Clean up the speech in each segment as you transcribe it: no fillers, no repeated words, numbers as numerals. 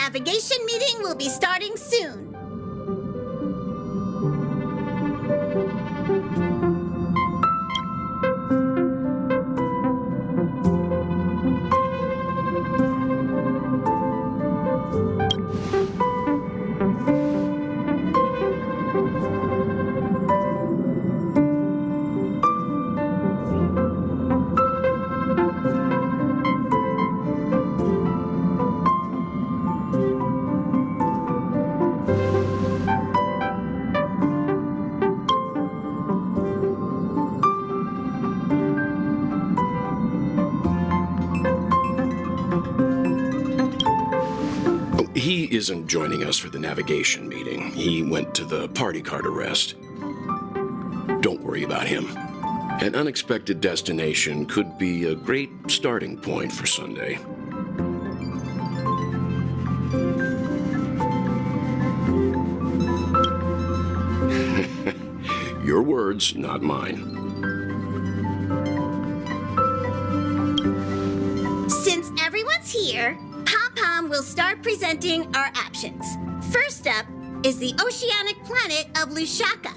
navigation meeting will be starting soon. He isn't joining us for the navigation meeting. He went to the party card arrest. Don't worry about him. An unexpected destination could be a great starting point for Sunday. Your words, not mine. Since everyone's here, Pom-Pom will start presenting our options. First up is the oceanic planet of Lushaka.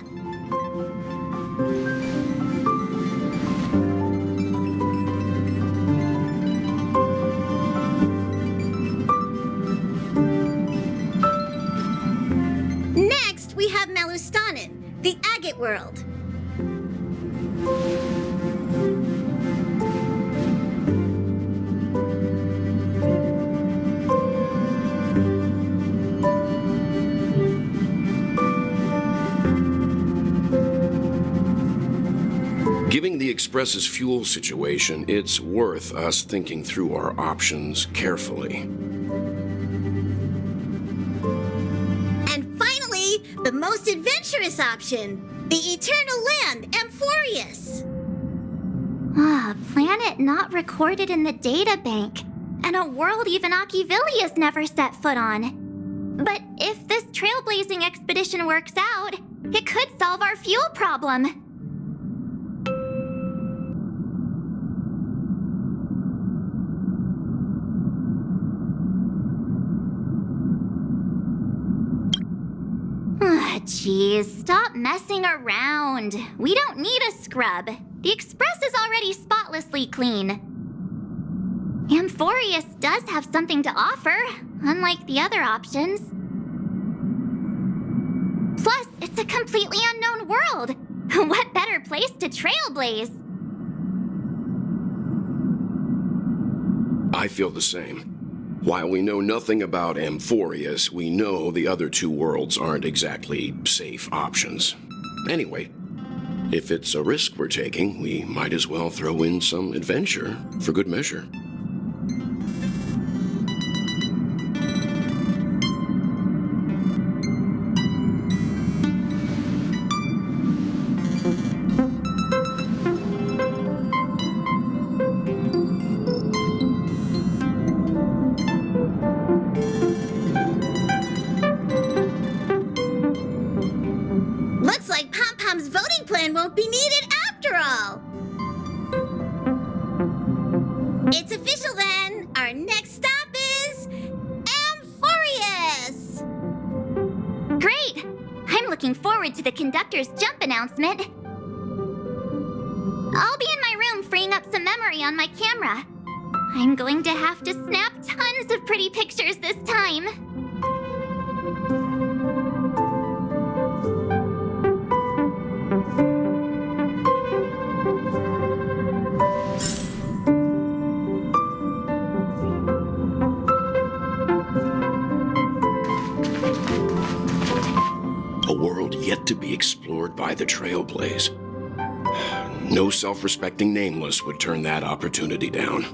Next, we have Melustanin, the agate world. Given the Express's fuel situation, it's worth us thinking through our options carefully. And finally, the most adventurous option, the eternal land, Amphoreus. Ah, a planet not recorded in the databank, and a world even Achivili has never set foot on. But if this trailblazing expedition works out, it could solve our fuel problem. Jeez, stop messing around. We don't need a scrub. The Express is already spotlessly clean. Amphoreus does have something to offer, unlike the other options. Plus, it's a completely unknown world. What better place to trailblaze? I feel the same. While we know nothing about Amphoreus, we know the other two worlds aren't exactly safe options. Anyway, if it's a risk we're taking, we might as well throw in some adventure for good measure. Looks like Pom-Pom's voting plan won't be needed after all. It's official then. Our next stop is Amphoreus. Great! I'm looking forward to the conductor's jump announcement. I'll be in my room freeing up some memory on my camera. I'm going to have to snap tons of pretty pictures this time. A world yet to be explored by the Trailblaze. No self-respecting nameless would turn that opportunity down.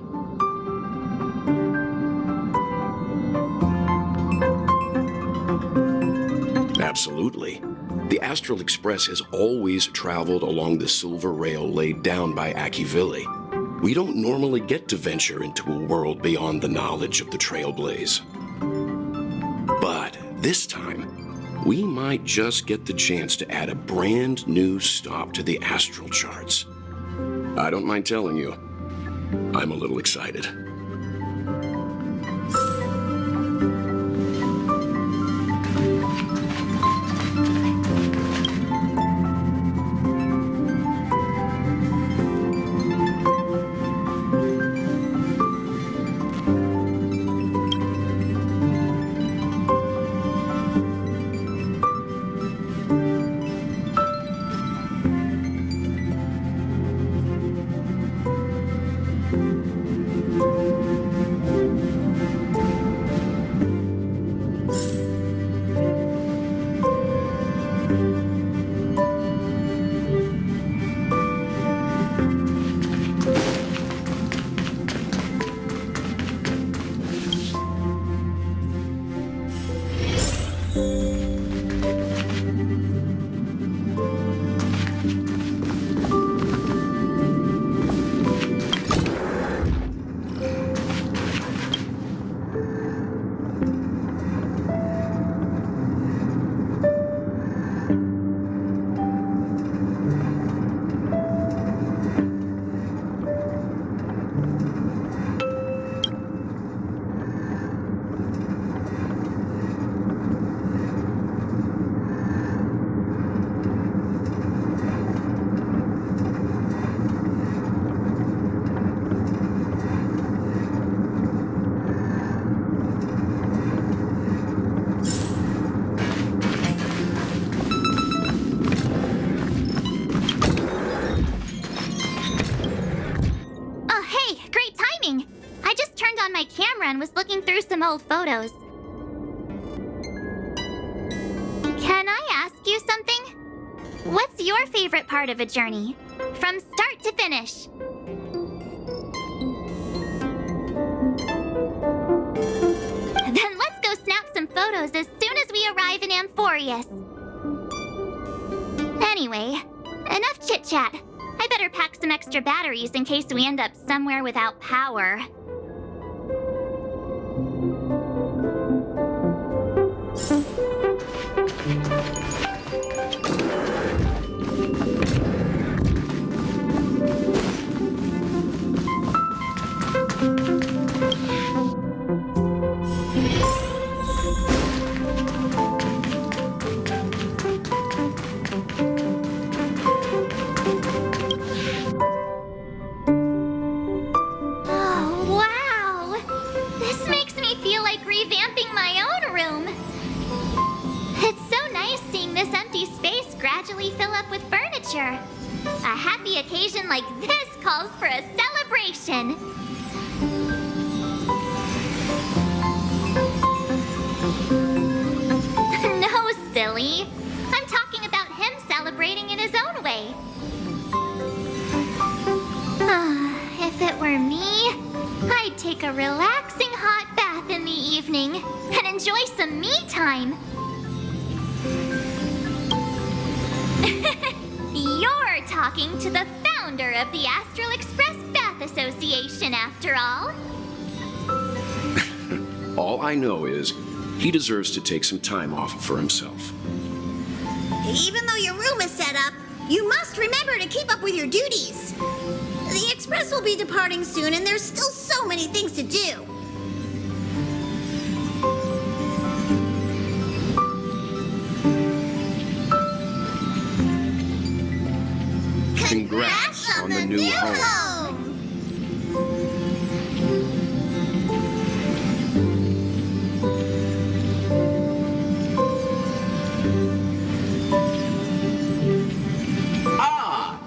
Absolutely. The Astral Express has always traveled along the silver rail laid down by Achivili. We don't normally get to venture into a world beyond the knowledge of the Trailblaze. But this time, we might just get the chance to add a brand new stop to the astral charts. I don't mind telling you, I'm a little excited. camera and was looking through some old photos. Can I ask you something? What's your favorite part of a journey? From start to finish. Then let's go snap some photos as soon as we arrive in Amphoreus. Anyway, enough chit-chat. I better pack some extra batteries in case we end up somewhere without power. A happy occasion like this calls for a celebration. No, silly. I'm talking about him celebrating in his own way. If it were me, I'd take a relaxing hot bath in the evening and enjoy some me time. You're talking to the founder of the Astral Express Bath Association, after all. All I know is he deserves to take some time off for himself. Even though your room is set up, you must remember to keep up with your duties. The Express will be departing soon, and there's still so many things to do. Congrats on the new home.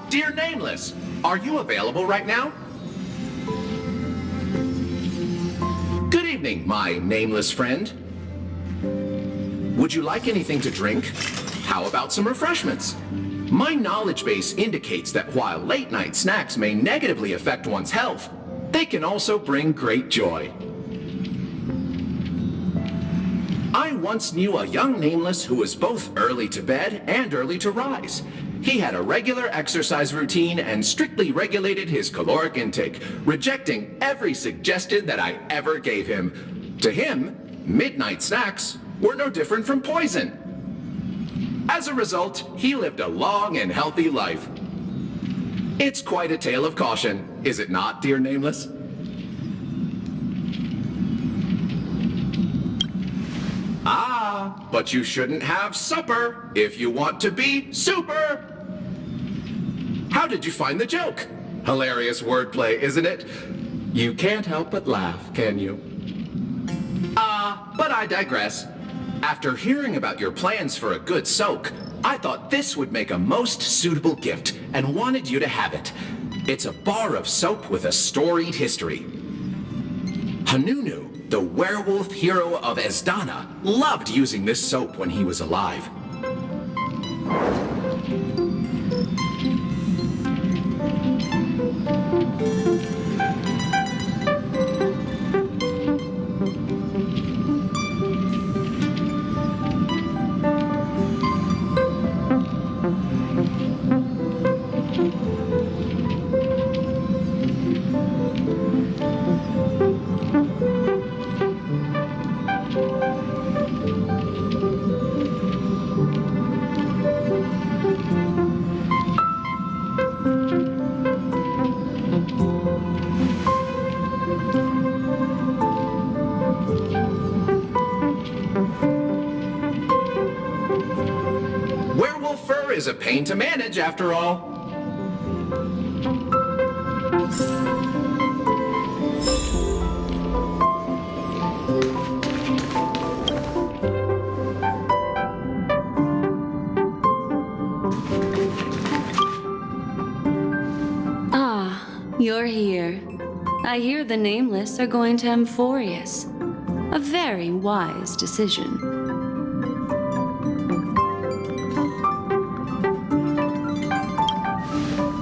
Dear Nameless, are you available right now? Good evening, my nameless friend. Would you like anything to drink? How about some refreshments? My knowledge base indicates that while late-night snacks may negatively affect one's health, they can also bring great joy. I once knew a young nameless who was both early to bed and early to rise. He had a regular exercise routine and strictly regulated his caloric intake, rejecting every suggestion that I ever gave him. To him, midnight snacks were no different from poison. As a result, he lived a long and healthy life. It's quite a tale of caution, is it not, dear Nameless? But you shouldn't have supper if you want to be super! How did you find the joke? Hilarious wordplay, isn't it? You can't help but laugh, can you? But I digress. After hearing about your plans for a good soak, I thought this would make a most suitable gift and wanted you to have it. It's a bar of soap with a storied history. Hanunu, the werewolf hero of Esdana, loved using this soap when he was alive. Is a pain to manage, after all. You're here. I hear the Nameless are going to Amphoreus. A very wise decision.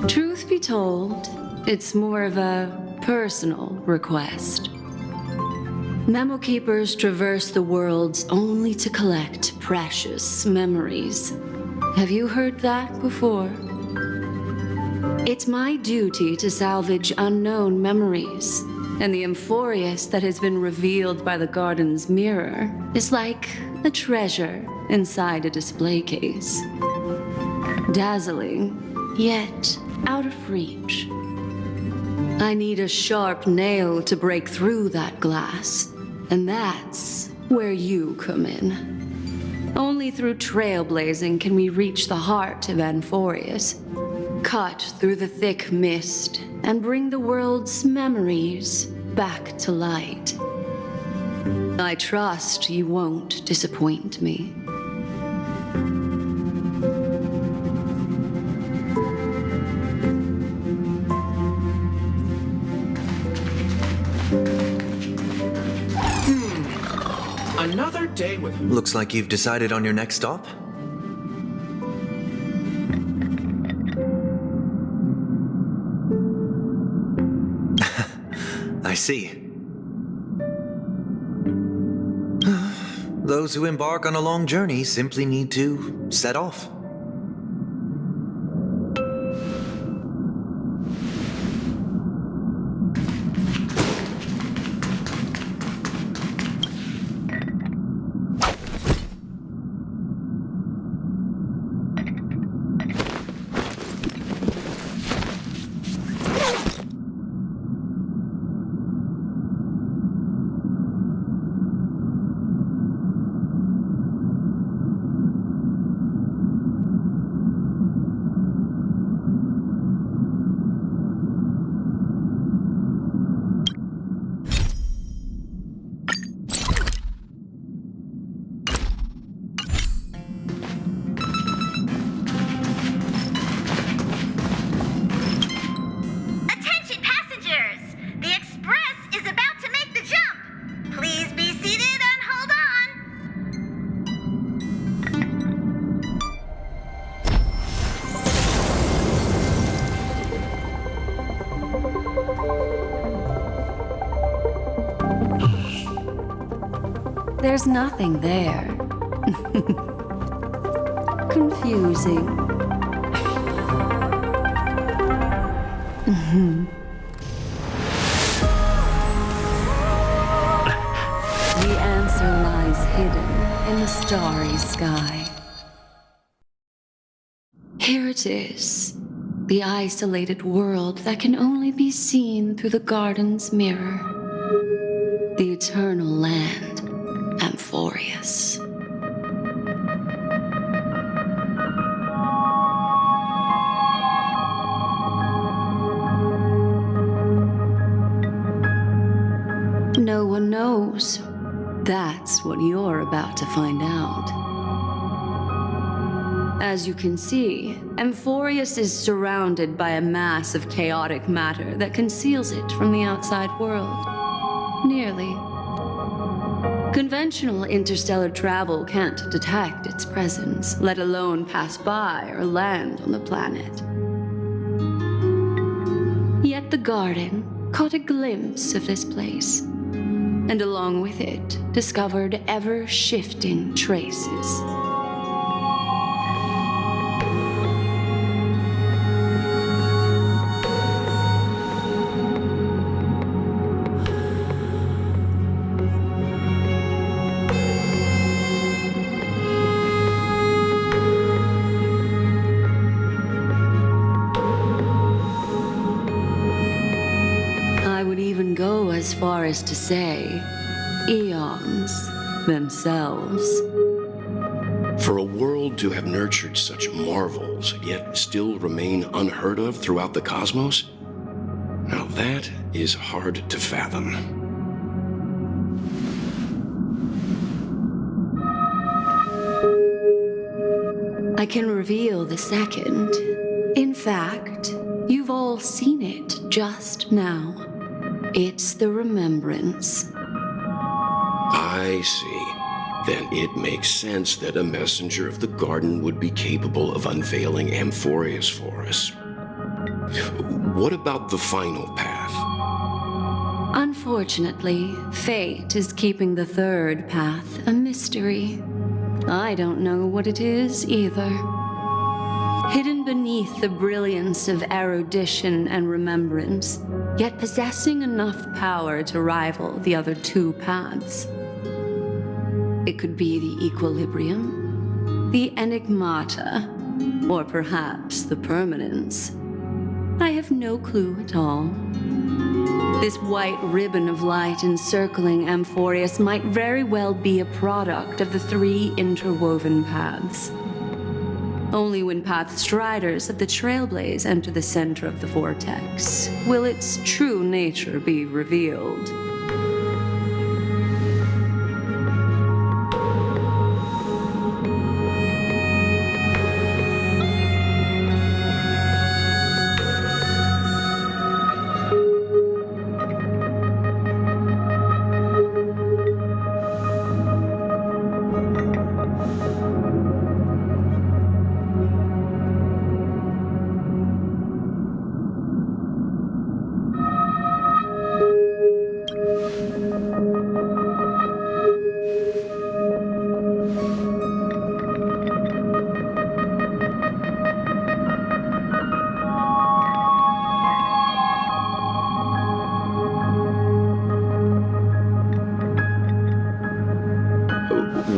Truth be told, it's more of a personal request. Memo Keepers traverse the worlds only to collect precious memories. Have you heard that before? It's my duty to salvage unknown memories, and the Amphoreus that has been revealed by the garden's mirror is like a treasure inside a display case. Dazzling, yet out of reach. I need a sharp nail to break through that glass, and that's where you come in. Only through trailblazing can we reach the heart of Amphoreus, cut through the thick mist, and bring the world's memories back to light. I trust you won't disappoint me. Another day with... Looks like you've decided on your next stop. I see. Those who embark on a long journey simply need to set off. Attention passengers! The express is about to make the jump. Please be seated and hold on. There's nothing there. Confusing. The answer lies hidden in the starry sky. Here it is, the isolated world that can only be seen through the garden's mirror. The eternal land, Amphoreus. No one knows. That's what you're about to find out. As you can see, Amphoreus is surrounded by a mass of chaotic matter that conceals it from the outside world. Nearly. Conventional interstellar travel can't detect its presence, let alone pass by or land on the planet. Yet the garden caught a glimpse of this place, and along with it, discovered ever-shifting traces. I would even go as far as to say, eons themselves. For a world to have nurtured such marvels, yet still remain unheard of throughout the cosmos? Now that is hard to fathom. I can reveal the second. In fact, you've all seen it just now. It's the remembrance. I see. Then it makes sense that a messenger of the garden would be capable of unveiling Amphoreus for us. What about the final path? Unfortunately, fate is keeping the third path a mystery. I don't know what it is either. Hidden beneath the brilliance of erudition and remembrance, yet possessing enough power to rival the other two paths. It could be the equilibrium, the enigmata, or perhaps the permanence. I have no clue at all. This white ribbon of light encircling Amphoreus might very well be a product of the three interwoven paths. Only when path striders of the Trailblaze enter the center of the vortex will its true nature be revealed.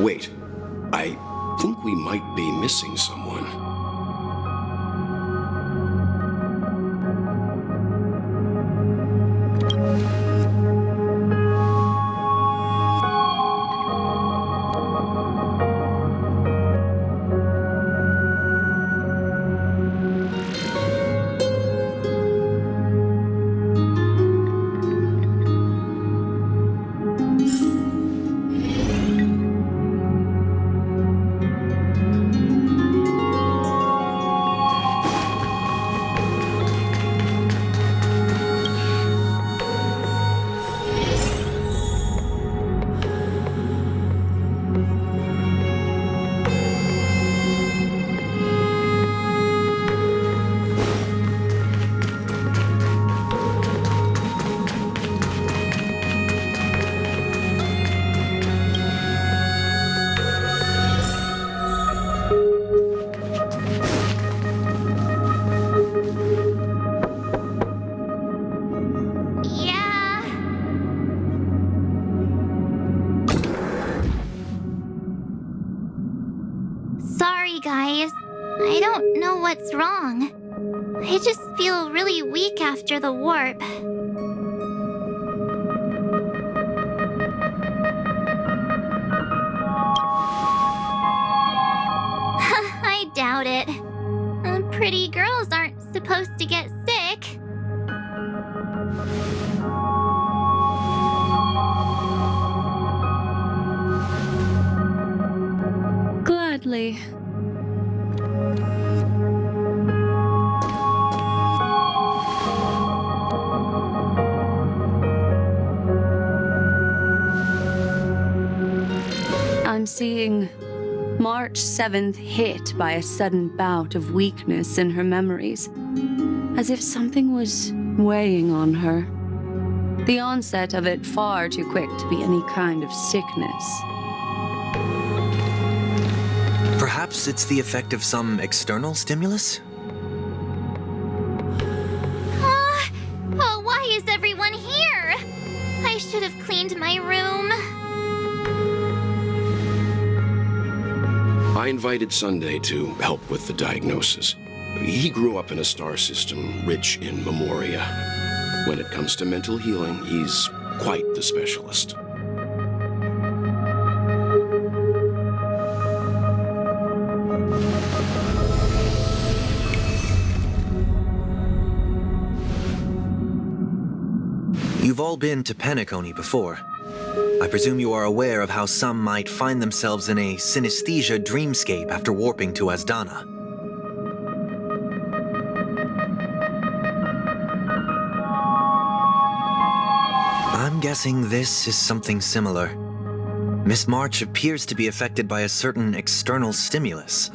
Wait, I think we might be missing someone. Yeah. Sorry, guys. I don't know what's wrong. I just feel really weak after the warp. I doubt it. Pretty girls aren't supposed to get sick. Gladly. I'm seeing March 7th hit by a sudden bout of weakness in her memories, as if something was weighing on her. The onset of it far too quick to be any kind of sickness. Perhaps it's the effect of some external stimulus? Oh, why is everyone here? I should have cleaned my room. I invited Sunday to help with the diagnosis. He grew up in a star system rich in memoria. When it comes to mental healing, he's quite the specialist. You've all been to Penacony before. I presume you are aware of how some might find themselves in a synesthesia dreamscape after warping to Asdana. I'm guessing this is something similar. Miss March appears to be affected by a certain external stimulus.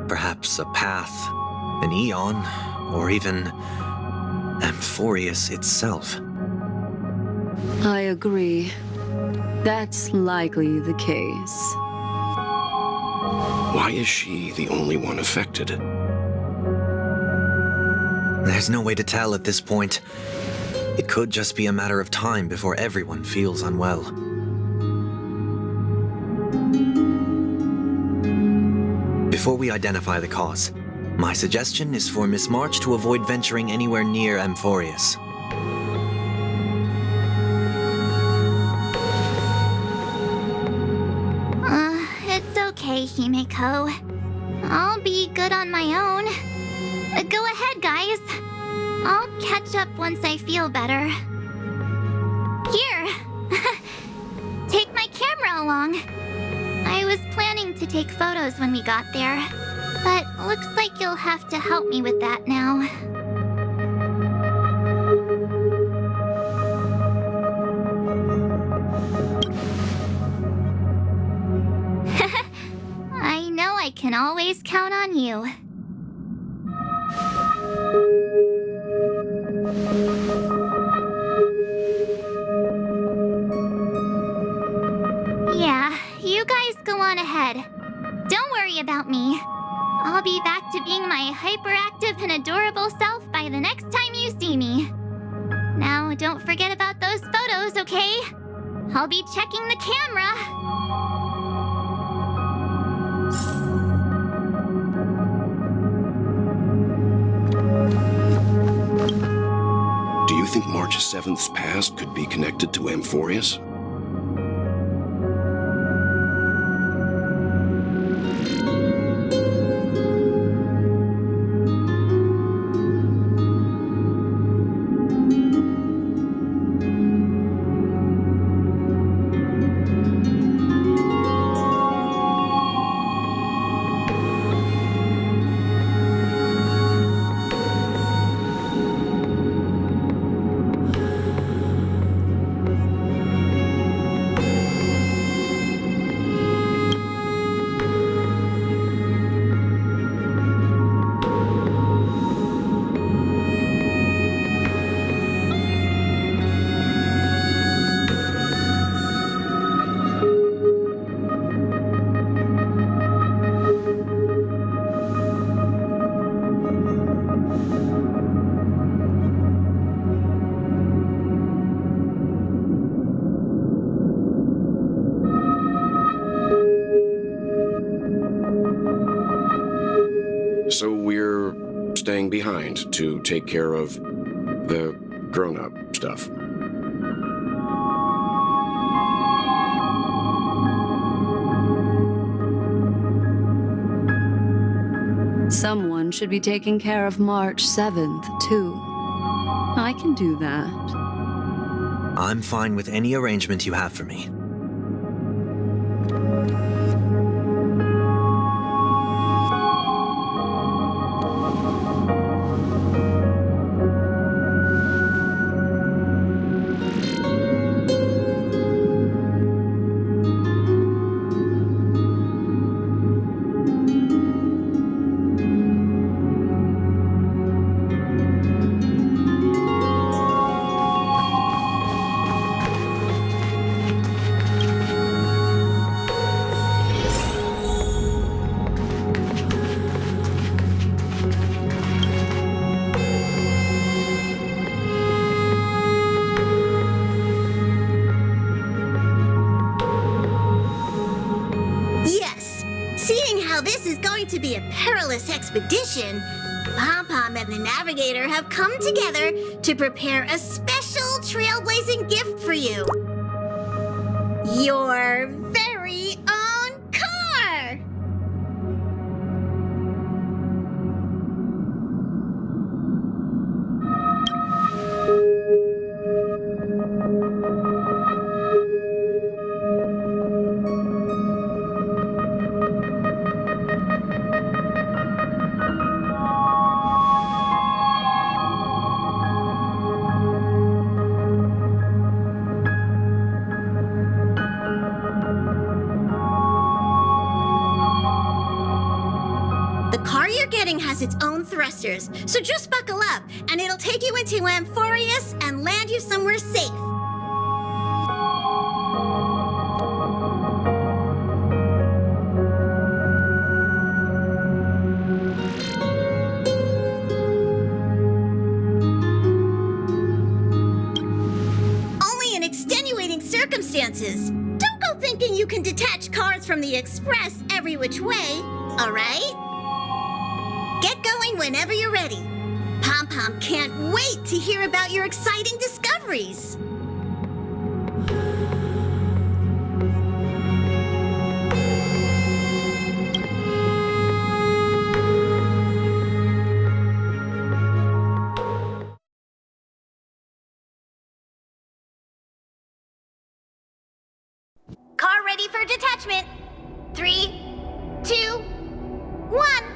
Perhaps a path, an eon, or even Amphoreus itself. I agree. That's likely the case. Why is she the only one affected? There's no way to tell at this point. It could just be a matter of time before everyone feels unwell. Before we identify the cause, my suggestion is for Miss March to avoid venturing anywhere near Amphoreus. It's okay, Himeko. I'll be good on my own. Go ahead, guys. I'll catch up once I feel better. Here! Take my camera along. I was planning to take photos when we got there, but looks like you'll have to help me with that now. I know I can always count on you. Yeah, you guys go on ahead. Don't worry about me. I'll be back to being my hyperactive and adorable self by the next time you see me. Now, don't forget about those photos, okay? I'll be checking the camera. Do you think March 7th's past could be connected to Amphoreus? So we're staying behind to take care of the grown-up stuff. Someone should be taking care of March 7th, too. I can do that. I'm fine with any arrangement you have for me. Yes, seeing how this is going to be a perilous expedition, Pom-Pom and the Navigator have come together to prepare a special trailblazing gift for you. Your very own car! setting has its own thrusters, so just buckle up, and it'll take you into Amphoreus and land you somewhere safe. Only in extenuating circumstances. Don't go thinking you can detach cars from the Express every which way, all right? Get going whenever you're ready. Pom-Pom can't wait to hear about your exciting discoveries. Car ready for detachment. 3, 2, 1.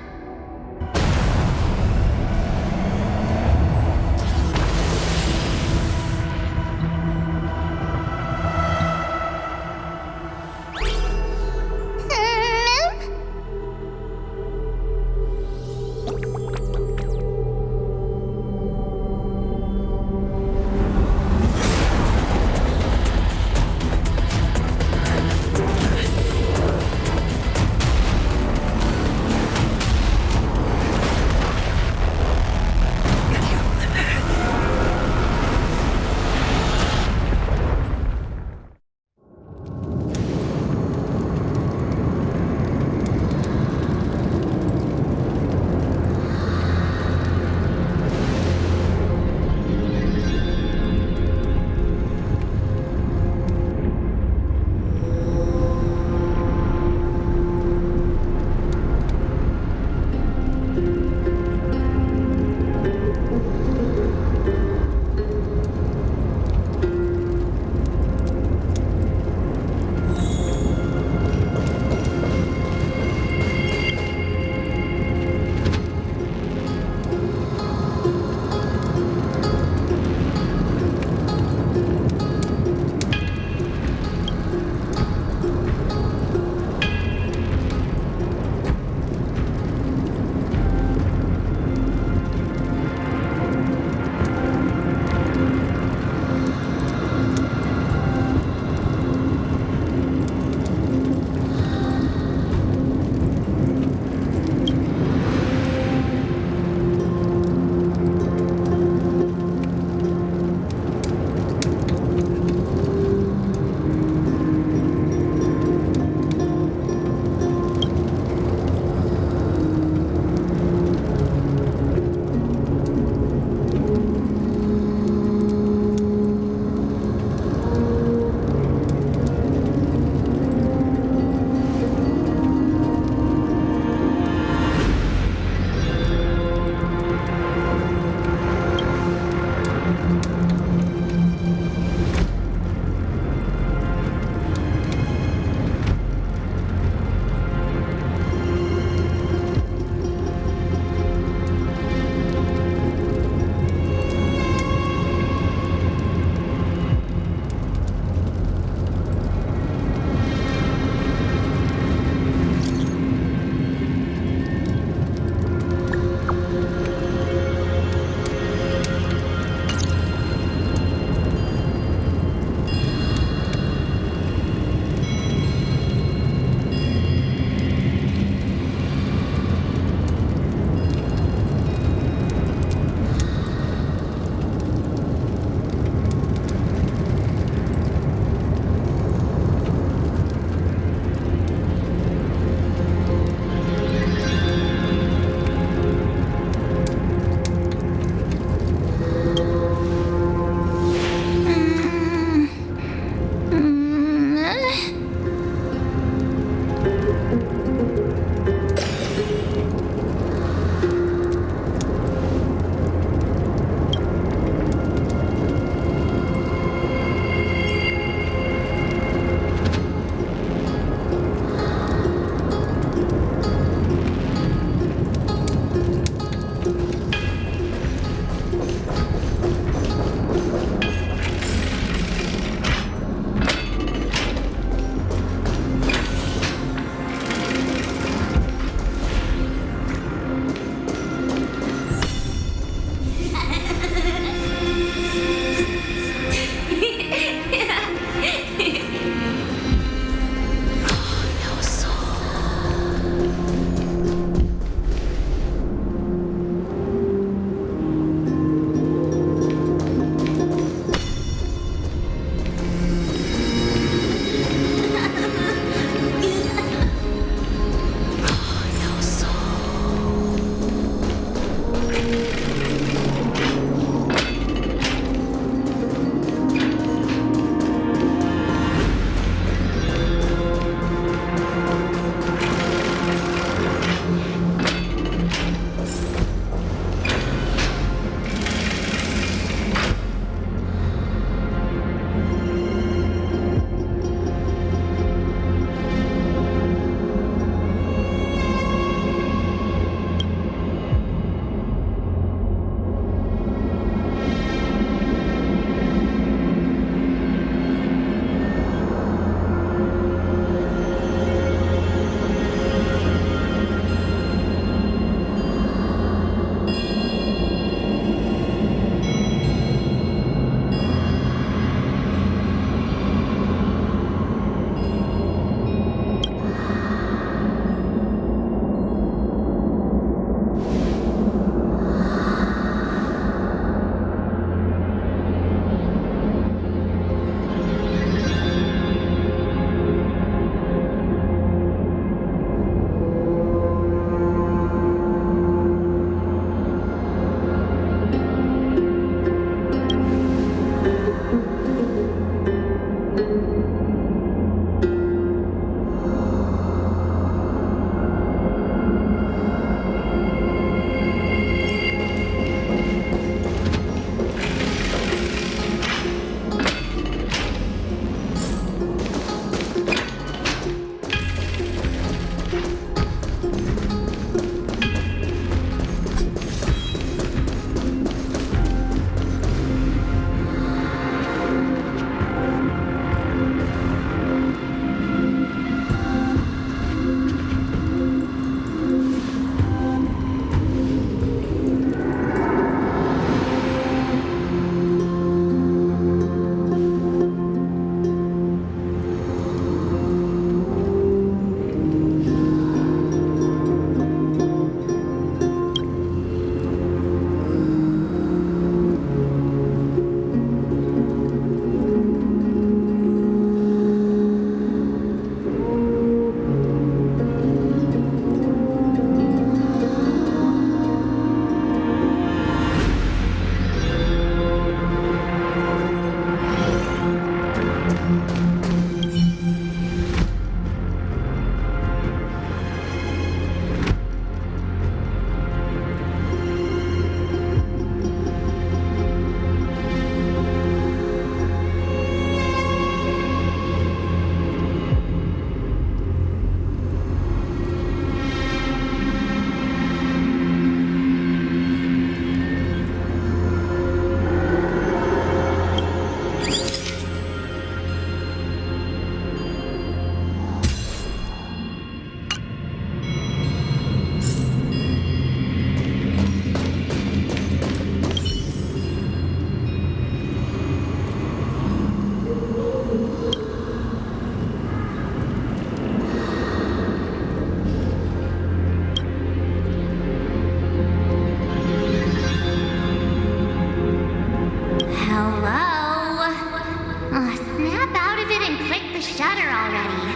better already.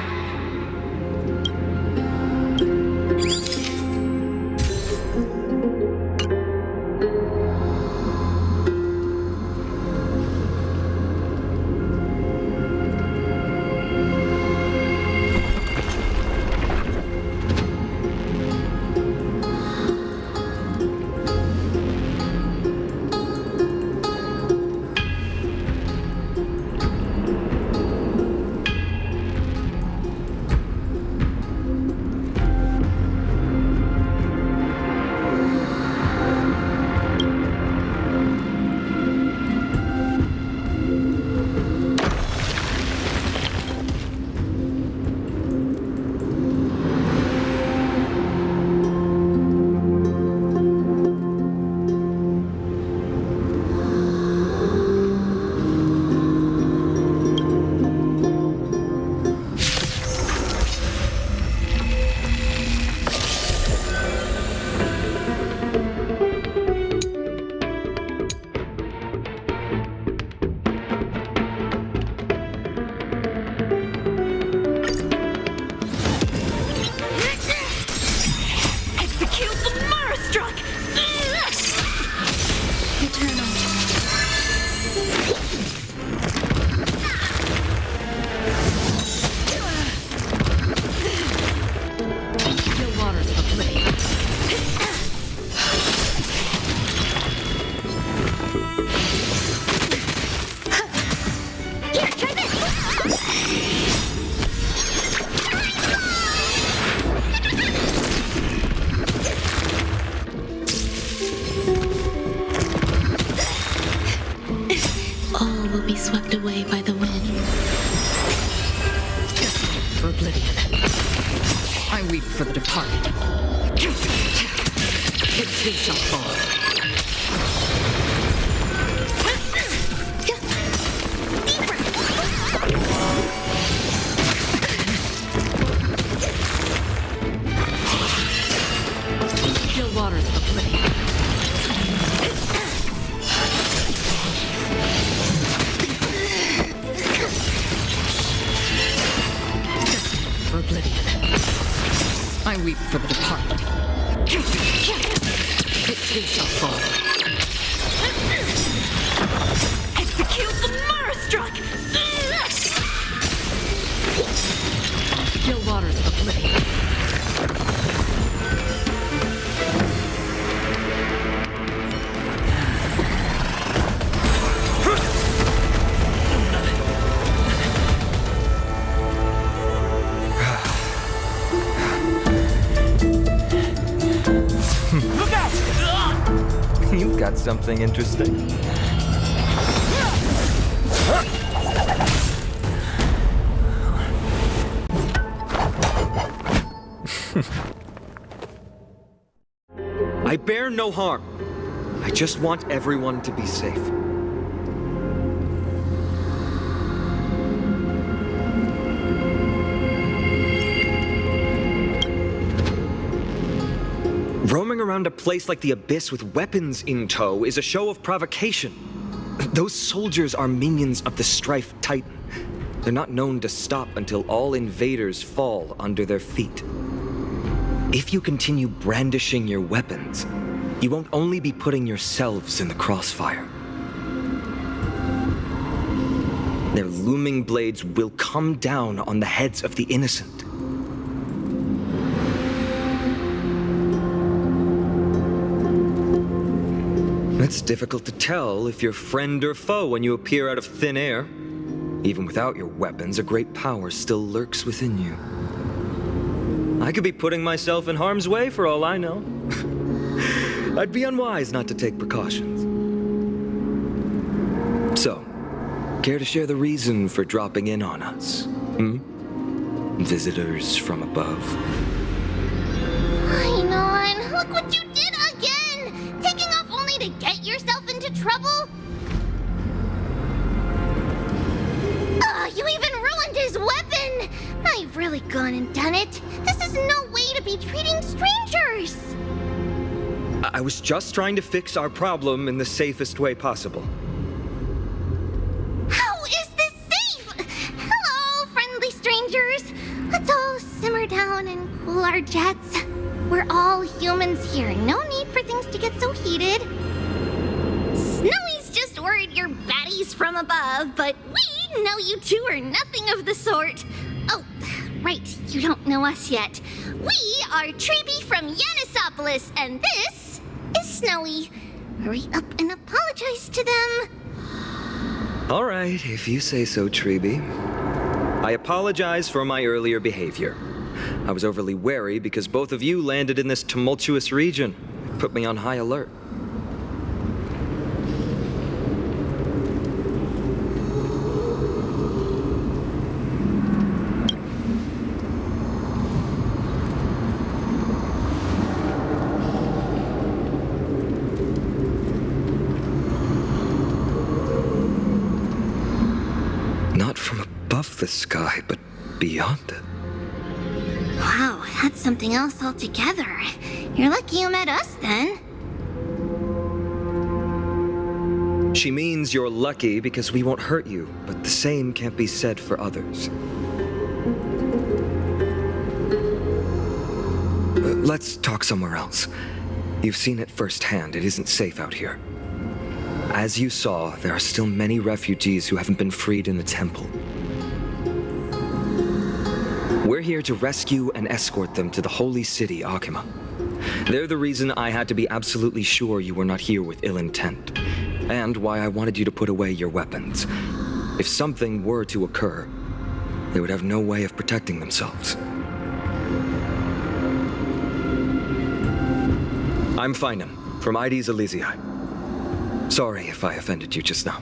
You've got something interesting. I bear no harm. I just want everyone to be safe. Roaming around a place like the Abyss with weapons in tow is a show of provocation. Those soldiers are minions of the Strife Titan. They're not known to stop until all invaders fall under their feet. If you continue brandishing your weapons, you won't only be putting yourselves in the crossfire. Their looming blades will come down on the heads of the innocent. It's difficult to tell if you're friend or foe when you appear out of thin air. Even without your weapons, a great power still lurks within you. I could be putting myself in harm's way for all I know. I'd be unwise not to take precautions. So, care to share the reason for dropping in on us? Visitors from above. Ainon, look what you did again! Taking off only to get yourself into trouble? You even ruined his weapon! I've really gone and done it. This is no way to be treating strangers! I was just trying to fix our problem in the safest way possible. How is this safe? Hello, friendly stranger! passengers. Let's all simmer down and cool our jets. We're all humans here. No need for things to get so heated. Snowy's just worried you're baddies from above, but we know you two are nothing of the sort. Oh, right, you don't know us yet. We are Treeby from Yanisopolis, and this is Snowy. Hurry up and apologize to them. All right, if you say so, Treeby. I apologize for my earlier behavior. I was overly wary because both of you landed in this tumultuous region. It put me on high alert. Not from above the sky, but beyond it. Wow, that's something else altogether. You're lucky you met us then. She means you're lucky because we won't hurt you, but the same can't be said for others. Let's talk somewhere else. You've seen it firsthand. It isn't safe out here. As you saw, there are still many refugees who haven't been freed in the temple. We're here to rescue and escort them to the holy city, Akima. They're the reason I had to be absolutely sure you were not here with ill intent, and why I wanted you to put away your weapons. If something were to occur, they would have no way of protecting themselves. I'm Finam, from ID's Elysiae. Sorry if I offended you just now.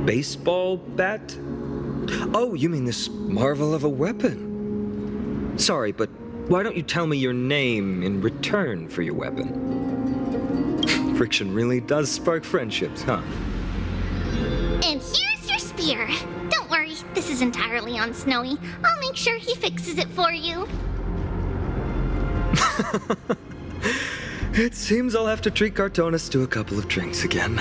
Baseball bat? Oh, you mean this marvel of a weapon? Sorry, but why don't you tell me your name in return for your weapon? Friction really does spark friendships, huh? And here's your spear. Don't worry, this is entirely on Snowy. I'll make sure he fixes it for you. It seems I'll have to treat Cartonis to a couple of drinks again.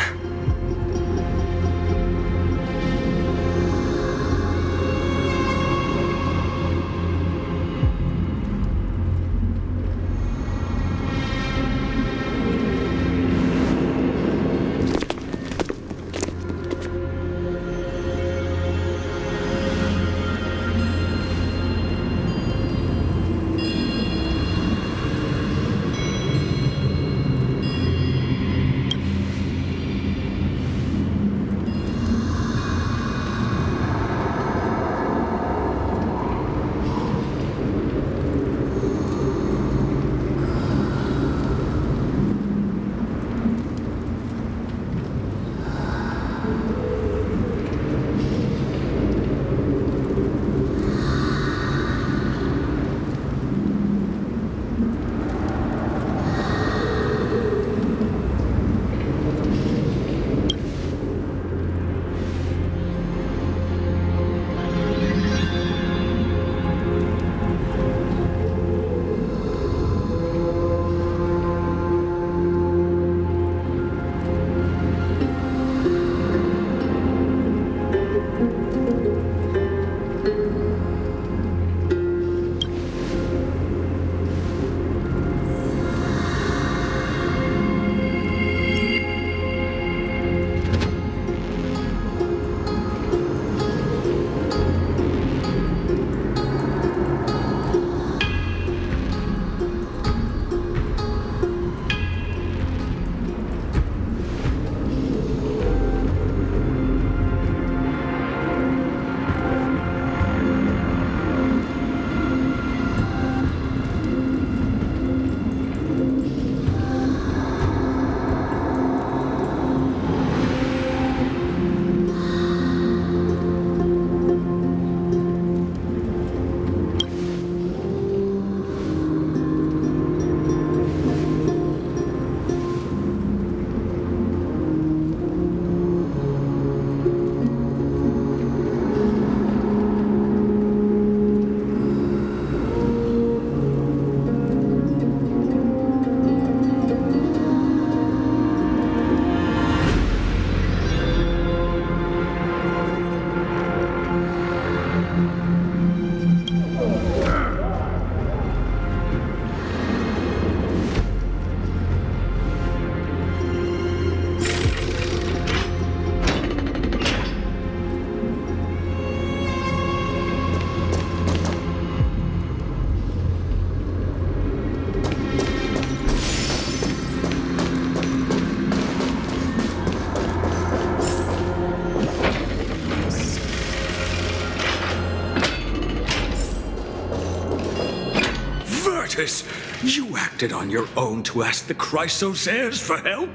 Virtus, you acted on your own to ask the Chrysosaires for help?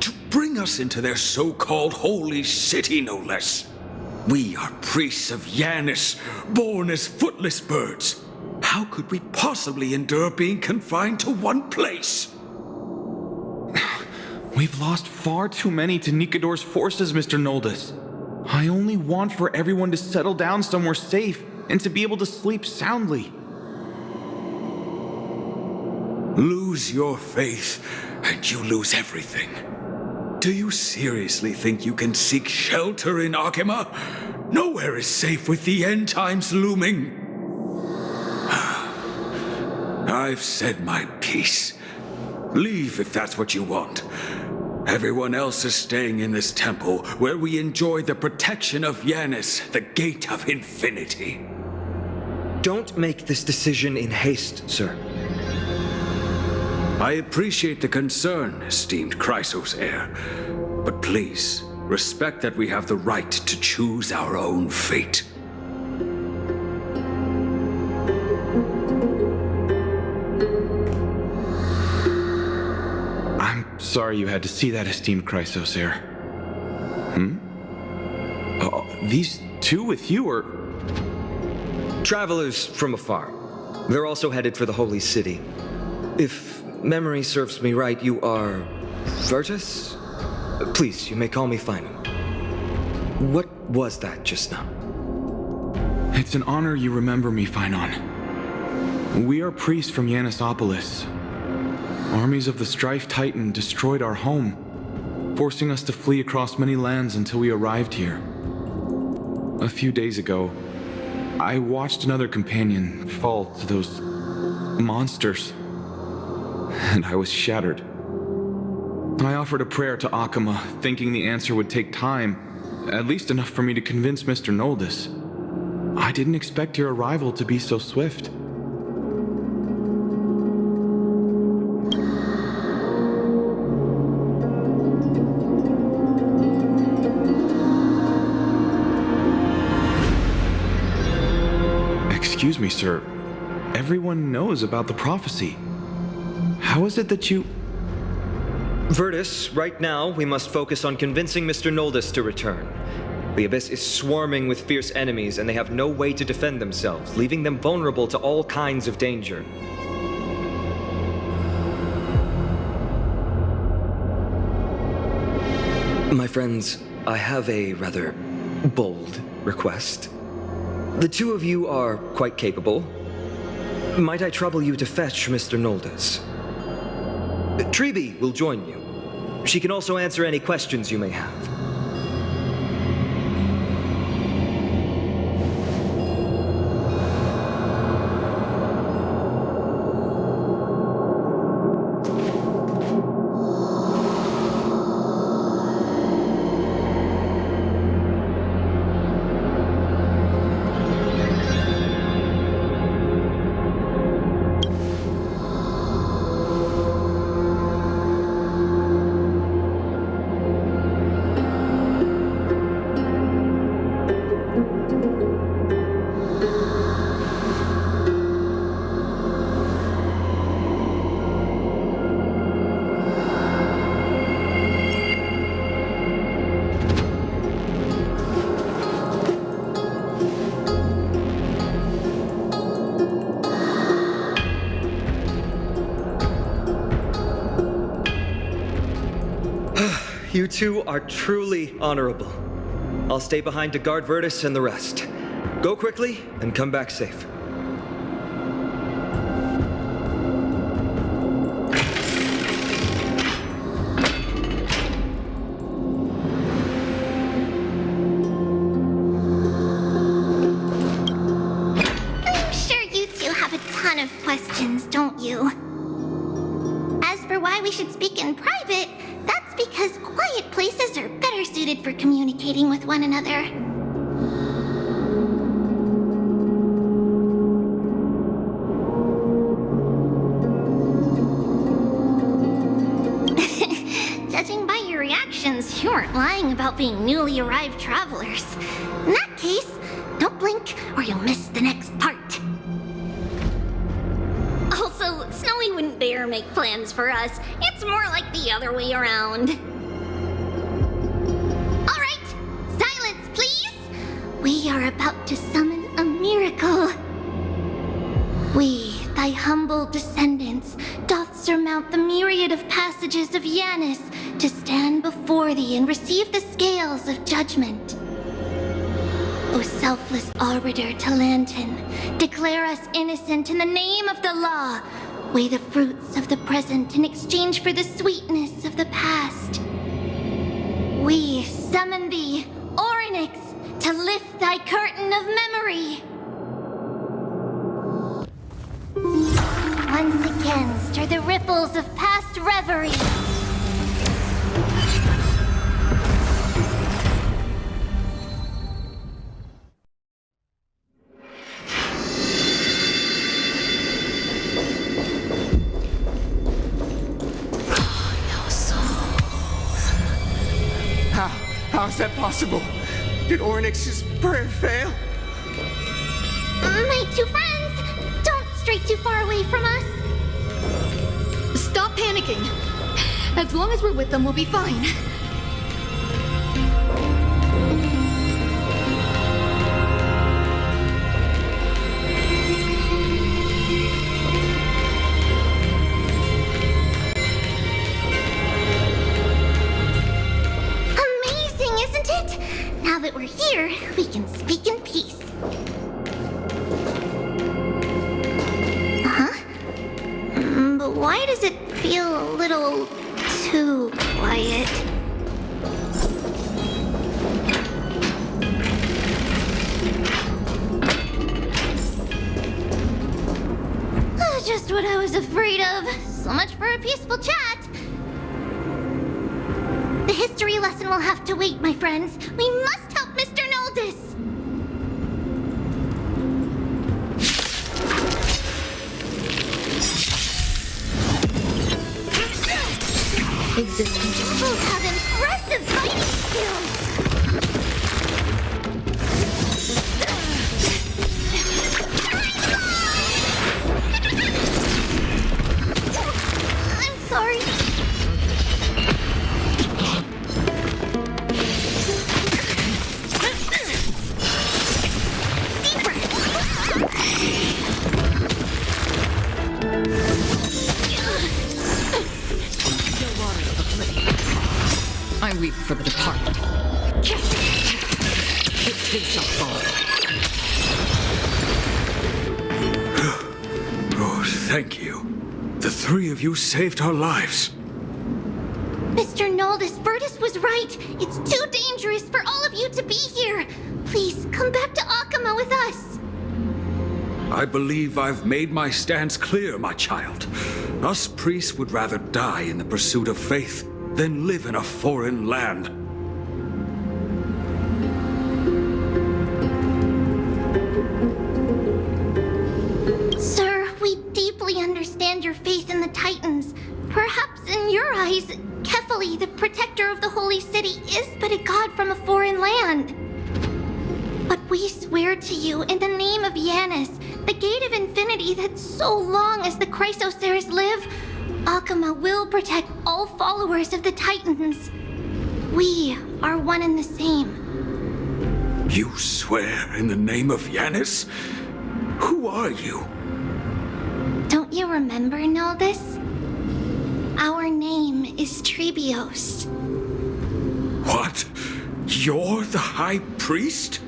To bring us into their so-called holy city, no less. We are priests of Yanis, born as footless birds. How could we possibly endure being confined to one place? We've lost far too many to Nikador's forces, Mr. Noldus. I only want for everyone to settle down somewhere safe and to be able to sleep soundly. Lose your faith, and you lose everything. Do you seriously think you can seek shelter in Akima? Nowhere is safe with the end times looming. I've said my piece. Leave if that's what you want. Everyone else is staying in this temple, where we enjoy the protection of Yanis, the Gate of Infinity. Don't make this decision in haste, sir. I appreciate the concern, esteemed Chrysosaire, but please, respect that we have the right to choose our own fate. I'm sorry you had to see that, esteemed Chrysosaire. Oh, these two with you are... Travelers from afar. They're also headed for the Holy City. If memory serves me right, you are... Virtus? Please, you may call me Phino. What was that just now? It's an honor you remember me, Phynon. We are priests from Yanisopolis. Armies of the Strife Titan destroyed our home, forcing us to flee across many lands until we arrived here. A few days ago, I watched another companion fall to those monsters, and I was shattered. I offered a prayer to Akima, thinking the answer would take time, at least enough for me to convince Mr. Noldus. I didn't expect your arrival to be so swift. Excuse me, sir. Everyone knows about the prophecy. How is it that you... Virtus, right now, we must focus on convincing Mr. Noldus to return. The Abyss is swarming with fierce enemies, and they have no way to defend themselves, leaving them vulnerable to all kinds of danger. My friends, I have a rather bold request. The two of you are quite capable. Might I trouble you to fetch Mr. Noldus? Treeby will join you. She can also answer any questions you may have. You two are truly honorable. I'll stay behind to guard Virtus and the rest. Go quickly and come back safe. I'm sure you two have a ton of questions, don't you? As for why we should speak in private, that's because quiet places are better suited for communicating with one another. Judging by your reactions, you aren't lying about being newly arrived travelers. In that case, don't blink or you'll miss the next part. Also, Also, Snowy wouldn't dare make plans for us. It's more like the other way around. All right, silence, please. We are about to summon a miracle. We, thy humble descendants, doth surmount the myriad of passages of Yanis to stand before thee and receive the scales of judgment. O selfless arbiter Talantin, declare us innocent in the name of the law. Weigh the fruits of the present in exchange for the sweetness of the past. We summon thee, Orynyx, to lift thy curtain of memory. Once again, stir the ripples of past reverie. How's that possible? Did Orynyx's prayer fail? My two friends, don't stray too far away from us. Stop panicking. As long as we're with them, we'll be fine. Now that we're here, we can speak in peace. Uh-huh. But why does it feel a little too quiet? Just what I was afraid of. So much for a peaceful chat. The history lesson will have to wait, my friends. We must help Mr. Noldis! Existence. You both have impressive fighting skills! I'm sorry. I weep for the departed. It takes a fall. Oh, thank you. The three of you saved our lives. Mr. Noldis, Virtus was right. It's too dangerous for all of you to be here. Please, come back to Akama with us. I believe I've made my stance clear, my child. Us priests would rather die in the pursuit of faith than live in a foreign land. Sir, we deeply understand your faith in the Titans. Perhaps in your eyes, Kefali, the protector of the Holy City, is but a god from a foreign land. But we swear to you in the name of Yanis, the Gate of Infinity, that so long as the Chrysoceres live, Akama will protect all followers of the Titans. We are one and the same. You swear in the name of Yanis? Who are you? Don't you remember, Noldis? Our name is Trebios. What? You're the High Priest?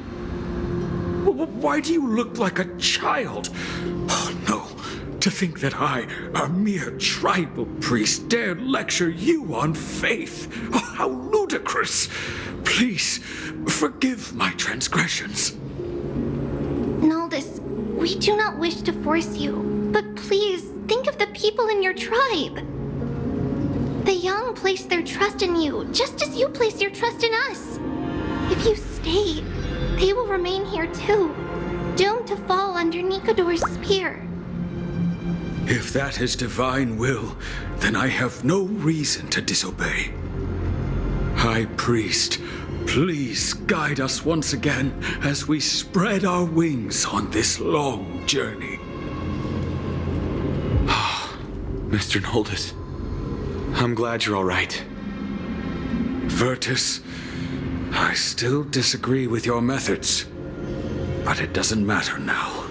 Why do you look like a child? Oh, no. To think that I, a mere tribal priest, dare lecture you on faith. Oh, how ludicrous. Please, forgive my transgressions. Noldis, we do not wish to force you, but please think of the people in your tribe. The young place their trust in you, just as you place your trust in us. If you stay, they will remain here too, doomed to fall under Nikador's spear. If that is divine will, then I have no reason to disobey. High Priest, please guide us once again as we spread our wings on this long journey. Mr. Noldus. I'm glad you're all right. Virtus, I still disagree with your methods. But it doesn't matter now.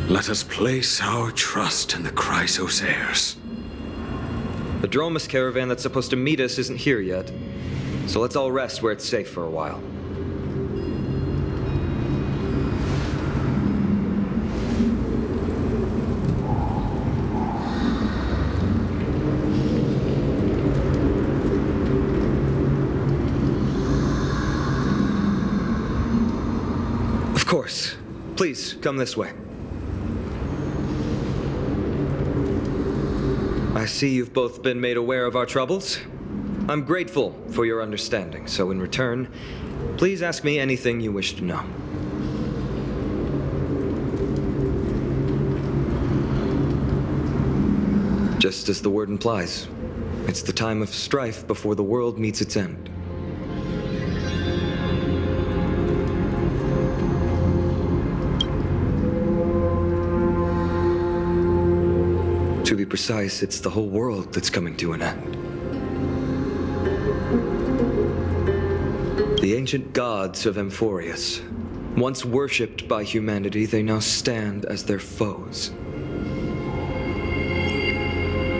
Let us place our trust in the Chrysos heirs. The Dromus caravan that's supposed to meet us isn't here yet. So let's all rest where it's safe for a while. Of course. Please, come this way. I see you've both been made aware of our troubles. I'm grateful for your understanding, so in return, please ask me anything you wish to know. Just as the word implies, it's the time of strife before the world meets its end. To be precise, it's the whole world that's coming to an end. The ancient gods of Amphoreus, once worshipped by humanity, they now stand as their foes.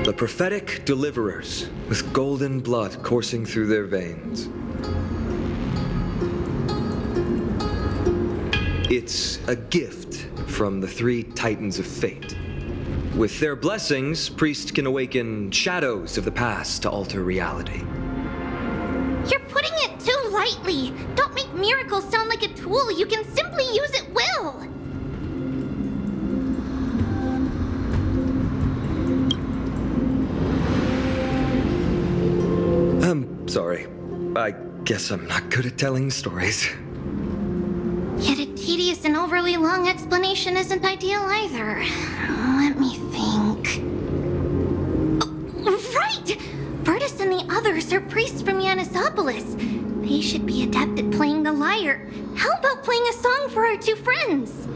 The prophetic deliverers, with golden blood coursing through their veins. It's a gift from the three titans of fate. With their blessings, priests can awaken shadows of the past to alter reality. You're putting it too lightly. Don't make miracles sound like a tool you can simply use at will. I'm sorry. I guess I'm not good at telling stories. Yet a tedious and overly long explanation isn't ideal either. Let me think. Oh, right! Virtus and the others are priests from Yanisopolis. They should be adept at playing the lyre. How about playing a song for our two friends?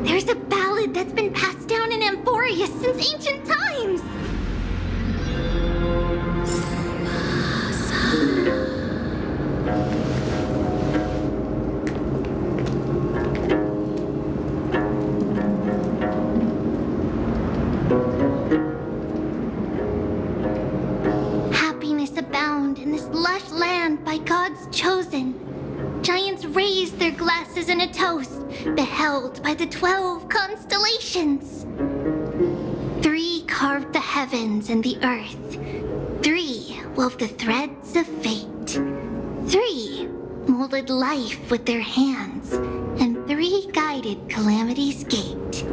There's a ballad that's been passed down in Amphoreus since ancient times. Happiness abound in this lush land by God's chosen. Giants raised their glasses in a toast, beheld by the 12 constellations. 3 carved the heavens and the earth. 3 wove the threads of fate. 3 molded life with their hands, and 3 guided calamity's gate.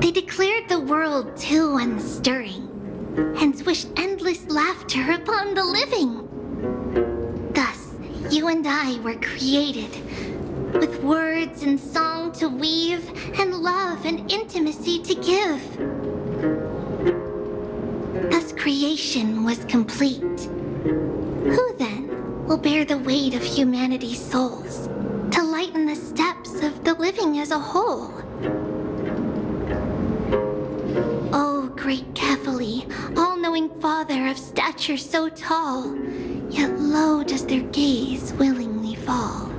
They declared the world too unstirring, hence wished endless laughter upon the living. Thus, you and I were created, with words and song to weave, and love and intimacy to give. Thus creation was complete. Who then will bear the weight of humanity's souls, to lighten the steps of the living as a whole? O great Kephali, all-knowing Father of stature so tall, yet low does their gaze willingly fall.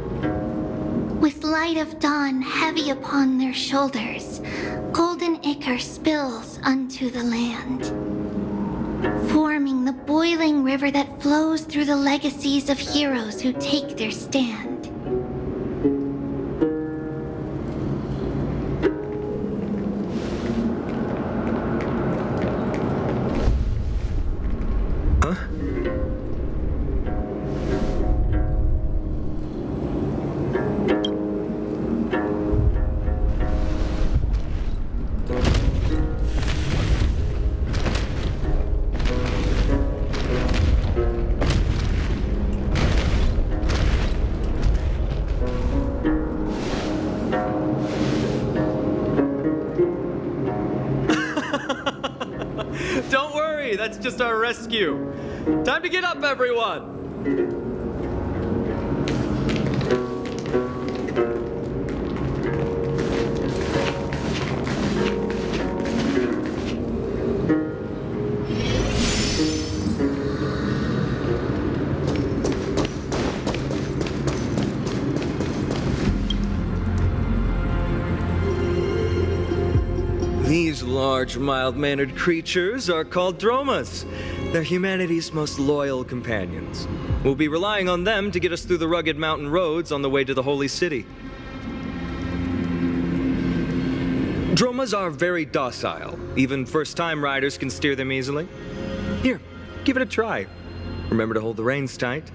With light of dawn heavy upon their shoulders, golden ichor spills unto the land, forming the boiling river that flows through the legacies of heroes who take their stand. Don't worry, that's just our rescue. Time to get up, everyone! large, mild-mannered creatures are called dromas. They're humanity's most loyal companions. We'll be relying on them to get us through the rugged mountain roads on the way to the Holy City. Dromas are very docile. Even first-time riders can steer them easily. Here, give it a try. Remember to hold the reins tight.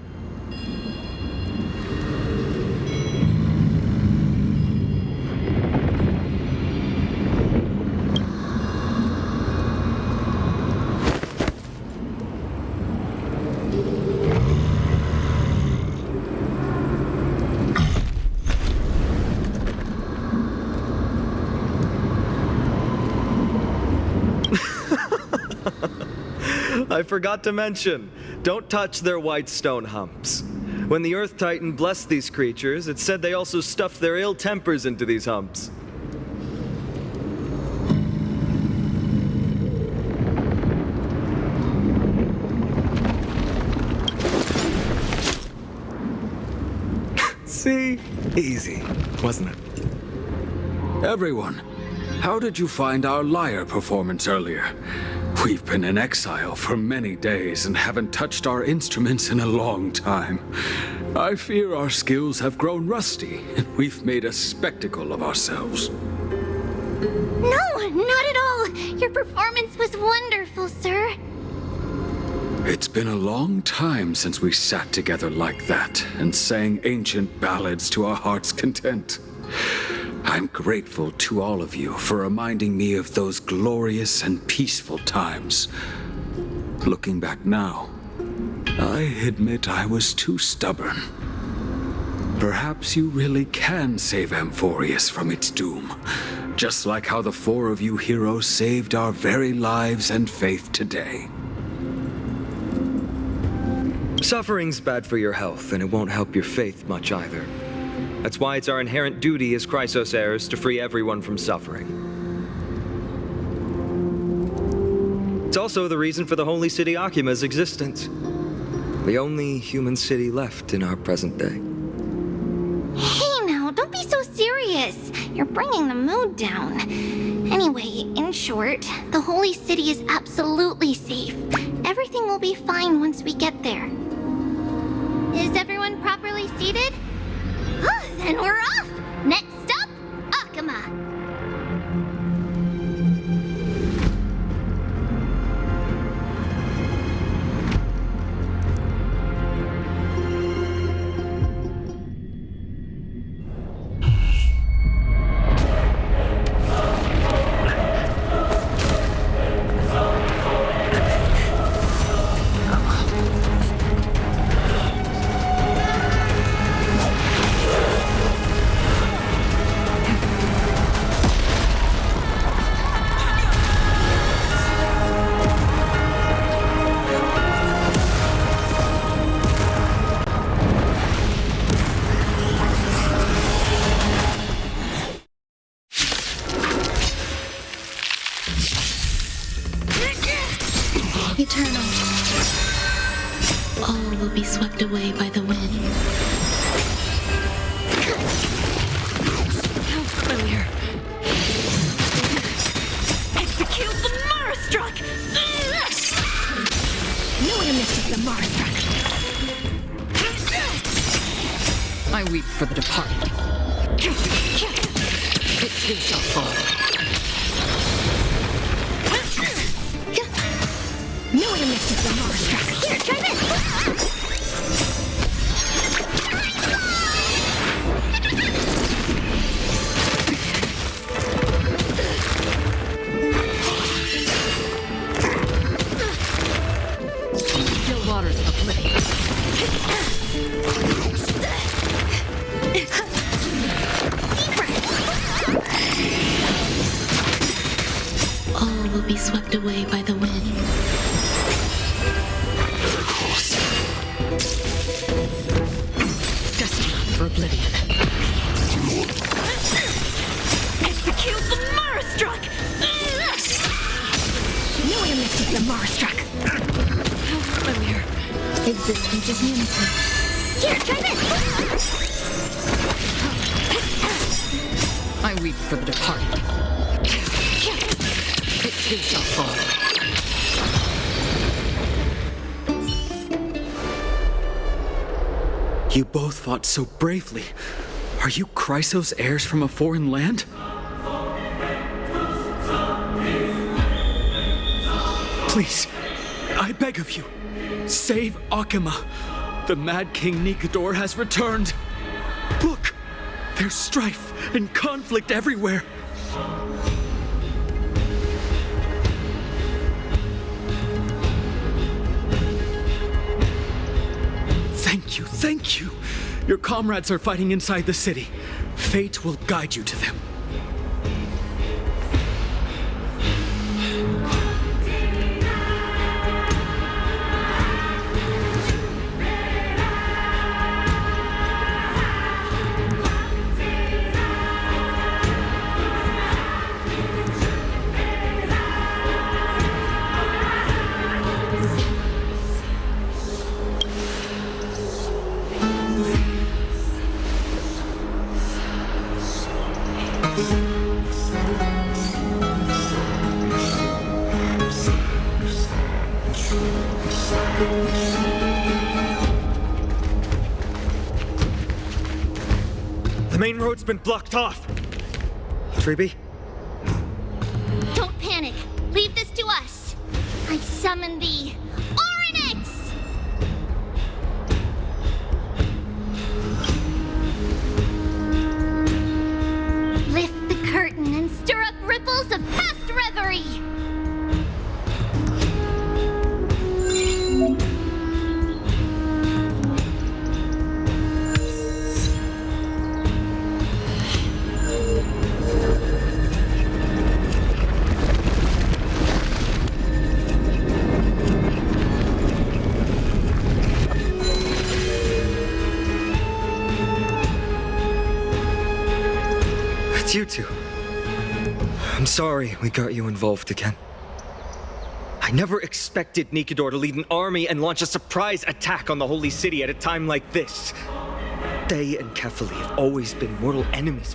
I forgot to mention, don't touch their white stone humps. When the Earth Titan blessed these creatures, it said they also stuffed their ill tempers into these humps. See? Easy, wasn't it? Everyone, how did you find our lyre performance earlier? We've been in exile for many days and haven't touched our instruments in a long time. I fear our skills have grown rusty, and we've made a spectacle of ourselves. No, not at all. Your performance was wonderful, sir. It's been a long time since we sat together like that and sang ancient ballads to our heart's content. I'm grateful to all of you for reminding me of those glorious and peaceful times. Looking back now, I admit I was too stubborn. Perhaps you really can save Amphoreus from its doom, just like how the four of you heroes saved our very lives and faith today. Suffering's bad for your health, and it won't help your faith much either. That's why it's our inherent duty as Chrysos heirs to free everyone from suffering. It's also the reason for the Holy City Akima's existence. The only human city left in our present day. Hey now, don't be so serious. You're bringing the mood down. Anyway, in short, the Holy City is absolutely safe. Everything will be fine once we get there. Is everyone properly seated? Then we're off! Next stop, Akima! Eternal. All will be swept away by the wind. How familiar. Execute the Marastruck! No one missed the Marastruck. I weep for the departed. It too shall fall. No one missed the Marastruck. Here, try this! Still waters of oblivion. All will be swept away by the wind. For oblivion. Execute the Marastruck! No one missed the Marastruck. How familiar. Existence is unity. Here, try this! I weep for the departed. too shall fall. You both fought so bravely. Are you Chrysos heirs from a foreign land? Please, I beg of you, save Akima. The Mad King Nikador has returned. Look, there's strife and conflict everywhere. Thank you. Your comrades are fighting inside the city. Fate will guide you to them. The main road's been blocked off. Treeby? Don't panic. Leave this to us. I summon the Oryx! Lift the curtain and stir up ripples of past reverie. You two. I'm sorry we got you involved again. I never expected Nikador to lead an army and launch a surprise attack on the Holy City at a time like this. They and Kefali have always been mortal enemies,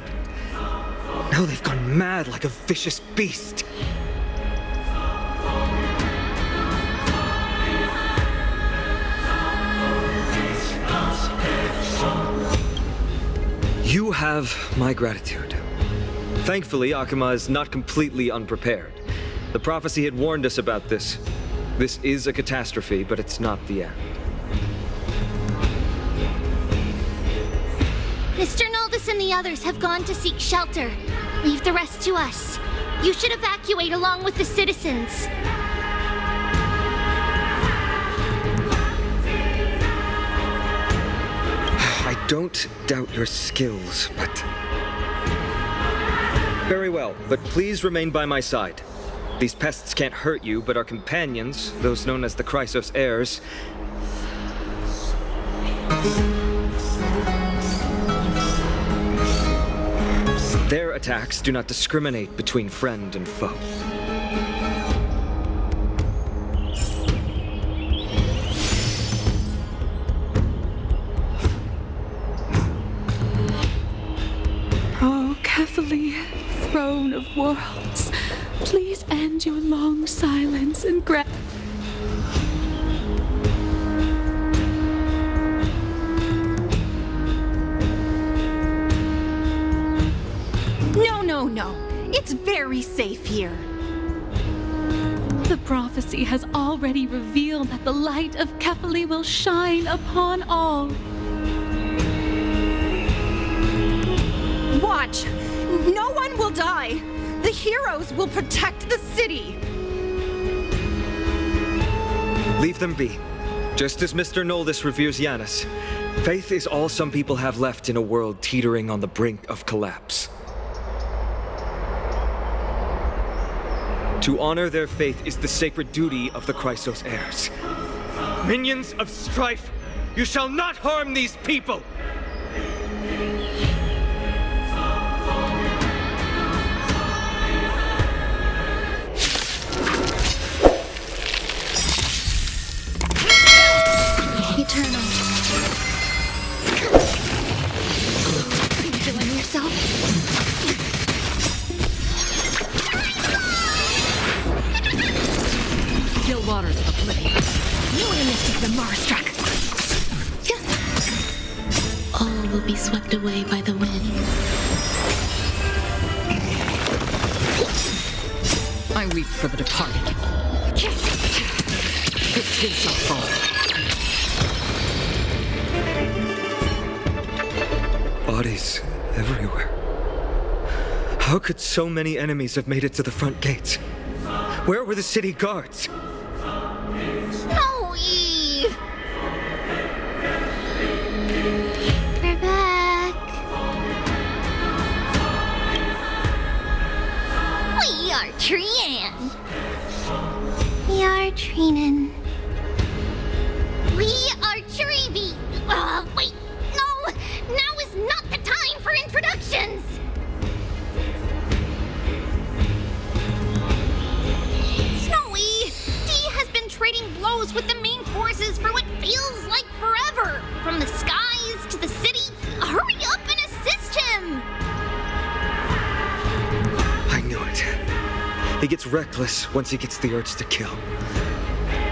but now they've gone mad like a vicious beast. You have my gratitude. Thankfully, Akima is not completely unprepared. The prophecy had warned us about this. This is a catastrophe, but it's not the end. Mr. Noldus and the others have gone to seek shelter. Leave the rest to us. You should evacuate along with the citizens. I don't doubt your skills, but... Very well, but please remain by my side. These pests can't hurt you, but our companions, those known as the Chrysos heirs... Their attacks do not discriminate between friend and foe. Oh, Kefali, throne of worlds, please end your long silence and grant... No. It's very safe here. The prophecy has already revealed that the light of Kefali will shine upon all. Watch! No one will die! The heroes will protect the city! Leave them be. Just as Mr. Noldus reveres Yanis, faith is all some people have left in a world teetering on the brink of collapse. To honor their faith is the sacred duty of the Chrysos heirs. Minions of strife, you shall not harm these people! Eternal. Are you feeling yourself? will be swept away by the wind. I weep for the departed. It too shall fall. Bodies everywhere. How could so many enemies have made it to the front gates? Where were the city guards? Snowy! We're back. We are Trian. We are Trinan. We are Treevy. Wait, no! Now is not the time for introductions! Snowy! Dee has been trading blows with the main forces for what feels like forever. From the skies to the city. Hurry up and assist him! I knew it. He gets reckless once he gets the urge to kill.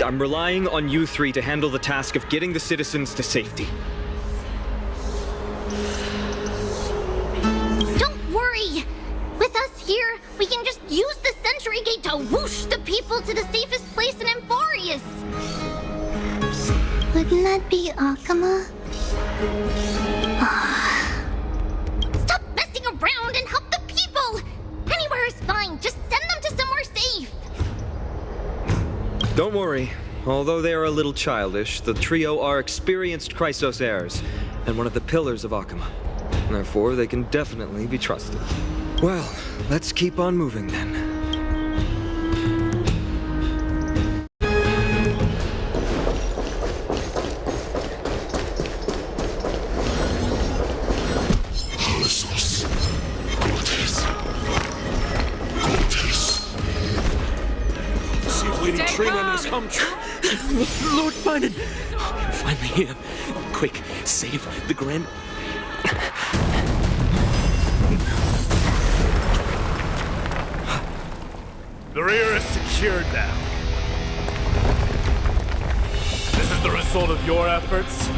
I'm relying on you three to handle the task of getting the citizens to safety. Don't worry! With us here, we can just use the Century Gate to whoosh the people to the safest place in Amphoreus! Wouldn't that be Akama? Stop messing around and help the people! Anywhere is fine, just send them to somewhere safe! Don't worry. Although they are a little childish, the trio are experienced Chrysos heirs, and one of the pillars of Akama. Therefore, they can definitely be trusted. Well, let's keep on moving then. Lady Trinan has come true. Lord Finan! You're finally here. Quick, save the Grand... The rear is secured now. This is the result of your efforts?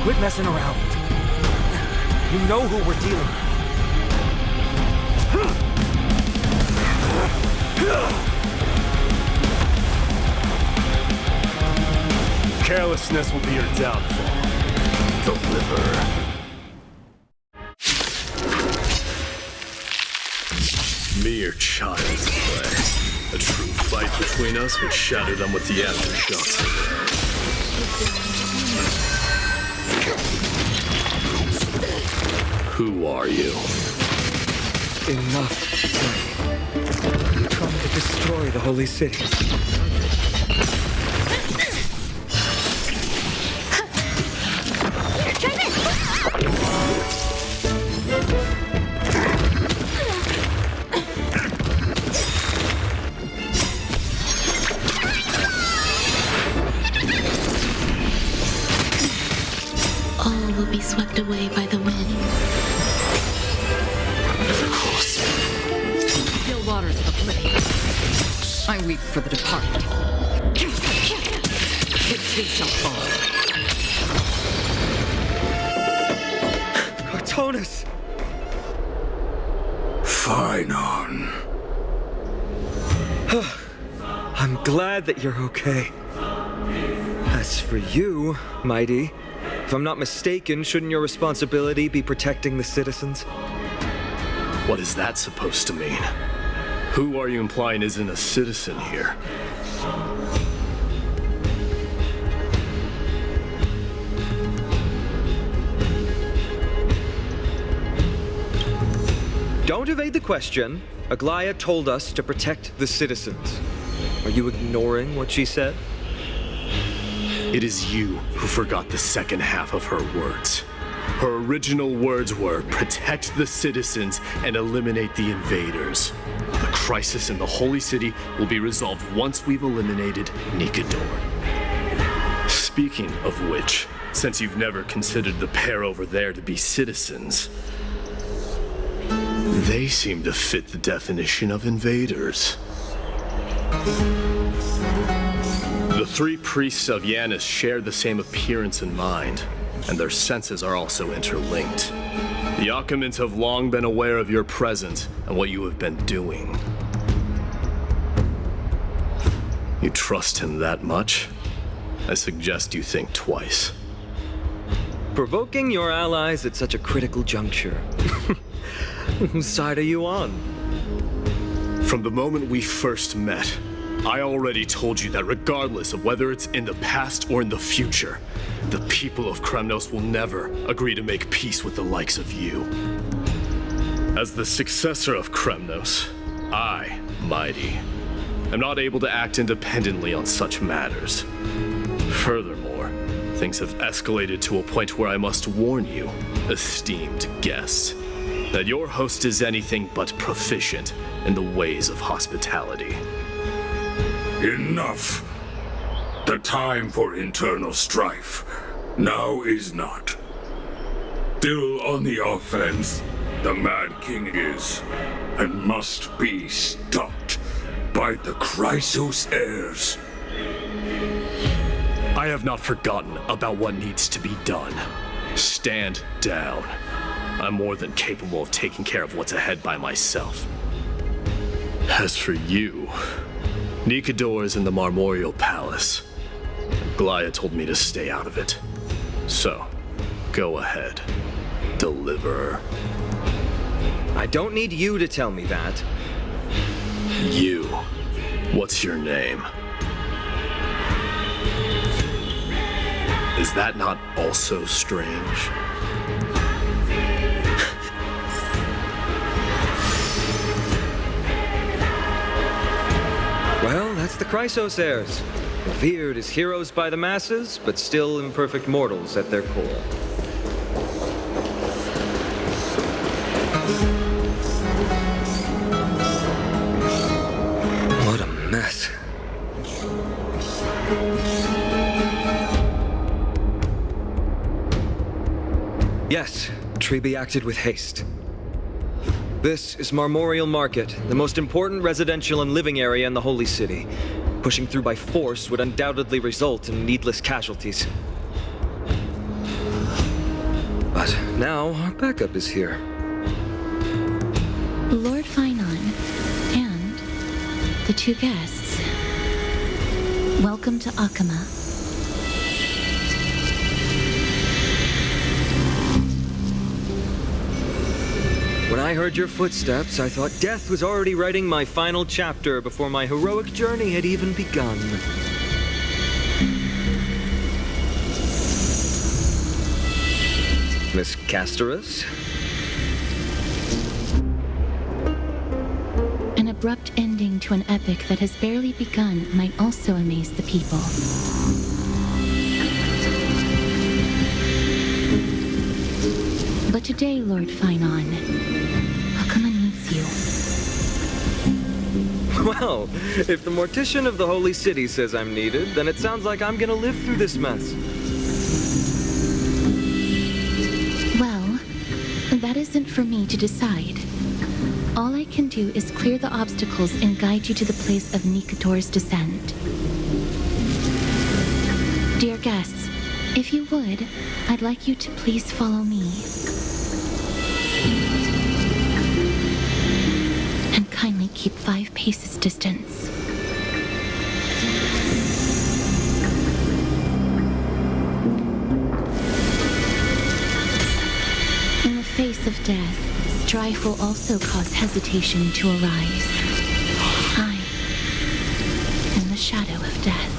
Quit messing around. You know who we're dealing with. Carelessness will be your downfall. Deliver. Mere child's play. A true fight between us would shatter them with the aftershocks. Who are you? Enough. You're trying to destroy the holy city. All will be swept away by the wind. Still waters of oblivion. I weep for the departed. It too shall fall. Cartonus! Finan. I'm glad that you're okay. As for you, Mighty, if I'm not mistaken, shouldn't your responsibility be protecting the citizens? What is that supposed to mean? Who are you implying isn't a citizen here? Don't evade the question. Aglaia told us to protect the citizens. Are you ignoring what she said? It is you who forgot the second half of her words. Her original words were, protect the citizens and eliminate the invaders. The crisis in the Holy City will be resolved once we've eliminated Nikador. Speaking of which, since you've never considered the pair over there to be citizens, they seem to fit the definition of invaders. The three priests of Yanis share the same appearance and mind. and their senses are also interlinked. The Achaemins have long been aware of your presence and what you have been doing. You trust him that much? I suggest you think twice. Provoking your allies at such a critical juncture. Whose side are you on? From the moment we first met, I already told you that regardless of whether it's in the past or in the future, the people of Kremnos will never agree to make peace with the likes of you. As the successor of Kremnos, I, Mighty, am not able to act independently on such matters. Furthermore, things have escalated to a point where I must warn you, esteemed guest, that your host is anything but proficient in the ways of hospitality. Enough! The time for internal strife now is not. Still on the offense, the Mad King is, and must be stopped by the Chrysos heirs. I have not forgotten about what needs to be done. Stand down. I'm more than capable of taking care of what's ahead by myself. As for you, Nikador is in the Marmorial Palace. Glaya told me to stay out of it. So, go ahead. Deliver. I don't need you to tell me that. You. What's your name? Is that not also strange? Well, that's the Chrysos heirs. Revered as heroes by the masses, but still imperfect mortals at their core. What a mess. Yes, Treby acted with haste. This is Marmorial Market, the most important residential and living area in the Holy City. Pushing through by force would undoubtedly result in needless casualties. But now our backup is here. Lord Finon and the two guests. Welcome to Achaema. When I heard your footsteps, I thought death was already writing my final chapter before my heroic journey had even begun. Miss Castorus? An abrupt ending to an epic that has barely begun might also amaze the people. But today, Lord Finon, Achaema needs you. Well, if the Mortician of the Holy City says I'm needed, then it sounds like I'm gonna live through this mess. Well, that isn't for me to decide. All I can do is clear the obstacles and guide you to the place of Nikador's descent. Dear guests, if you would, I'd like you to please follow me. And kindly keep 5 paces distance. In the face of death, strife will also cause hesitation to arise. I am the shadow of death.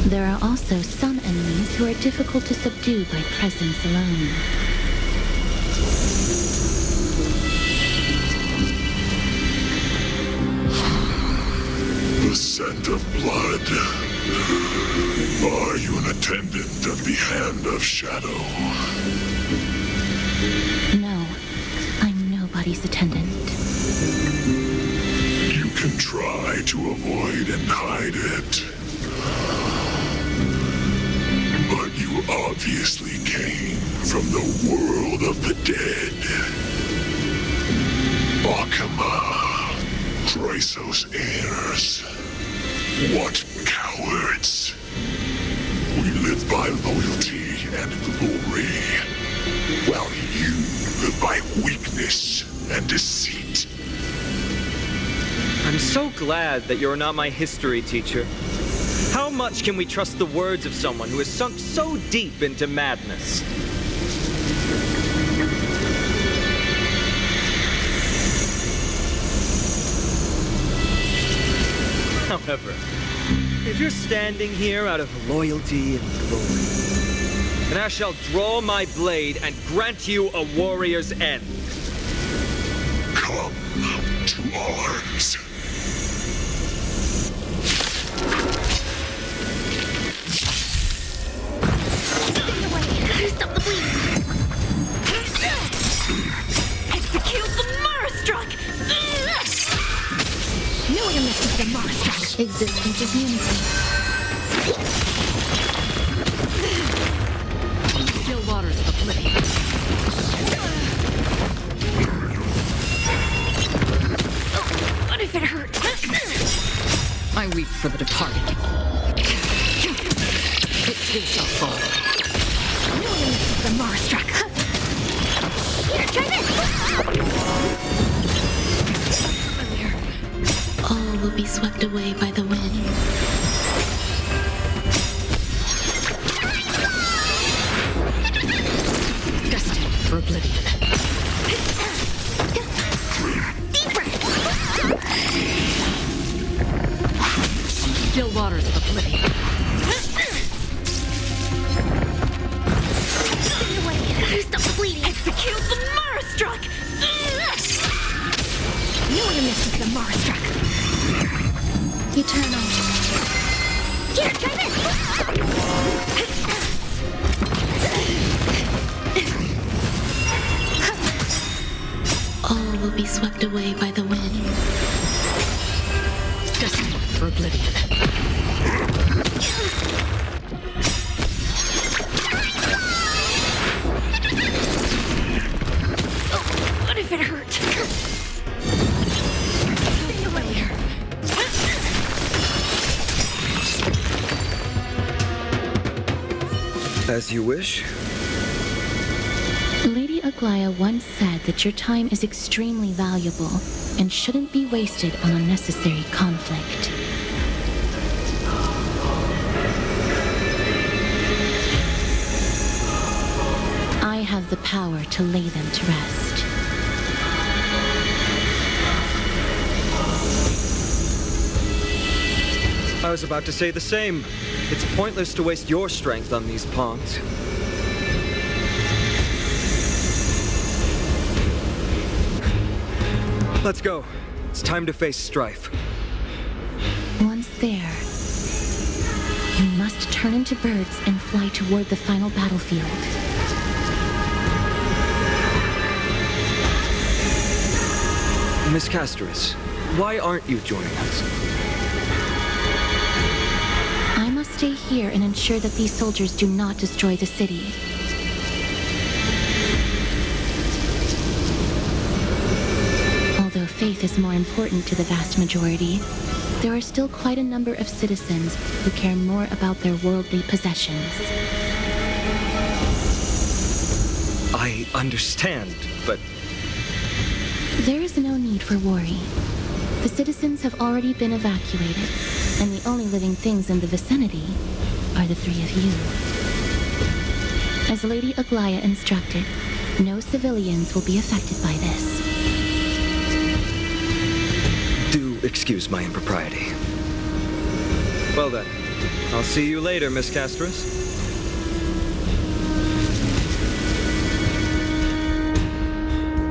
There are also some enemies who are difficult to subdue by presence alone. The scent of blood. Are you an attendant of the Hand of Shadow? No, I'm nobody's attendant. You can try to avoid and hide it. But you obviously came from the world of the dead. Akama, Chrysos heirs. What cowards! We live by loyalty and glory, while you live by weakness and deceit. I'm so glad that you're not my history teacher. How much can we trust the words of someone who has sunk so deep into madness? However, if you're standing here out of loyalty and glory, then I shall draw my blade and grant you a warrior's end. Come to arms. Stop the bleeding! Execute the Marastruck! No one misses the Marastruck. Existence is unity. Still waters of oblivion. What if it hurts? I weep for the departed. It too shall fall. No one misses the Marastruck! Here, try this! All will be swept away by the wind. Destined for oblivion. Deeper! Still waters of oblivion. Stop the bleeding! Execute the Marastruck! No one misses the Marastruck! Eternal. Here, try this! All will be swept away by the wind. Destined for oblivion. What if it hurt? Stay away. As you wish. Lady Aglaya once said that your time is extremely valuable and shouldn't be wasted on unnecessary conflict. I have the power to lay them to rest. I was about to say the same. It's pointless to waste your strength on these pawns. Let's go. It's time to face strife. Once there, you must turn into birds and fly toward the final battlefield. Miss Castoris, why aren't you joining us? I must stay here and ensure that these soldiers do not destroy the city. Although faith is more important to the vast majority, there are still quite a number of citizens who care more about their worldly possessions. I understand, but... There is no need for worry. The citizens have already been evacuated, and the only living things in the vicinity are the three of you. As Lady Aglaya instructed, no civilians will be affected by this. Do excuse my impropriety. Well then, I'll see you later, Miss Castoris.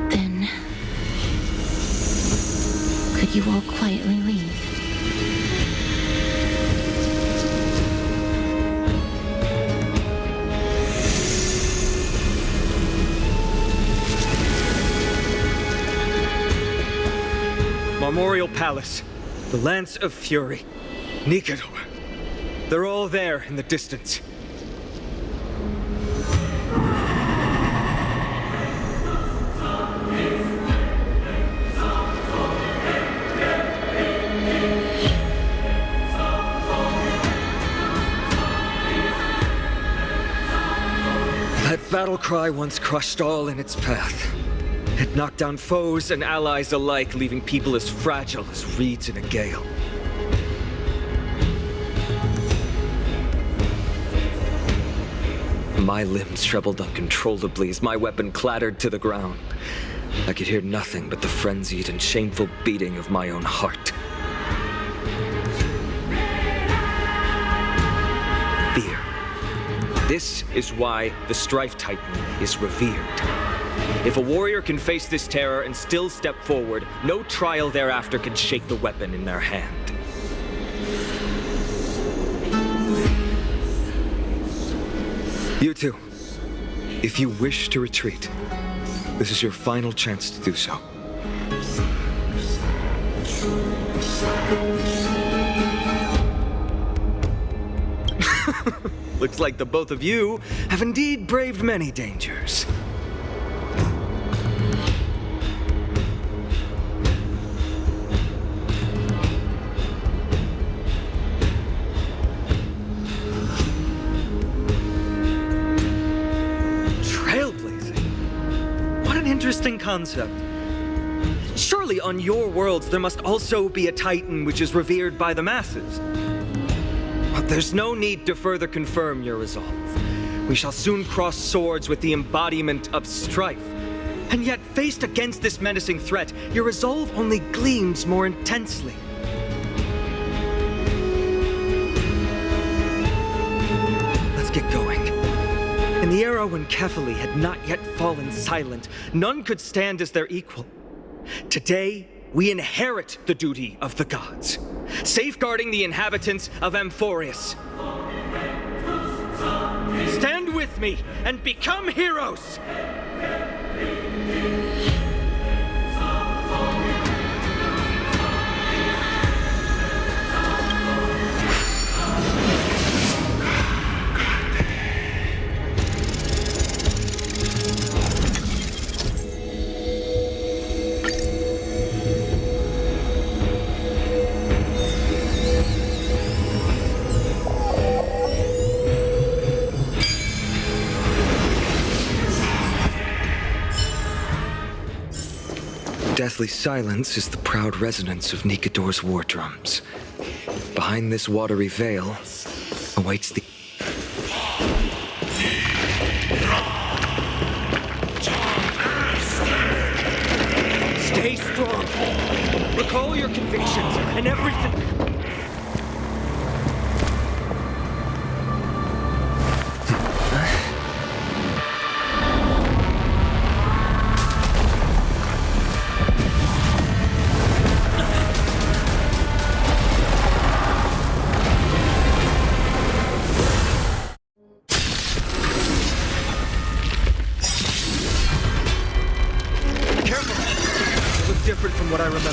Then, could you all quietly leave? Memorial Palace. The Lance of Fury. Nicanor. They're all there in the distance. That battle cry once crushed all in its path. It knocked down foes and allies alike, leaving people as fragile as reeds in a gale. My limbs trembled uncontrollably as my weapon clattered to the ground. I could hear nothing but the frenzied and shameful beating of my own heart. Fear. This is why the Strife Titan is revered. If a warrior can face this terror and still step forward, no trial thereafter can shake the weapon in their hand. You two, if you wish to retreat, this is your final chance to do so. Looks like the both of you have indeed braved many dangers. Interesting concept. Surely on your worlds there must also be a Titan which is revered by the masses. But there's no need to further confirm your resolve. We shall soon cross swords with the embodiment of strife. And yet, faced against this menacing threat, your resolve only gleams more intensely. Let's get going. In the era when Kefali had not yet fallen silent, none could stand as their equal. Today, we inherit the duty of the gods, safeguarding the inhabitants of Amphoreus. Stand with me and become heroes! Deathly silence is the proud resonance of Nicanor's war drums. Behind this watery veil awaits the... Stay strong! Recall your convictions and everything... different from what I remember.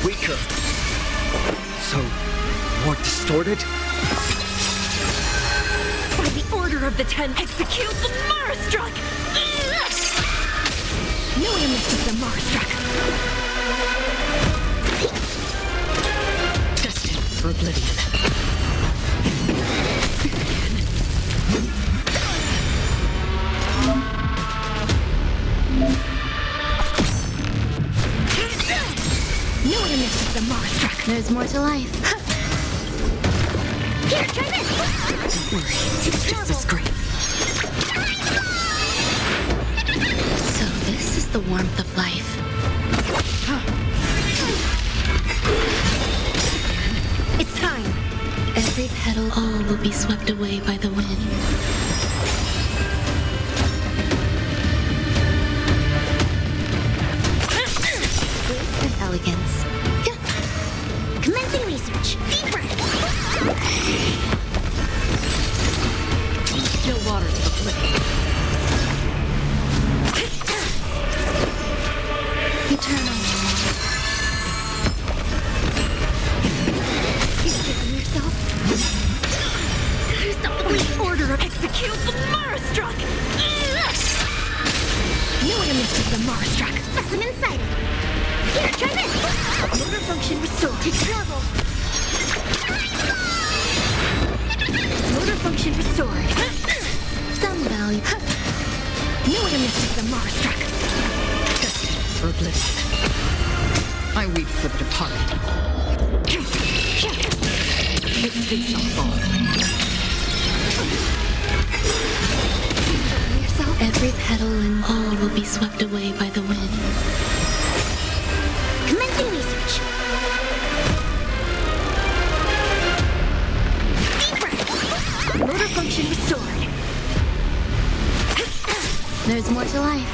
Weaker. So, more distorted? By the order of the Ten, execute the Marastruck! No image of the Marastruck! Destined for oblivion. No image of the Marastruck! There's more to life. Here, try this! Don't worry, it's just a scream. So this is the warmth of life. It's time! Every petal, all will be swept away by the wind. Grace and elegance. Commencing research. Deep breath. Still water to the flame. Eternal. You've given yourself. The order of execute the Marastruck! Knew what a mystic the Marastruck. Specimen sighted. Here, try this. Motor function restored. To travel. Motor function restored. Some value. Knew what a mystic the Marastruck. For oblivion. I weep for the departed. It did not fall. Every petal and all will be swept away by the wind. Commencing research. Deeper. Motor function restored. There's more to life.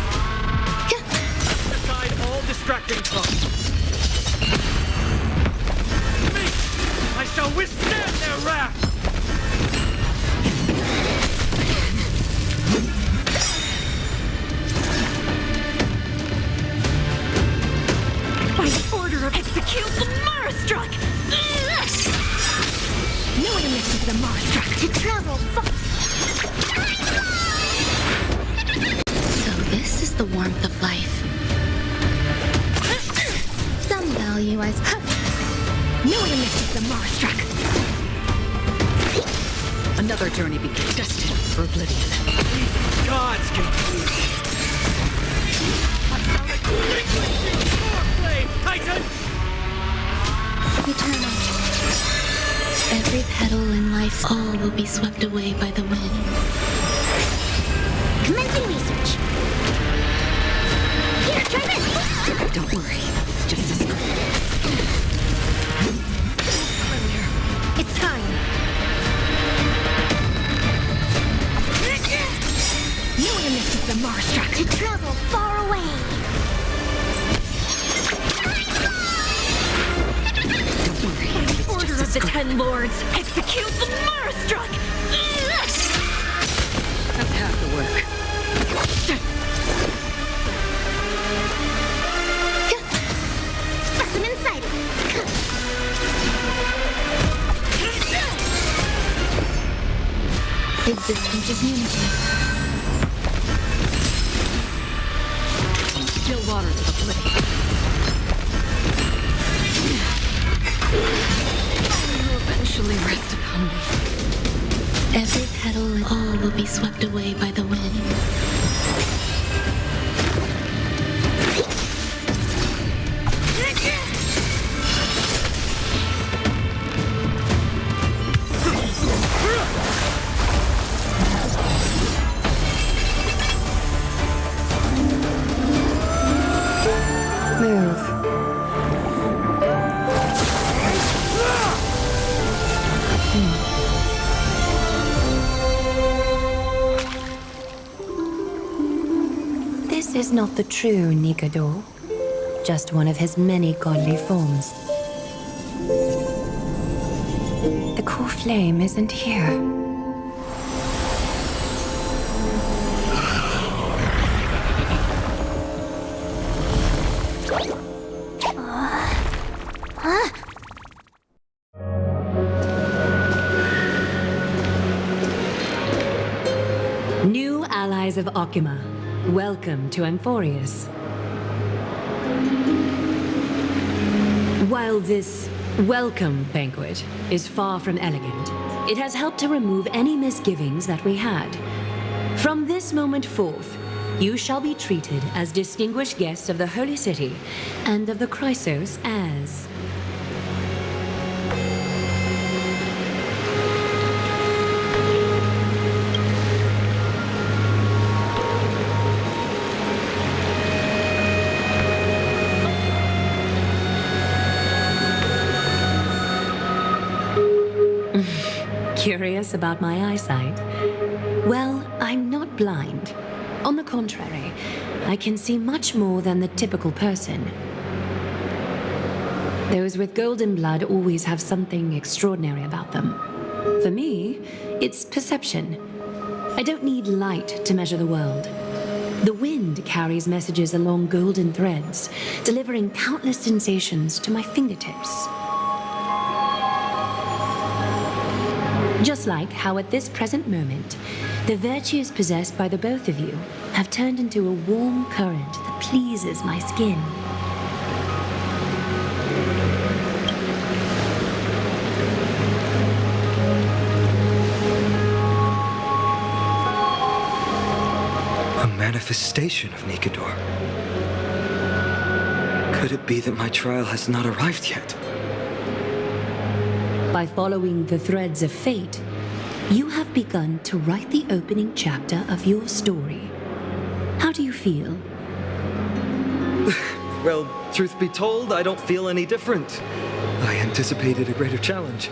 Aside all distracting thoughts. Me! I shall withstand their wrath! By order of execute the Marastruck! Knew what a mystic the Marastruck. To travel. So this is the warmth of life. Some value as Knew what a mystic the Marastruck. Another journey begins, destined for oblivion. Gods can please. Titan! eternal. Every petal in life's all will be swept away by the wind. Commencing research. Here, try this. Don't worry, it's just a script. It's time. You and Mr. the Marastruck to travel far away. Don't worry, it's Order just a of the script. Ten Lords, execute the Marastruck! That's half the work. Specimen sighted. Existence is unity. Still waters of oblivion. You eventually rest upon me. Every petal and all will be swept away by the wind. Move. This is not the true Nikador, just one of his many godly forms. The core flame isn't here. New allies of Okima, welcome to Amphoreus. While this welcome banquet is far from elegant, it has helped to remove any misgivings that we had. From this moment forth, you shall be treated as distinguished guests of the Holy City and of the Chrysos as... Curious about my eyesight? Well, I'm not blind. On the contrary, I can see much more than the typical person. Those with golden blood always have something extraordinary about them. For me, it's perception. I don't need light to measure the world. The wind carries messages along golden threads, delivering countless sensations to my fingertips. Just like how at this present moment, the virtues possessed by the both of you have turned into a warm current that pleases my skin. A manifestation of Nikador. Could it be that my trial has not arrived yet? By following the threads of fate, you have begun to write the opening chapter of your story. How do you feel? Well, truth be told, I don't feel any different. I anticipated a greater challenge.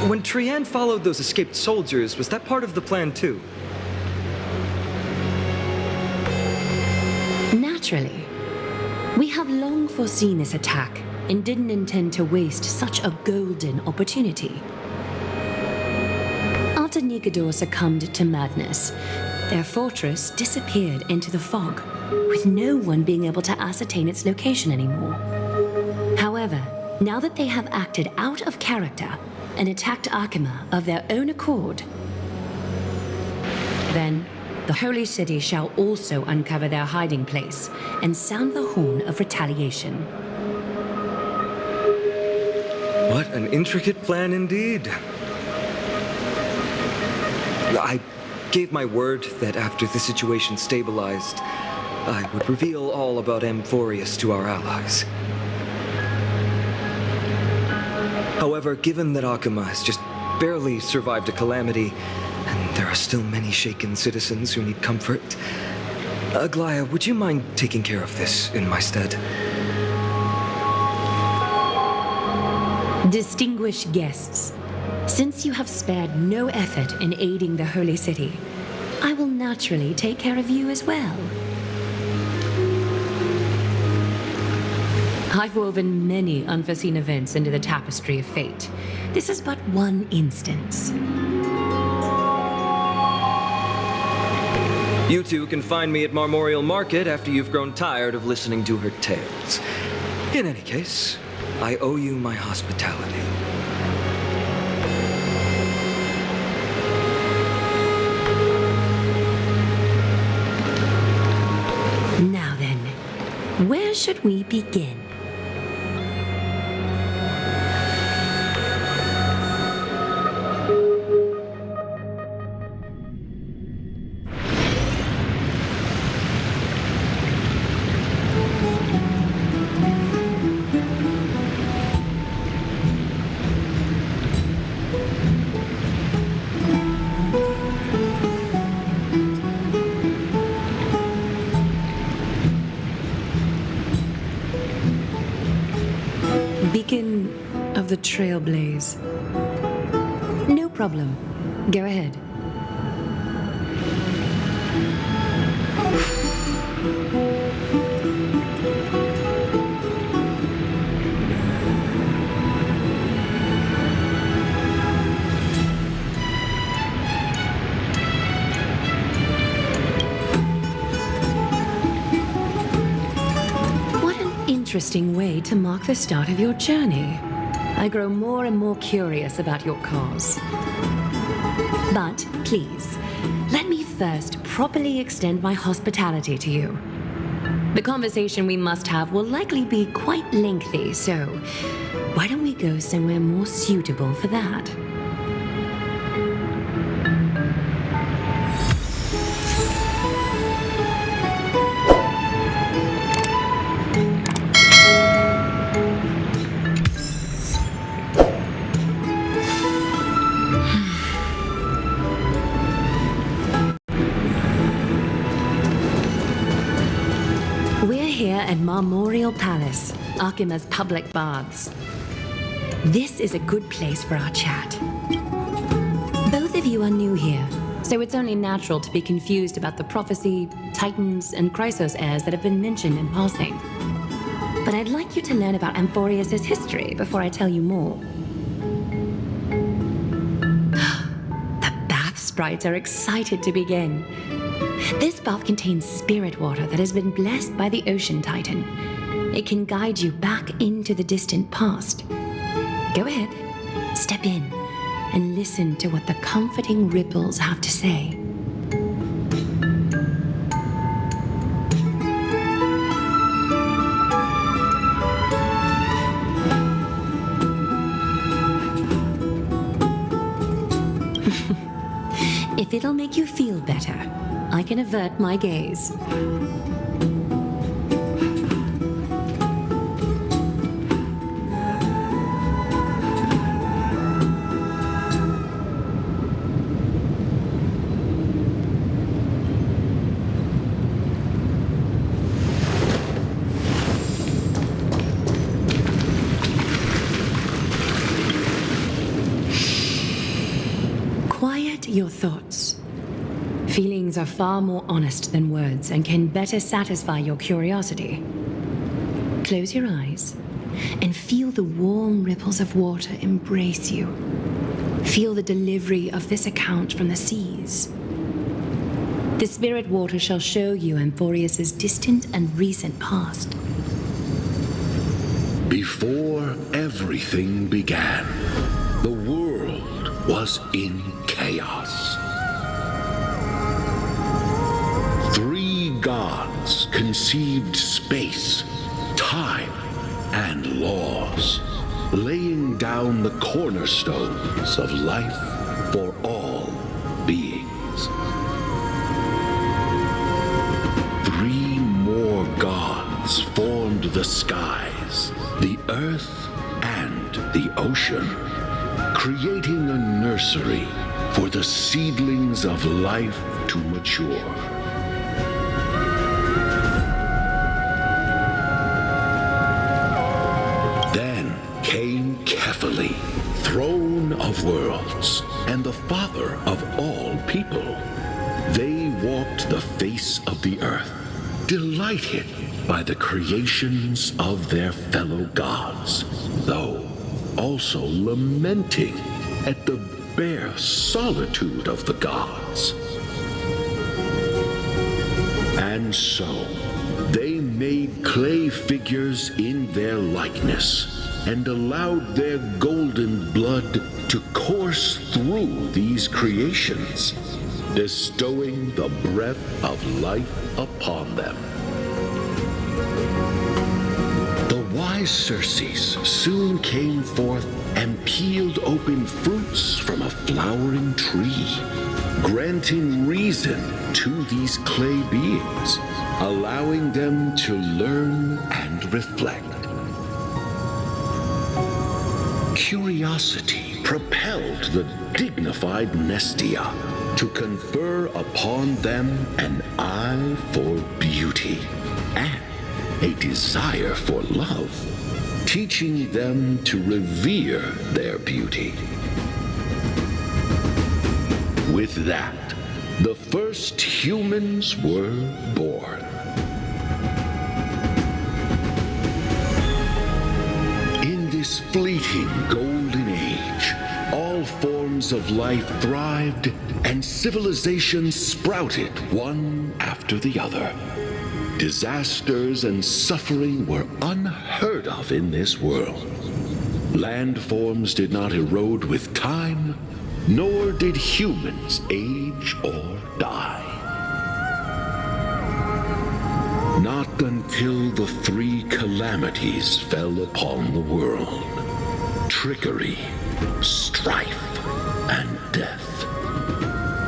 When Trianne followed those escaped soldiers, was that part of the plan too? Naturally. We have long foreseen this attack and didn't intend to waste such a golden opportunity. After Nikador succumbed to madness, their fortress disappeared into the fog, with no one being able to ascertain its location anymore. However, now that they have acted out of character and attacked Arkema of their own accord, then the Holy City shall also uncover their hiding place and sound the horn of retaliation. What an intricate plan indeed. I gave my word that after the situation stabilized, I would reveal all about Amphoreus to our allies. However, given that Arkema has just barely survived a calamity, and there are still many shaken citizens who need comfort, Aglaya, would you mind taking care of this in my stead? Distinguished guests, since you have spared no effort in aiding the Holy City, I will naturally take care of you as well. I've woven many unforeseen events into the tapestry of fate. This is but one instance. You two can find me at Marmorial Market after you've grown tired of listening to her tales. In any case, I owe you my hospitality. Now then, where should we begin? Beacon of the Trailblaze. No problem. Go ahead. Interesting way to mark the start of your journey. I grow more and more curious about your cause. But please, let me first properly extend my hospitality to you. The conversation we must have will likely be quite lengthy, so why don't we go somewhere more suitable for that? At Marmorial Palace, Arkema's public baths. This is a good place for our chat. Both of you are new here, so it's only natural to be confused about the prophecy, titans, and Chrysos heirs that have been mentioned in passing. But I'd like you to learn about Amphoreus' history before I tell you more. The bath sprites are excited to begin. This bath contains spirit water that has been blessed by the Ocean Titan. It can guide you back into the distant past. Go ahead, step in, and listen to what the comforting ripples have to say. If it'll make you feel better, I can avert my gaze. Quiet your thoughts. Feelings are far more honest than words and can better satisfy your curiosity. Close your eyes and feel the warm ripples of water embrace you. Feel the delivery of this account from the seas. The spirit water shall show you Amphoreus' distant and recent past. Before everything began, the world was in chaos. 3 gods conceived space, time, and laws, laying down the cornerstones of life for all beings. 3 more gods formed the skies, the earth, and the ocean, creating a nursery for the seedlings of life to mature. Then came Kephili, throne of worlds, and the father of all people. They walked the face of the earth, delighted by the creations of their fellow gods, though also lamenting at the bare solitude of the gods. And so, they made clay figures in their likeness, and allowed their golden blood to course through these creations, bestowing the breath of life upon them. The wise Circes soon came forth and peeled open fruits from a flowering tree, granting reason to these clay beings, allowing them to learn and reflect. Curiosity propelled the dignified Nestia to confer upon them an eye for beauty and a desire for love, teaching them to revere their beauty. With that, the first humans were born. In this fleeting golden age, all forms of life thrived and civilizations sprouted one after the other. Disasters and suffering were unheard of in this world. Landforms did not erode with time, nor did humans age or die. Not until the 3 calamities fell upon the world: trickery, strife, and death.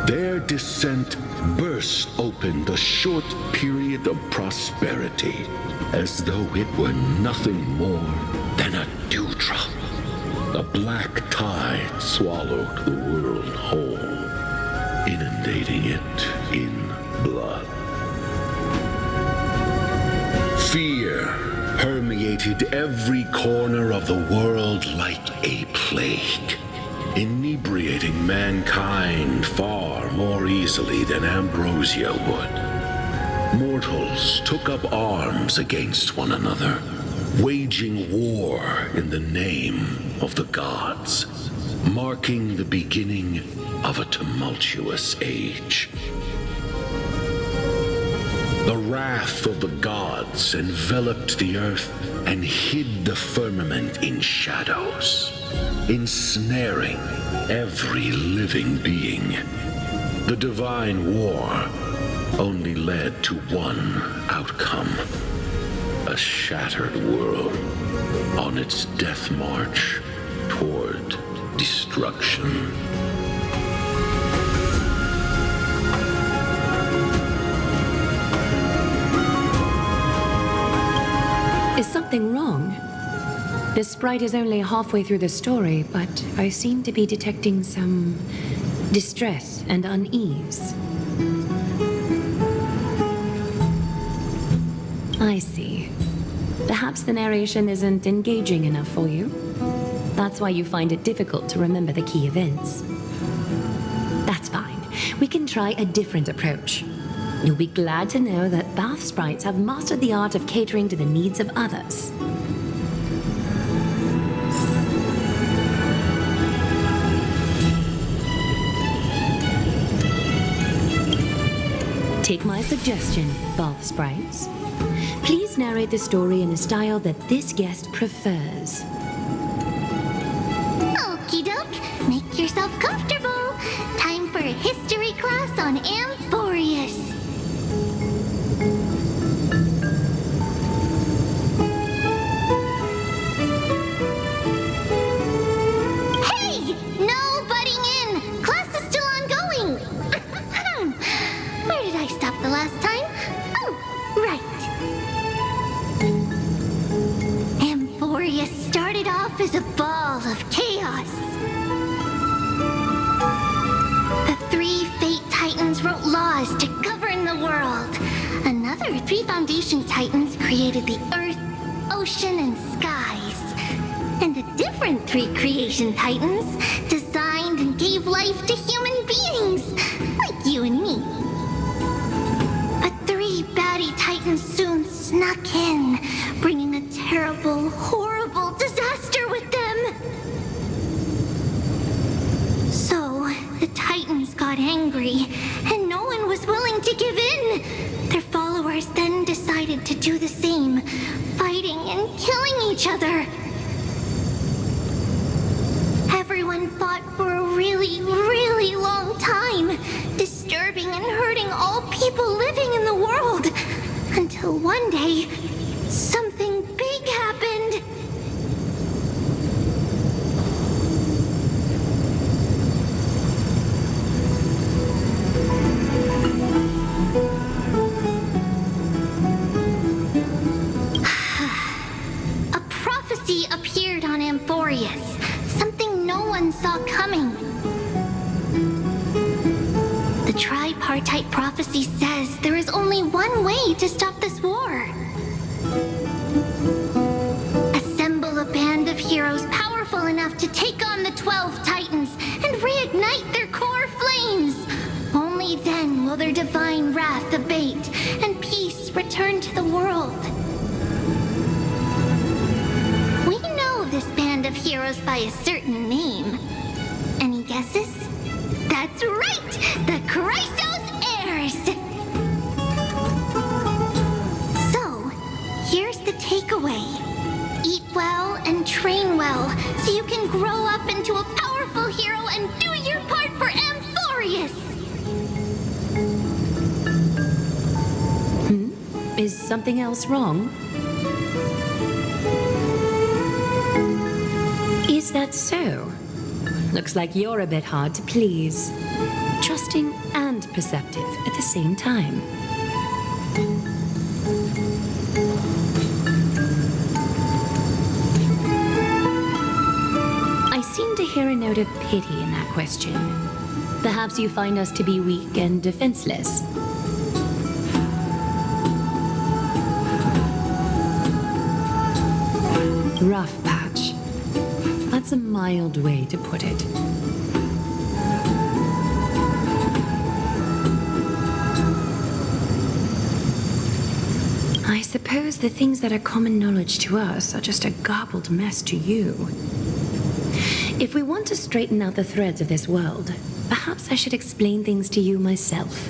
Their descent burst open the short period of prosperity, as though it were nothing more than a dewdrop. The black tide swallowed the world whole, inundating it in blood. Fear permeated every corner of the world like a plague, inebriating mankind far more easily than ambrosia would. Mortals took up arms against one another, waging war in the name of the gods, marking the beginning of a tumultuous age. The wrath of the gods enveloped the earth and hid the firmament in shadows, ensnaring every living being. The divine war only led to one outcome: a shattered world on its death march toward destruction. Is something wrong? The sprite is only halfway through the story, but I seem to be detecting some distress and unease. I see. Perhaps the narration isn't engaging enough for you. That's why you find it difficult to remember the key events. That's fine. We can try a different approach. You'll be glad to know that bath sprites have mastered the art of catering to the needs of others. Take my suggestion, bath sprites. Please narrate the story in a style that this guest prefers. Okie doke, make yourself comfortable. Time for a history class on Amphoreus. Hey! No butting in! Class is still ongoing! Where did I stop the last time? Oh, right. Amphoreus started off as a ball of chaos. The three Fate Titans wrote laws to govern the world. Another three Foundation Titans created the Earth, Ocean, and Skies. And the different three Creation Titans designed and gave life to human beings, like you and me. But three baddie Titans soon snuck in, bringing a terrible, horrible disaster with them. So, the Titans got angry, and no one was willing to give in. Their followers then decided to do the same, fighting and killing each other. Everyone fought for a really, really long time, disturbing and hurting all people living in the world. Until one day, something big happened. A prophecy appeared on Amphoreus, something no one saw coming. The tripartite prophecy says there is only one way to stop this war. Assemble a band of heroes powerful enough to take on the 12 Titans and reignite their core flames. Only then will their divine wrath abate and peace return to the world. We know this band of heroes by a certain name. Any guesses? That's right! The Chrysos Heirs! So, here's the takeaway. Eat well and train well, so you can grow up into a powerful hero and do your part for Amphoreus! Is something else wrong? Is that so? Looks like you're a bit hard to please. Trusting and perceptive at the same time. I seem to hear a note of pity in that question. Perhaps you find us to be weak and defenseless. Rough patch. That's a mild way to put it. I suppose the things that are common knowledge to us are just a garbled mess to you. If we want to straighten out the threads of this world, perhaps I should explain things to you myself.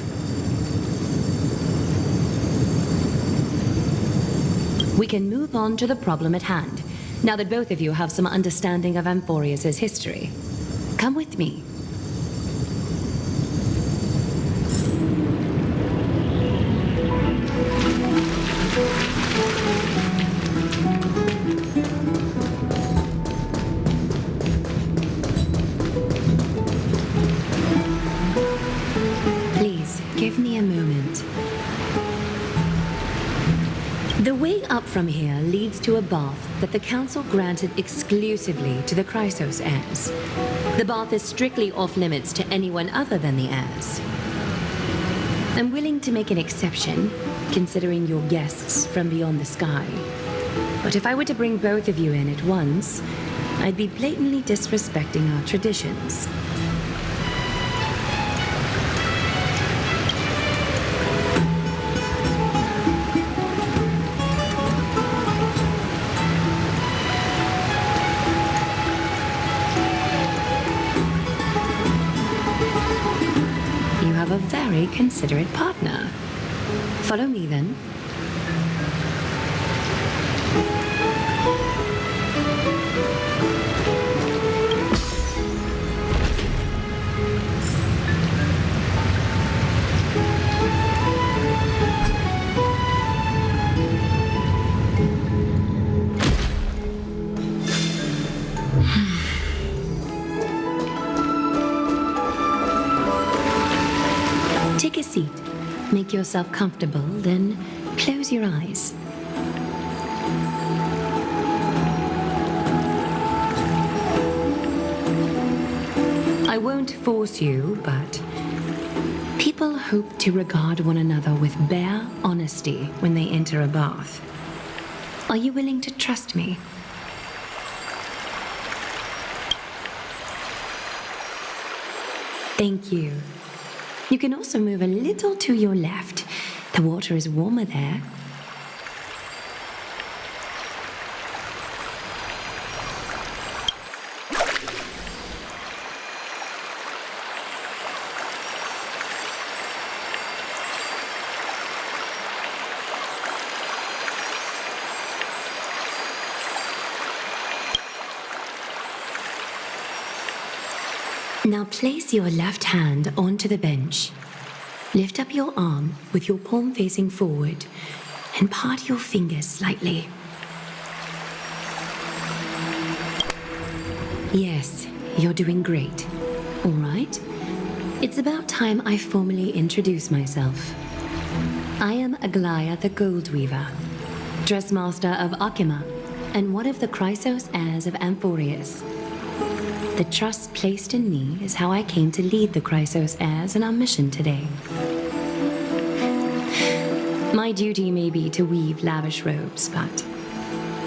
We can move on to the problem at hand, now that both of you have some understanding of Amphoreus' history. Come with me. Please, give me a moment. The way up from here leads to a bath that the Council granted exclusively to the Chrysos heirs. The bath is strictly off-limits to anyone other than the heirs. I'm willing to make an exception, considering you're guests from beyond the sky. But if I were to bring both of you in at once, I'd be blatantly disrespecting our traditions. A very considerate partner. Follow me then. Take a seat. Make yourself comfortable, then close your eyes. I won't force you, but people hope to regard one another with bare honesty when they enter a bath. Are you willing to trust me? Thank you. You can also move a little to your left. The water is warmer there. Now place your left hand onto the bench. Lift up your arm with your palm facing forward and part your fingers slightly. Yes, you're doing great. All right. It's about time I formally introduce myself. I am Aglaya the Gold Weaver, Dressmaster of Akima, and one of the Chrysos heirs of Amphoreus. The trust placed in me is how I came to lead the Chrysos heirs in our mission today. My duty may be to weave lavish robes, but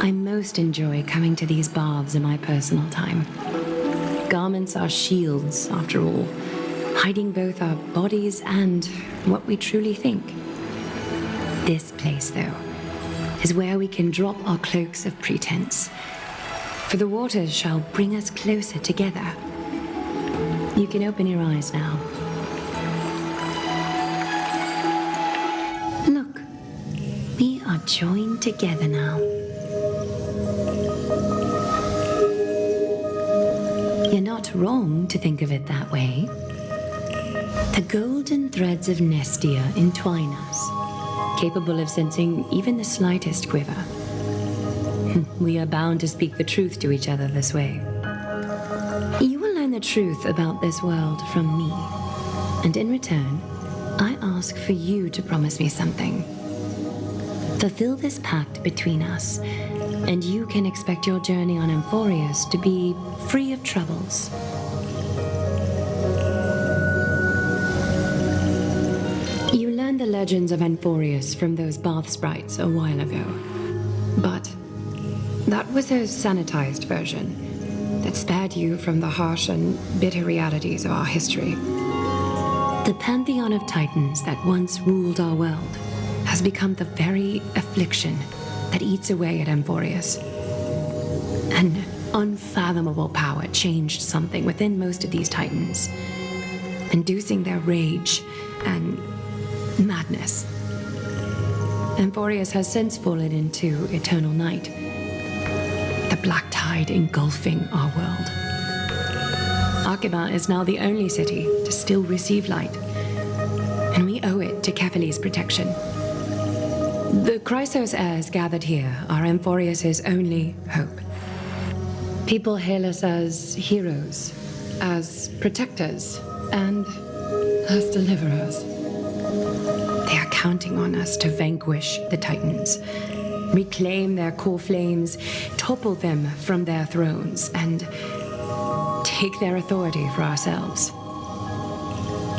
I most enjoy coming to these baths in my personal time. Garments are shields, after all, hiding both our bodies and what we truly think. This place, though, is where we can drop our cloaks of pretense. For the waters shall bring us closer together. You can open your eyes now. Look, we are joined together now. You're not wrong to think of it that way. The golden threads of Nestia entwine us, capable of sensing even the slightest quiver. We are bound to speak the truth to each other this way. You will learn the truth about this world from me, and in return, I ask for you to promise me something. Fulfill this pact between us, and you can expect your journey on Amphoreus to be free of troubles. You learned the legends of Amphoreus from those bath sprites a while ago, but that was a sanitized version that spared you from the harsh and bitter realities of our history. The pantheon of titans that once ruled our world has become the very affliction that eats away at Amphoreus. An unfathomable power changed something within most of these titans, inducing their rage and madness. Amphoreus has since fallen into eternal night. The black tide engulfing our world. Arkhima is now the only city to still receive light, and we owe it to Kefali's protection. The Chrysos heirs gathered here are Amphoreus' only hope. People hail us as heroes, as protectors, and as deliverers. They are counting on us to vanquish the Titans, reclaim their core flames, topple them from their thrones, and take their authority for ourselves.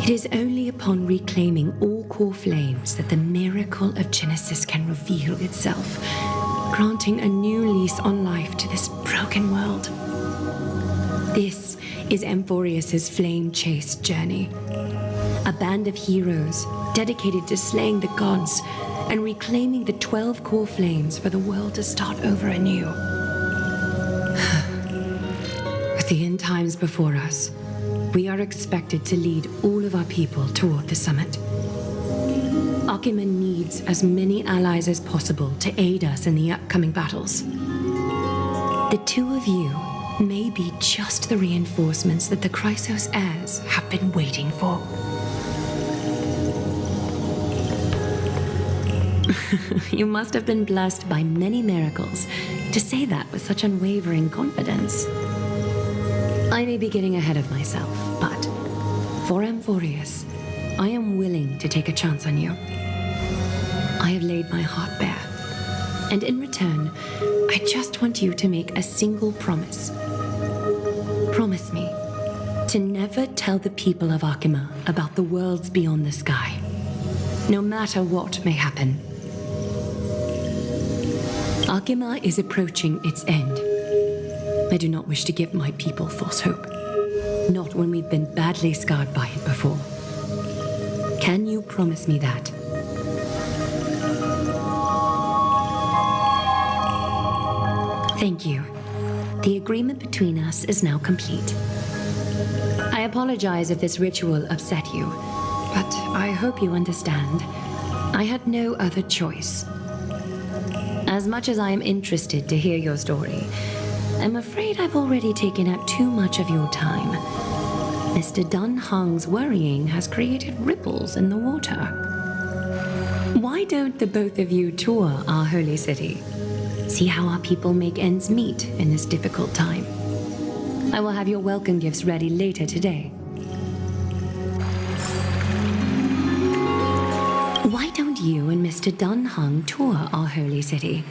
It is only upon reclaiming all core flames that the miracle of Genesis can reveal itself, granting a new lease on life to this broken world. This is Amphoreus' flame-chased journey. A band of heroes dedicated to slaying the gods and reclaiming the 12 core flames for the world to start over anew. With the end times before us, we are expected to lead all of our people toward the summit. Arkhima needs as many allies as possible to aid us in the upcoming battles. The two of you may be just the reinforcements that the Chrysos heirs have been waiting for. You must have been blessed by many miracles to say that with such unwavering confidence. I may be getting ahead of myself, but for Amphoreus, I am willing to take a chance on you. I have laid my heart bare, and in return, I just want you to make a single promise. Promise me to never tell the people of Arkhima about the worlds beyond the sky, no matter what may happen. Arkhima is approaching its end. I do not wish to give my people false hope, not when we've been badly scarred by it before. Can you promise me that? Thank you. The agreement between us is now complete. I apologize if this ritual upset you, but I hope you understand. I had no other choice. As much as I am interested to hear your story, I'm afraid I've already taken up too much of your time. Mr. Dunhung's worrying has created ripples in the water. Why don't the both of you tour our holy city? See how our people make ends meet in this difficult time. I will have your welcome gifts ready later today. Why don't you and Mr. Dunhung tour our holy city?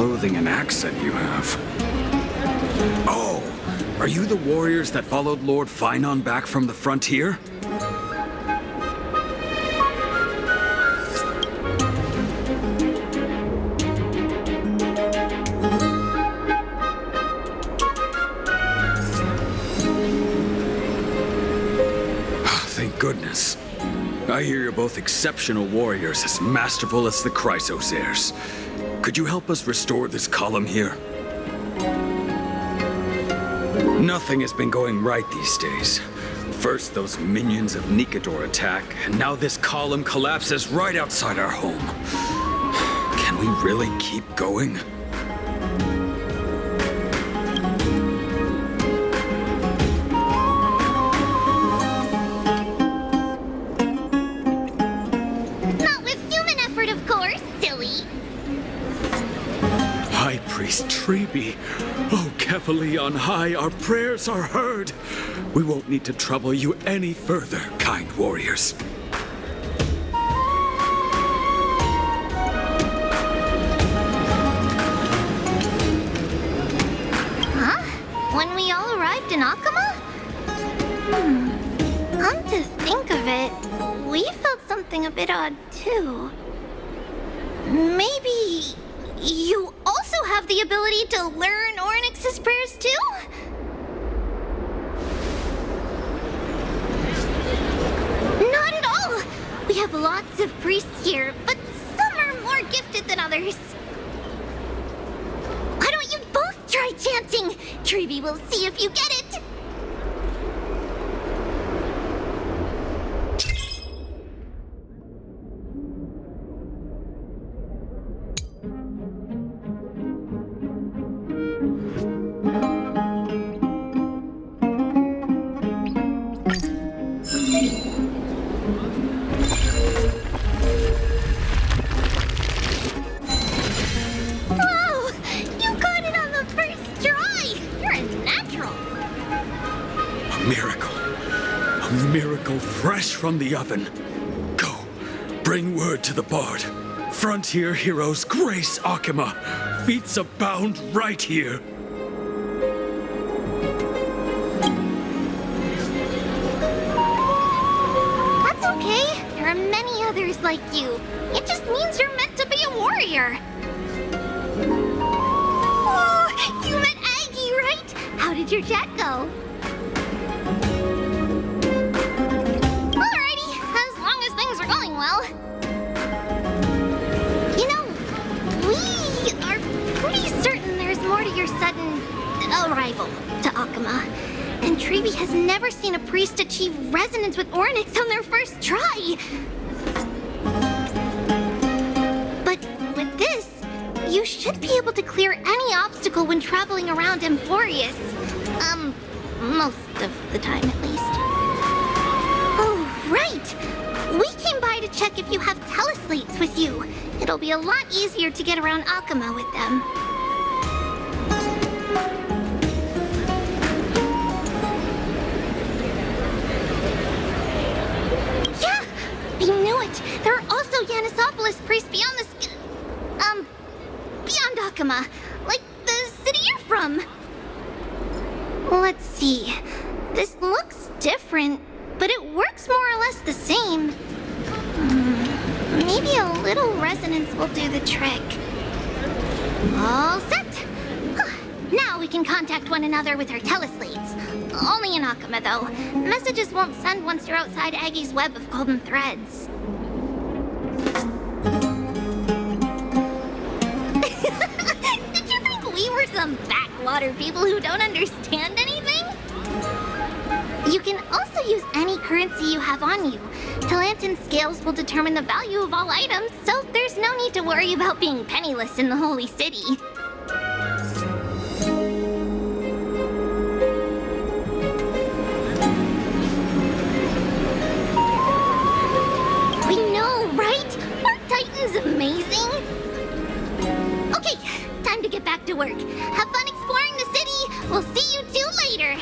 clothing and accent you have. Oh, are you the warriors that followed Lord Finon back from the frontier? Thank goodness. I hear you're both exceptional warriors, as masterful as the Chrysosaurs. Could you help us restore this column here? Nothing has been going right these days. First, those minions of Nicator attack, and now this column collapses right outside our home. Can we really keep going? Not with human effort, of course, silly. High Priest Treby, oh, Kefali on high, our prayers are heard. We won't need to trouble you any further, kind warriors. Huh? When we all arrived in Akama? Come to think of it, we felt something a bit odd too. Maybe you also have the ability to learn Ornyx's prayers too? Not at all! We have lots of priests here, but some are more gifted than others. Why don't you both try chanting? Treby will see if you get it. Wow! You got it on the first try! You're a natural! A miracle. A miracle fresh from the oven. Go, bring word to the bard. Frontier heroes grace Akama. Feats abound right here. That's okay. There are many others like you. It just means you're meant to be a warrior. Oh, you met Aggie, right? How did your chat go? Alrighty, as long as things are going well. You know, we are pretty certain there's more to your sudden arrival to Akama. And Treby has never seen a priest achieve resonance with Ornyx on their first try. But with this, you should be able to clear any obstacle when traveling around Amphoreus. Most of the time at least. Oh, right! We came by to check if you have teleslates with you. It'll be a lot easier to get around Akama with them. Yeah! I knew it! There are also Yanisopolis priests beyond the beyond Akama. Like the city you're from. Let's see. This looks different, but it works more or less the same. Maybe a little resonance will do the trick. All set! Now we can contact one another with our teleslates. Only in Akama, though. Messages won't send once you're outside Aggie's web of golden threads. Did you think we were some backwater people who don't understand anything? You can also use any currency you have on you. Talantan scales will determine the value of all items, so there's no need to worry about being penniless in the Holy City. We know, right? Our Titan's amazing. Okay, time to get back to work. Have fun exploring the city. We'll see you two later.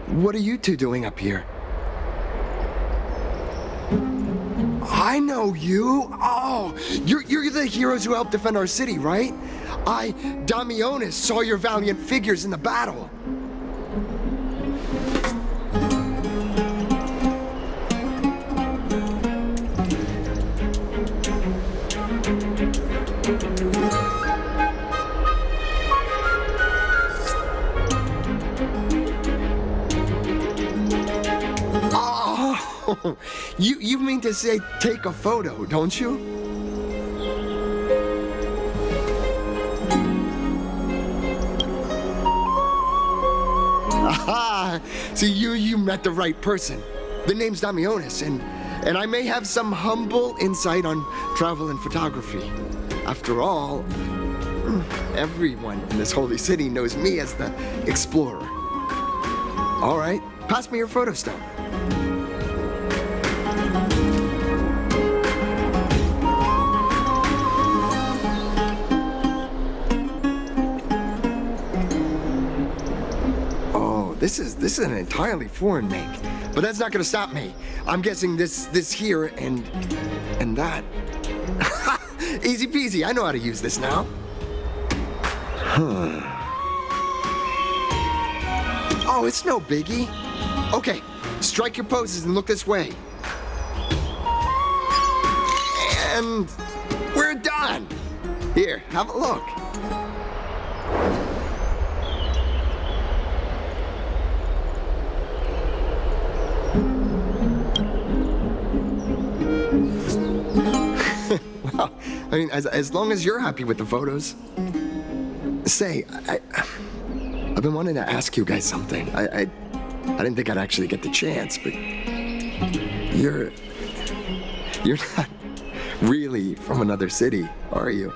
what are you two doing up here? I know you! Oh, you're the heroes who helped defend our city, right? Damionis, saw your valiant figures in the battle. You mean to say take a photo, don't you? Aha! See, you met the right person. The name's Damionis, and I may have some humble insight on travel and photography. After all, everyone in this holy city knows me as the explorer. All right, pass me your photo stone. This is an entirely foreign make, but that's not gonna stop me. I'm guessing this here and that. Easy peasy, I know how to use this now. Oh, it's no biggie. Okay, strike your poses and look this way. And we're done. Here, have a look. Well, I mean, as long as you're happy with the photos. Say, I've been wanting to ask you guys something. I didn't think I'd actually get the chance, but you're not really from another city, are you?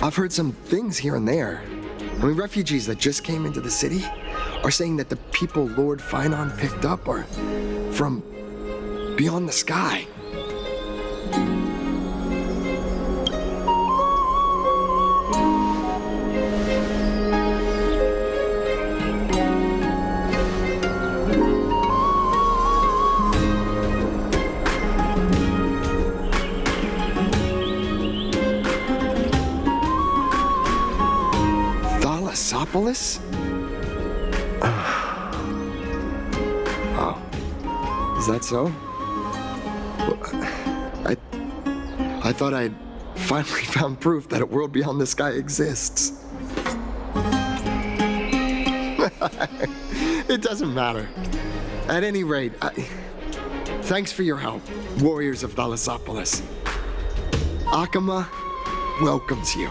I've heard some things here and there. I mean, refugees that just came into the city are saying that the people Lord Finon picked up are from beyond the sky. Thalassopolis? Oh, is that so? I thought I'd finally found proof that a world beyond the sky exists. It doesn't matter. At any rate, thanks for your help, warriors of Thalassopolis. Akama welcomes you.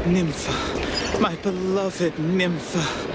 Nympha, my beloved Nympha.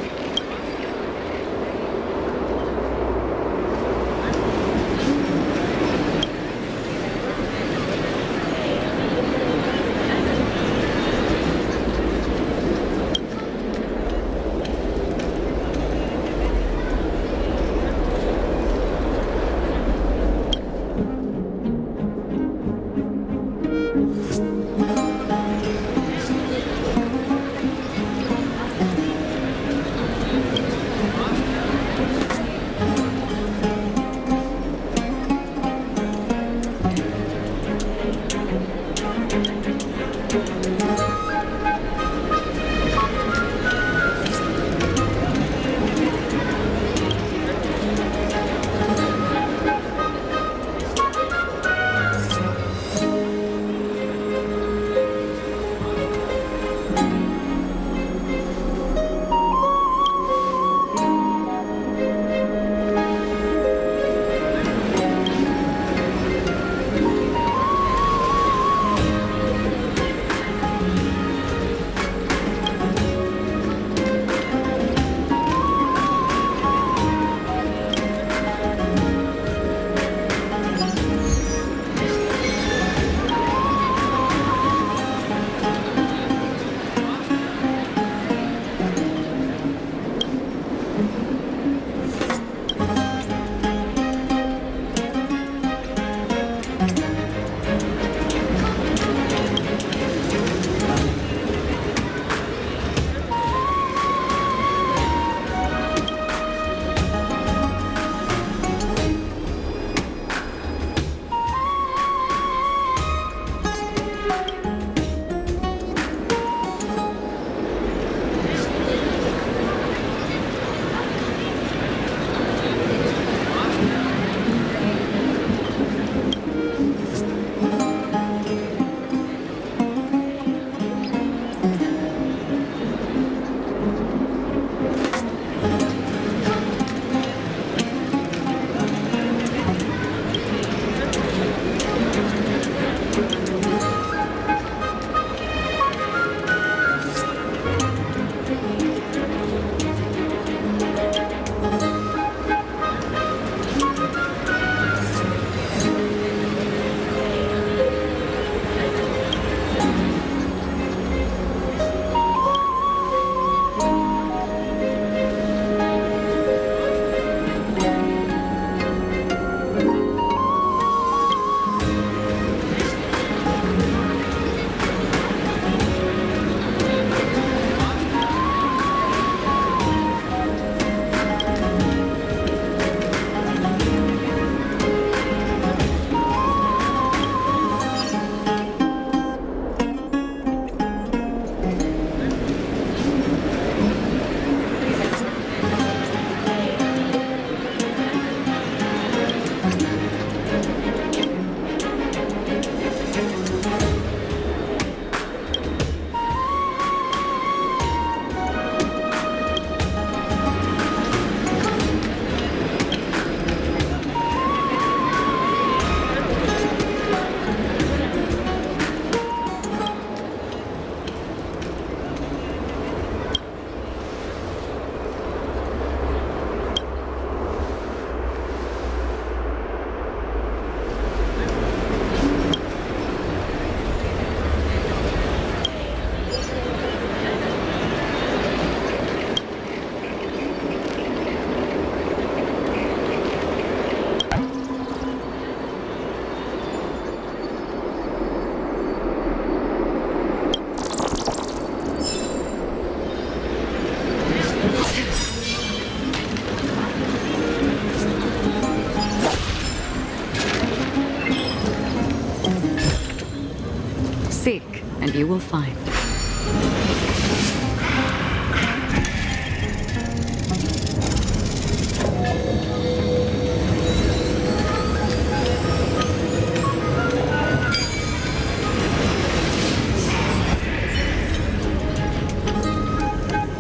Seek, and you will find.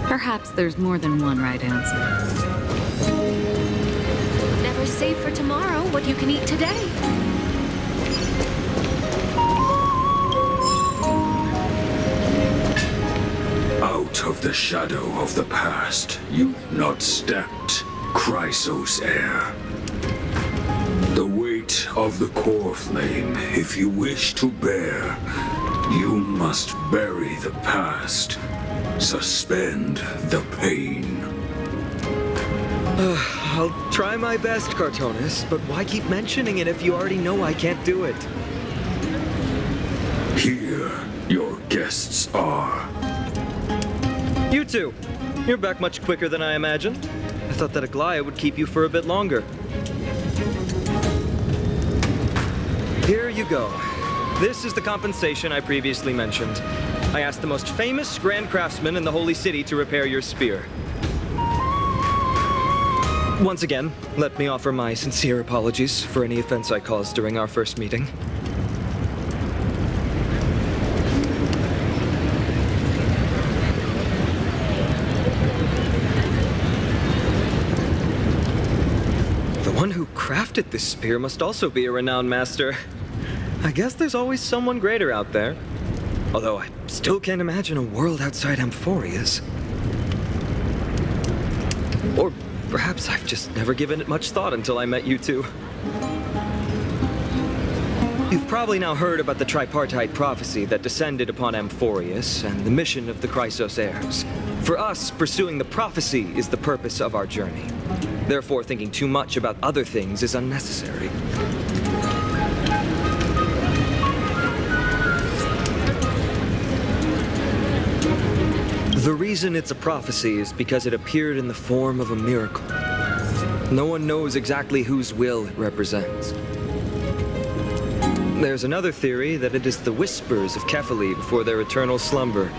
Perhaps there's more than one right answer. Never save for tomorrow what you can eat today. the shadow of the past, you've not stepped Chrysos heir. The weight of the core flame, if you wish to bear, you must bury the past. Suspend the pain. I'll try my best, Cartonis, but why keep mentioning it if you already know I can't do it? Here, your guests are. You two. You're back much quicker than I imagined. I thought that Aglaya would keep you for a bit longer. Here you go. This is the compensation I previously mentioned. I asked the most famous grand craftsman in the Holy City to repair your spear. Once again, let me offer my sincere apologies for any offense I caused during our first meeting. The one who crafted this spear must also be a renowned master. I guess there's always someone greater out there. Although I still can't imagine a world outside Amphoreus. Or perhaps I've just never given it much thought until I met you two. You've probably now heard about the tripartite prophecy that descended upon Amphoreus and the mission of the Chrysos heirs. For us, pursuing the prophecy is the purpose of our journey. Therefore, thinking too much about other things is unnecessary. The reason it's a prophecy is because it appeared in the form of a miracle. No one knows exactly whose will it represents. There's another theory that it is the whispers of Kefali before their eternal slumber.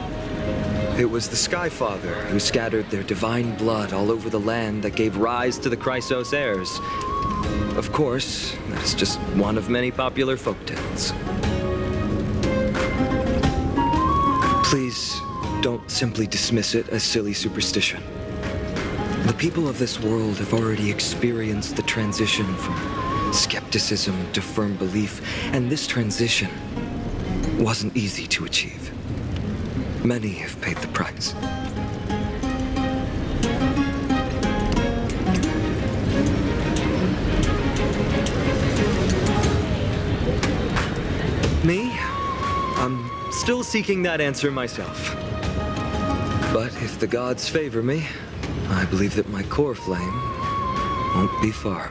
It was the Skyfather who scattered their divine blood all over the land that gave rise to the Chrysos heirs. Of course, that's just one of many popular folktales. Please, don't simply dismiss it as silly superstition. The people of this world have already experienced the transition from skepticism to firm belief, and this transition wasn't easy to achieve. Many have paid the price. Me? I'm still seeking that answer myself. But if the gods favor me, I believe that my core flame won't be far.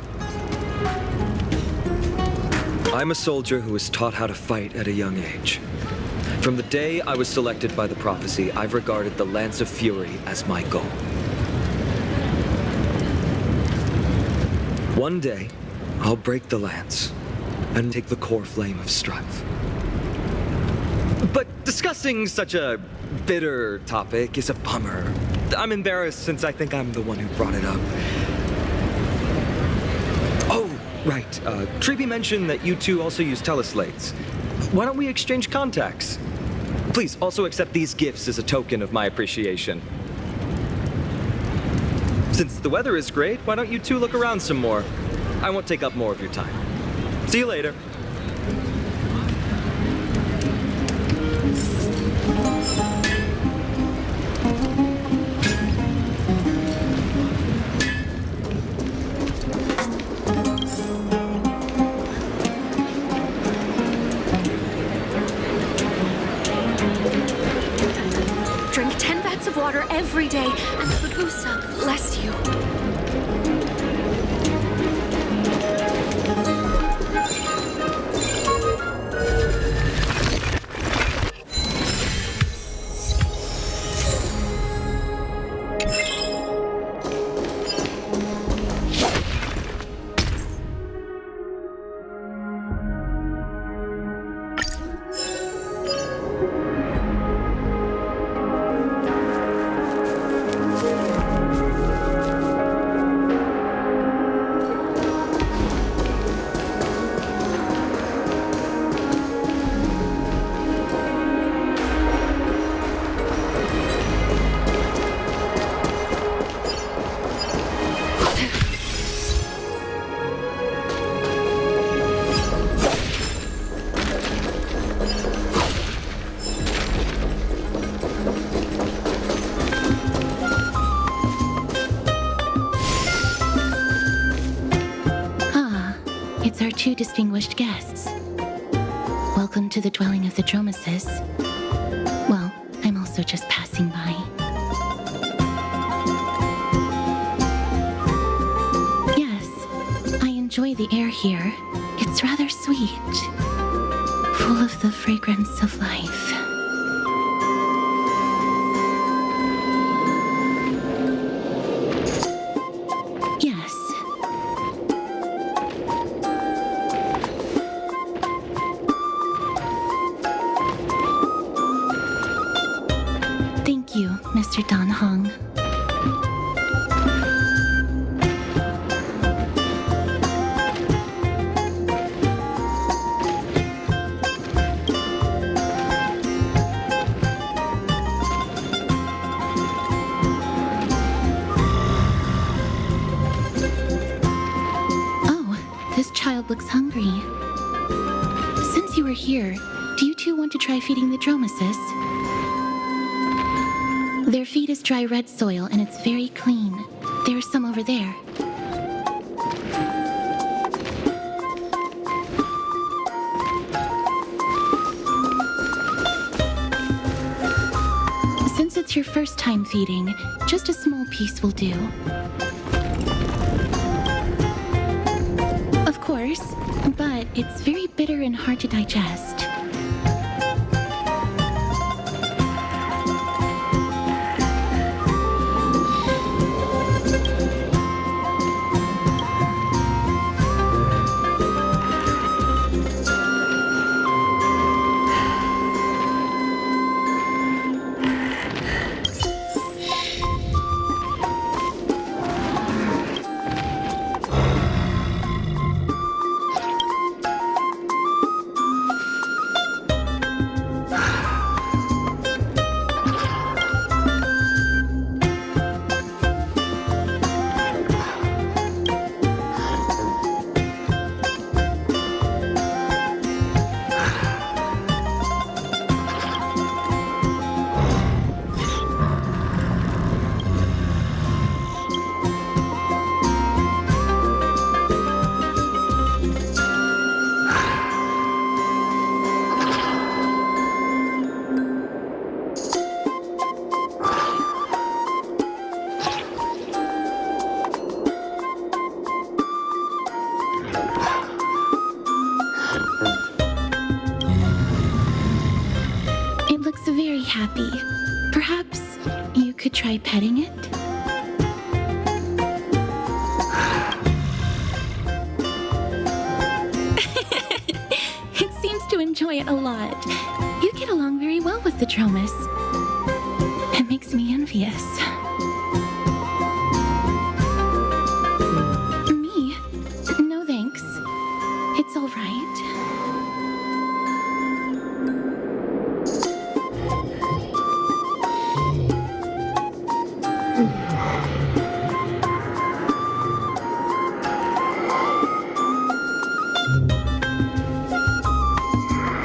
I'm a soldier who was taught how to fight at a young age. From the day I was selected by the prophecy, I've regarded the Lance of Fury as my goal. One day, I'll break the lance and take the core flame of strife. But discussing such a bitter topic is a bummer. I'm embarrassed since I think I'm the one who brought it up. Oh, right. Treeby mentioned that you two also use teleslates. Why don't we exchange contacts? Please also accept these gifts as a token of my appreciation. Since the weather is great, why don't you two look around some more? I won't take up more of your time. See you later. Drink 10 vats of water every day, and Bagusa bless you. It's our two distinguished guests. Welcome to the dwelling of the Dromeses. Well, I'm also just passing by. Yes, I enjoy the air here. It's rather sweet, full of the fragrance of life. Yes. Thank you, Mr. Dan Hong. This child looks hungry. Since you are here, do you two want to try feeding the Dromeses? Their feed is dry red soil and it's very clean. There's some over there. Since it's your first time feeding, just a small piece will do. Of course, but it's very bitter and hard to digest. It looks very happy. Perhaps you could try petting it? It seems to enjoy it a lot. You get along very well with the Dromes. It makes me envious. Me? No thanks. It's all right.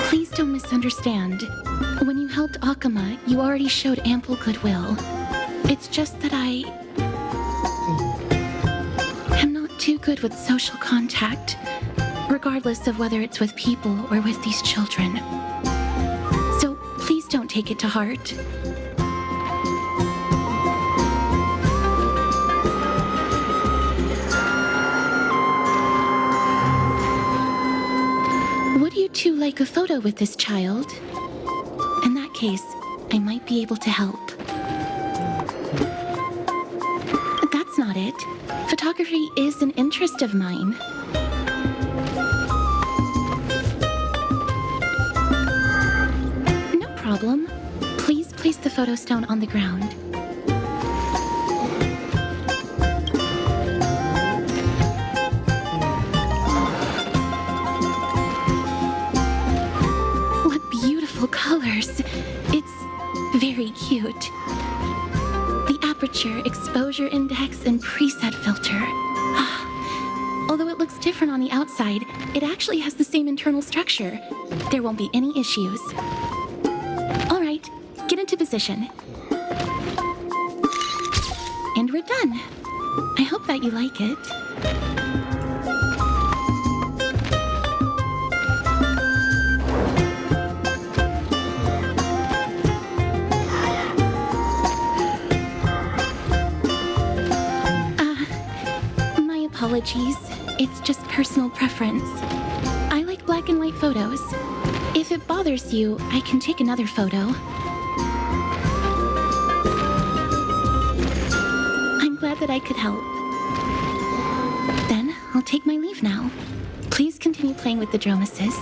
Please don't misunderstand. When you helped Akama, you already showed ample goodwill. It's just that I am not too good with social contact, regardless of whether it's with people or with these children. So please don't take it to heart. Would you two like a photo with this child? In that case, I might be able to help. That's not it. Photography is an interest of mine. No problem. Please place the photo stone on the ground. Colors. It's very cute. The aperture, exposure index, and preset filter. Although it looks different on the outside, it actually has the same internal structure. There won't be any issues. All right, get into position. And we're done. I hope that you like it. apologies. It's just personal preference. I like black and white photos. If it bothers you, I can take another photo. I'm glad that I could help. Then, I'll take my leave now. Please continue playing with the Dromases.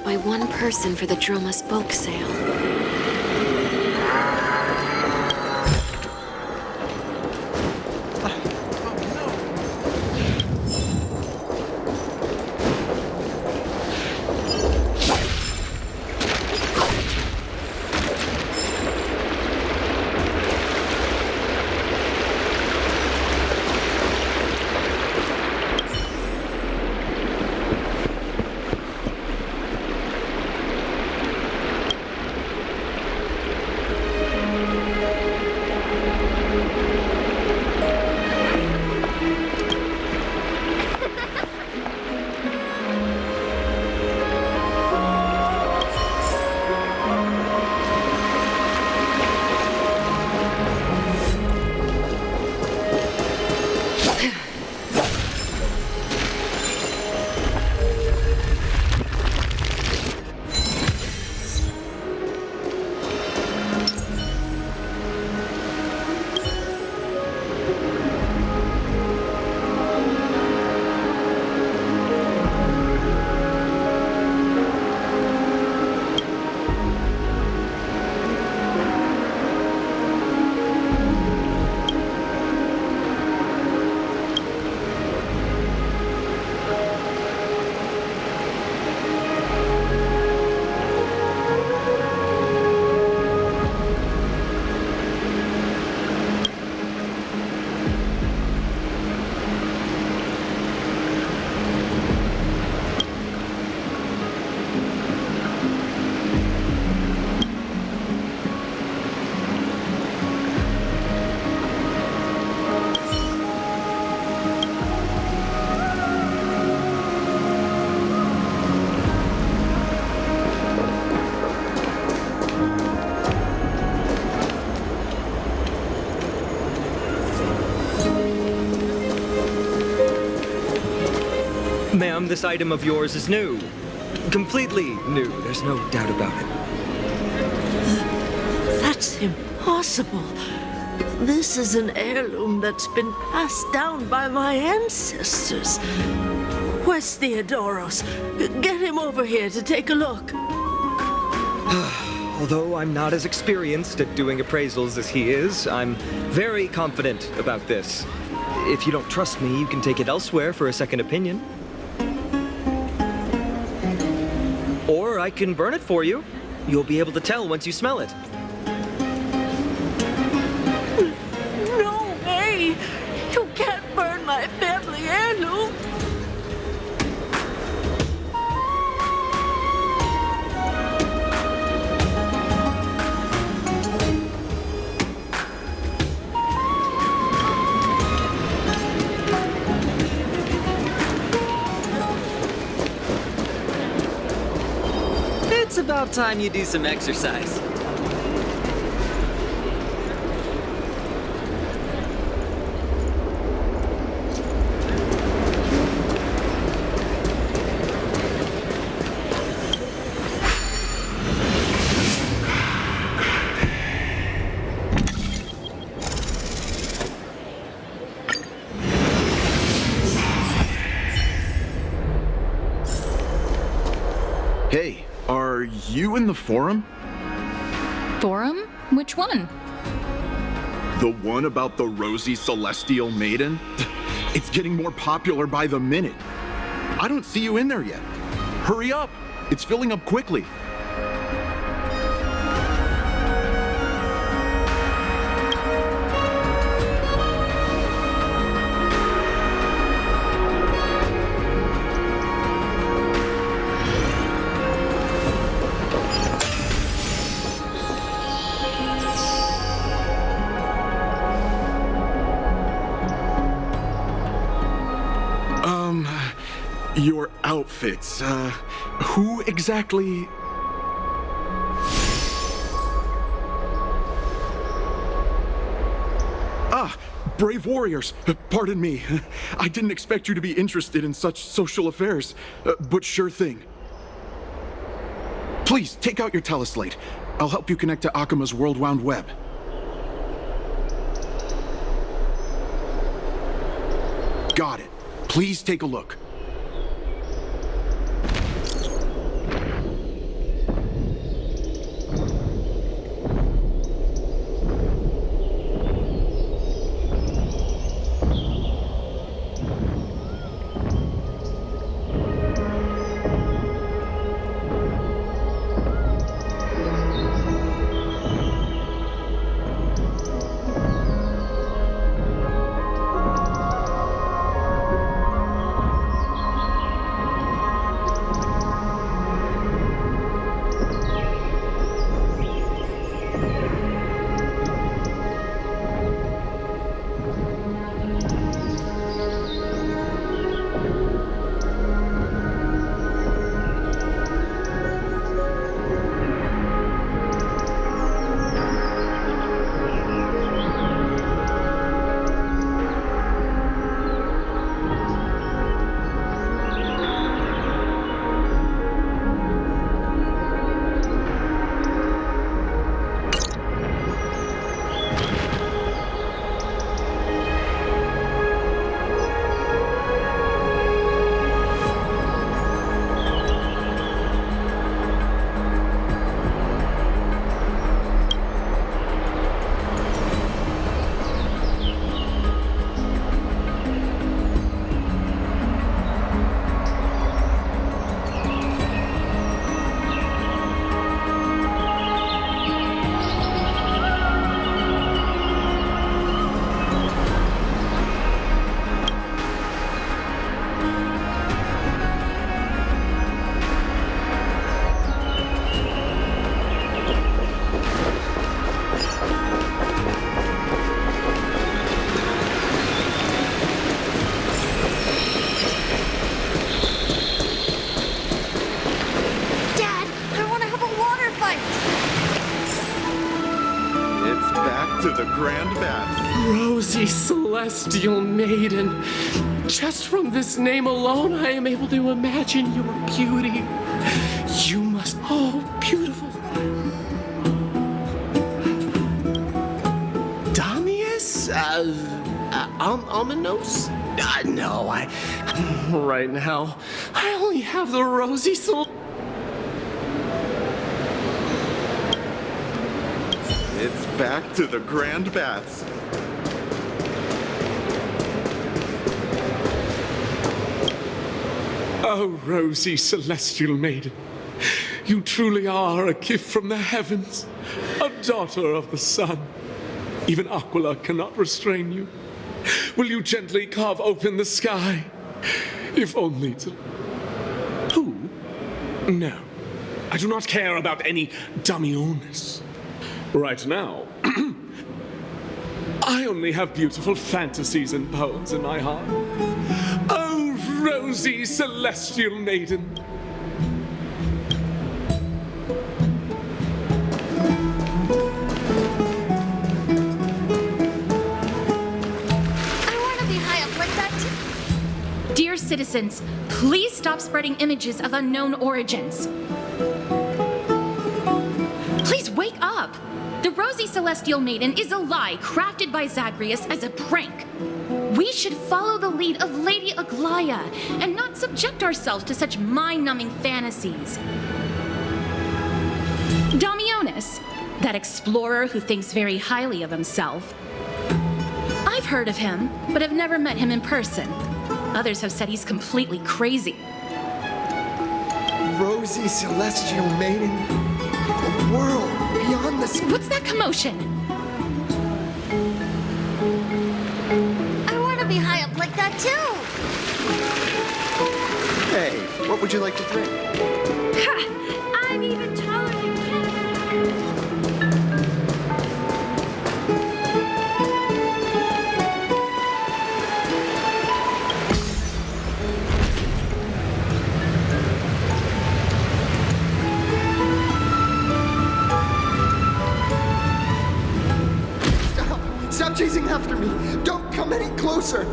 By one person for the Droma spoke sale. Ma'am, this item of yours is new. Completely new, there's no doubt about it. That's impossible. This is an heirloom that's been passed down by my ancestors. Where's Theodoros? Get him over here to take a look. Although I'm not as experienced at doing appraisals as he is, I'm very confident about this. If you don't trust me, you can take it elsewhere for a second opinion. Or I can burn it for you. You'll be able to tell once you smell it. No way! You can't burn my family heirloom! It's about time you do some exercise. Hey, are you in the forum? Forum? Which one? The one about the rosy celestial maiden? It's getting more popular by the minute. I don't see you in there yet. Hurry up! It's filling up quickly. Your outfits, who exactly... Ah, brave warriors, pardon me. I didn't expect you to be interested in such social affairs, but sure thing. Please, take out your teleslate. I'll help you connect to Akima's World Wound Web. Got it. Please take a look. Rosy Celestial Maiden. Just from this name alone, I am able to imagine your beauty. You must... Oh, beautiful. Damius? Ominos? No, right now, I only have the Rosy Celestial... It's back to the Grand Baths. Oh, Rosy Celestial Maiden, you truly are a gift from the heavens, a daughter of the sun. Even Aquila cannot restrain you. Will you gently carve open the sky, if only to... Who? No, I do not care about any Damionis. Right now, I only have beautiful fantasies and poems in my heart. Oh, Rosy Celestial Maiden. citizens, please stop spreading images of unknown origins. Please wake up! The Rosy Celestial Maiden is a lie crafted by Zagreus as a prank. We should follow the lead of Lady Aglaya and not subject ourselves to such mind-numbing fantasies. Damionis, that explorer who thinks very highly of himself. I've heard of him, but have never met him in person. Others have said he's completely crazy. Rosy Celestial Maiden, a world beyond the sky. What's that commotion? I want to be high up like that too. Hey, what would you like to drink? Ha! I'm even taller than Kevin. Stop chasing after me! Don't come any closer!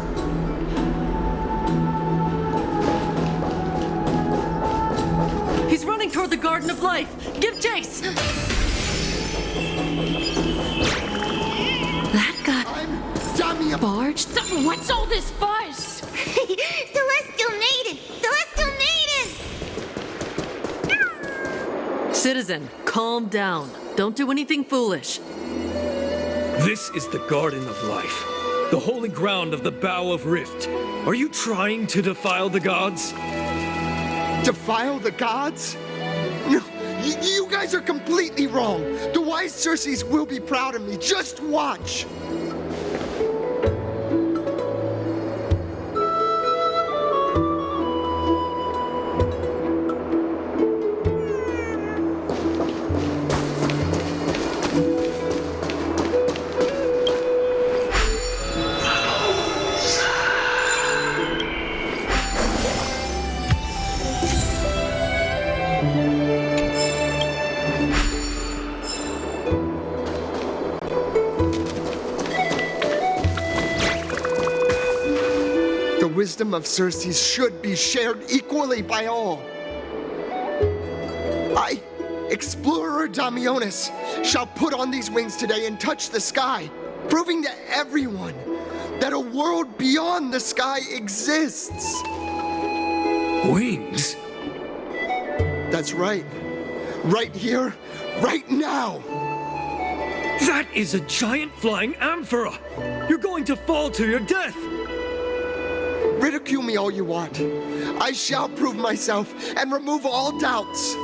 He's running toward the Garden of Life. Give chase! That got... I'm barged? What's all this fuss? Celestial Maiden! Celestial Maiden! Citizen, calm down. Don't do anything foolish. This is the Garden of Life, the holy ground of the Bow of Rift. Are you trying to defile the gods? Defile the gods? No, you guys are completely wrong. The wise Circes will be proud of me. Just watch. The wisdom of Circes should be shared equally by all. I, Explorer Damionis, shall put on these wings today and touch the sky, proving to everyone that a world beyond the sky exists. Wings? That's right. Right here, right now. That is a giant flying amphora! You're going to fall to your death! Ridicule me all you want. I shall prove myself and remove all doubts.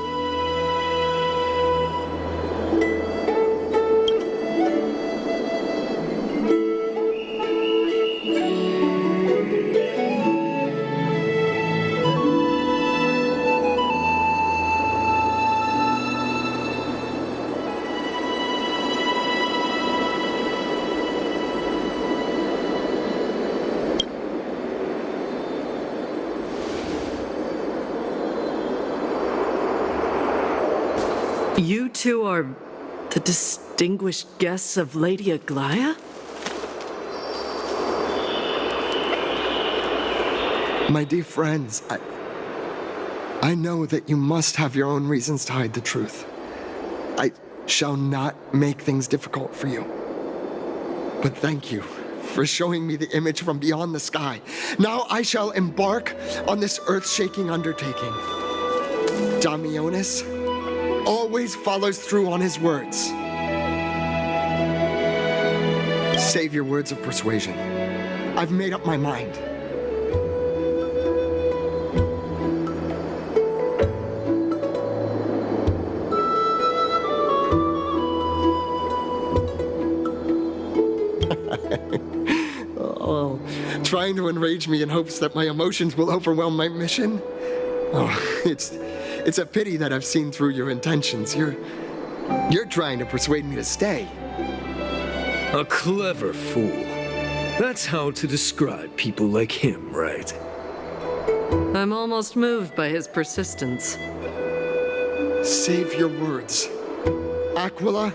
You two are the distinguished guests of Lady Aglaya? My dear friends, I know that you must have your own reasons to hide the truth. I shall not make things difficult for you. But thank you for showing me the image from beyond the sky. Now I shall embark on this earth-shaking undertaking. Damionis always follows through on his words. Save your words of persuasion. I've made up my mind. Oh, trying to enrage me in hopes that my emotions will overwhelm my mission? Oh, it's a pity that I've seen through your intentions. You're trying to persuade me to stay. A clever fool. That's how to describe people like him, right? I'm almost moved by his persistence. Save your words. Aquila,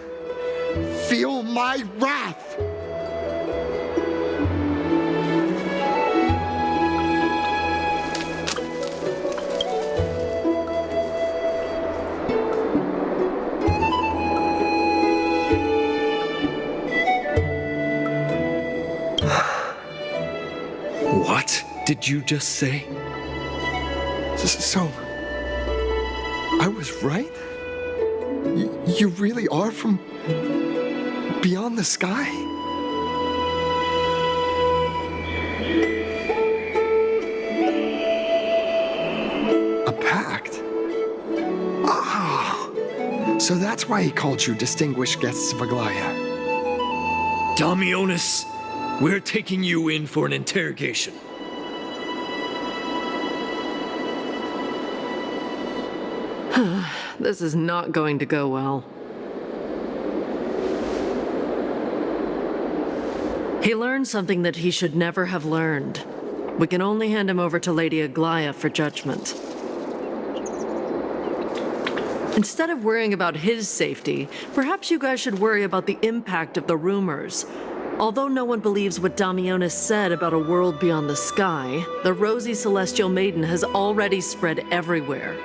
feel my wrath! did you just say? So, I was right? You really are from beyond the sky? A pact? Ah! So that's why he called you distinguished guests of Aglaya. Damionis, we're taking you in for an interrogation. This is not going to go well. He learned something that he should never have learned. We can only hand him over to Lady Aglaya for judgment. Instead of worrying about his safety, perhaps you guys should worry about the impact of the rumors. Although no one believes what Damionis said about a world beyond the sky, the rosy celestial maiden has already spread everywhere.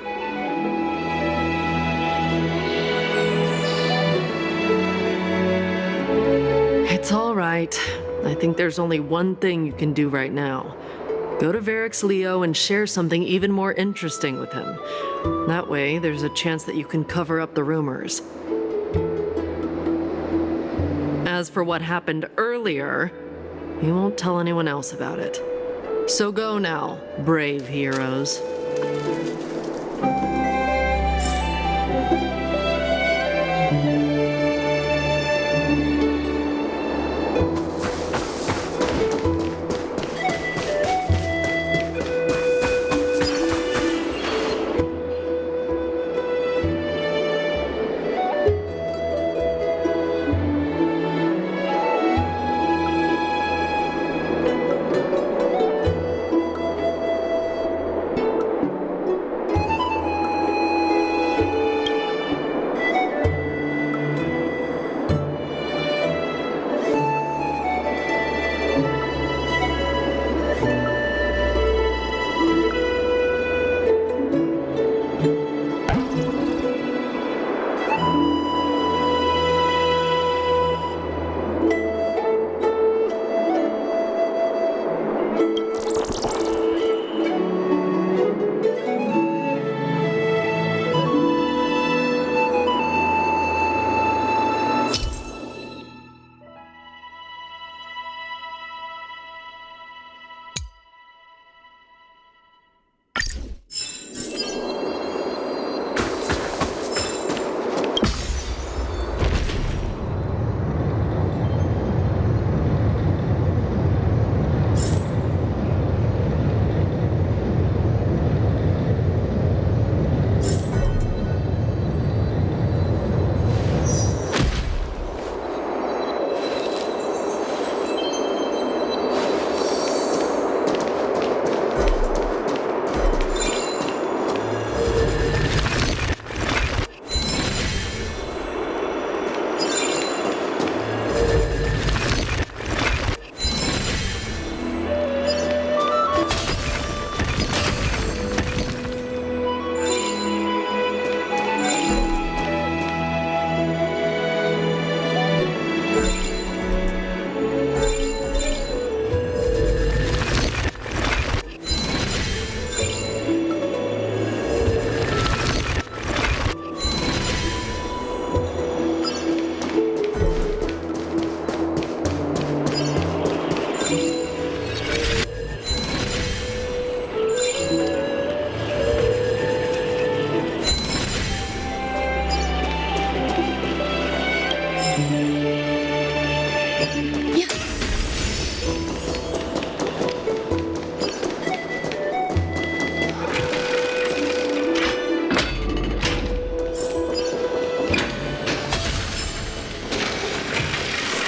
It's all right. I think there's only one thing you can do right now. Go to Varix Leo and share something even more interesting with him. That way, there's a chance that you can cover up the rumors. As for what happened earlier, you won't tell anyone else about it. So go now, brave heroes.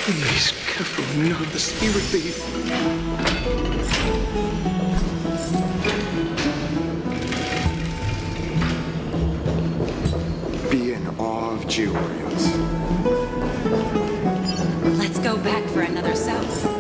Please, careful, not the spirit thief. Be in awe of Georgios. Let's go back for another south.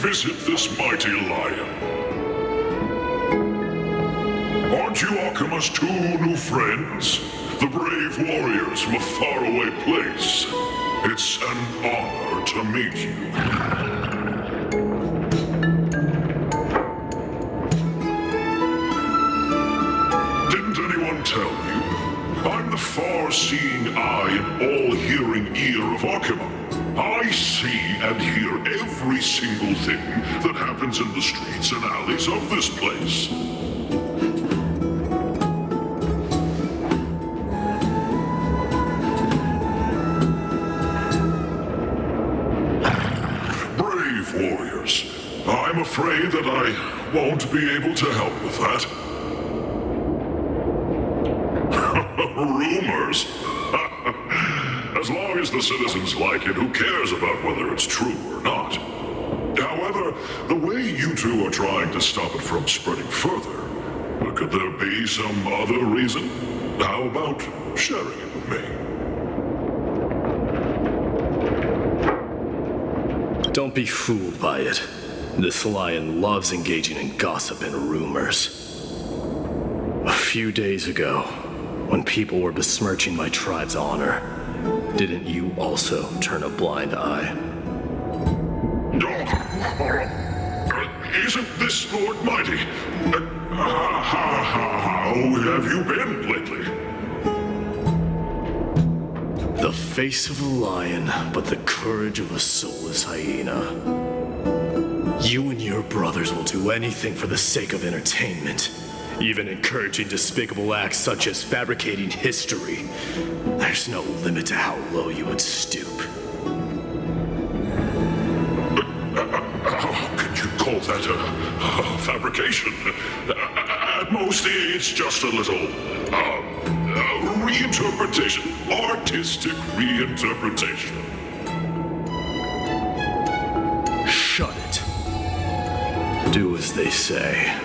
visit this mighty lion. Aren't you Akima's two new friends? The brave warriors from a faraway place. It's an honor to meet you. Didn't anyone tell you? I'm the far-seeing eye and all-hearing ear of Akima. I see and hear every single thing that happens in the streets and alleys of this place. Brave warriors, I'm afraid that I won't be able to help with that. Rumors? As long as the citizens like it, who cares about whether it's true or not? However, the way you two are trying to stop it from spreading further, could there be some other reason? How about sharing it with me? Don't be fooled by it. This lion loves engaging in gossip and rumors. A few days ago, when people were besmirching my tribe's honor, didn't you also turn a blind eye? Isn't this Lord Mighty? How have you been lately? The face of a lion, but the courage of a soulless hyena. You and your brothers will do anything for the sake of entertainment, even encouraging despicable acts such as fabricating history. There's no limit to how low you would stoop. How can you call that a fabrication? At most, it's just a little reinterpretation, artistic reinterpretation. Shut it. Do as they say.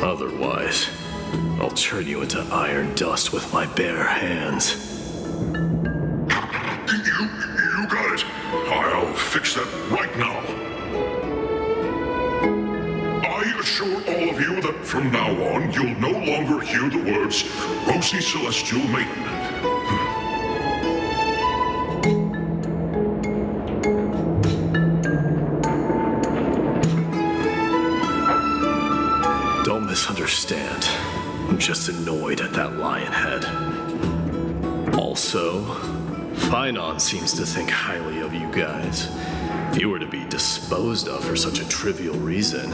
Otherwise, I'll turn you into iron dust with my bare hands. You got it. I'll fix that right now. I assure all of you that from now on, you'll no longer hear the words Rosy Celestial Maiden. Don't misunderstand. I'm just annoyed at that lion head. Also, Finon seems to think highly of you guys. If you were to be disposed of for such a trivial reason,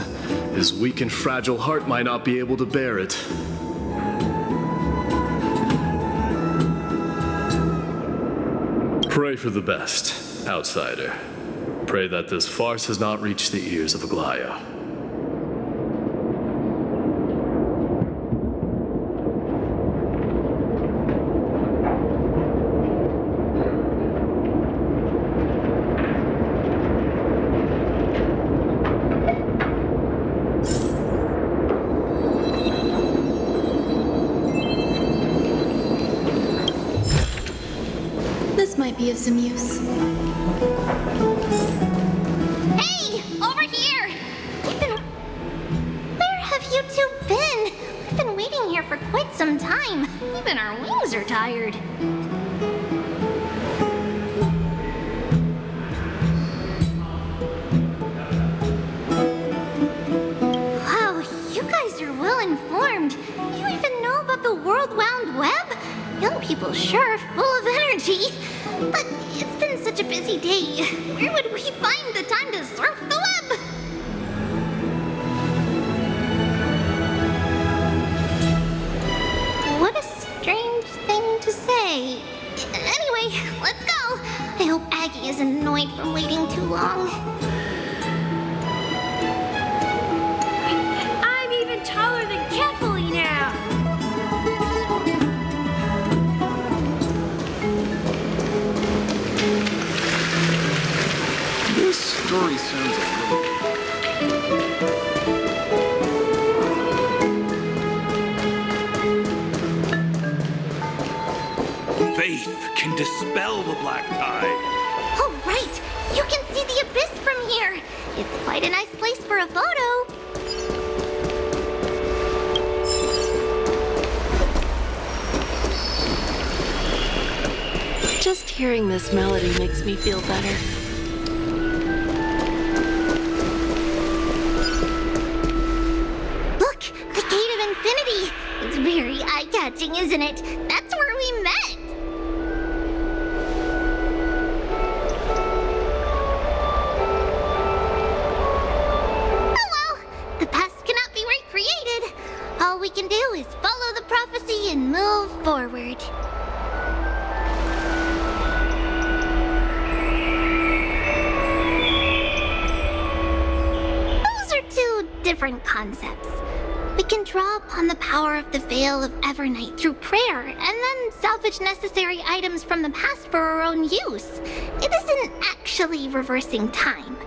his weak and fragile heart might not be able to bear it. Pray for the best, outsider. Pray that this farce has not reached the ears of Aglaya. Be of some use. Hey! Over here! Where have you two been? We've been waiting here for quite some time. Even our wings are tired. Wow, you guys are well informed. You even know about the World Wound Web? Young people sure are full of energy. But it's been such a busy day. Where would we find the time to surf the web? What a strange thing to say. Anyway, let's go. I hope Aggie isn't annoyed from waiting too long. I'm even taller than Kefali now. This story sounds a little... Faith can dispel the black tide. Oh, right! You can see the abyss from here! It's quite a nice place for a photo. Just hearing this melody makes me feel better. Look, the Gate of Infinity. It's very eye-catching, isn't it? That's where we met. Oh well, the past cannot be recreated. All we can do is follow the prophecy and move forward. Different concepts. We can draw upon the power of the Veil of Evernight through prayer, and then salvage necessary items from the past for our own use. It isn't actually reversing time.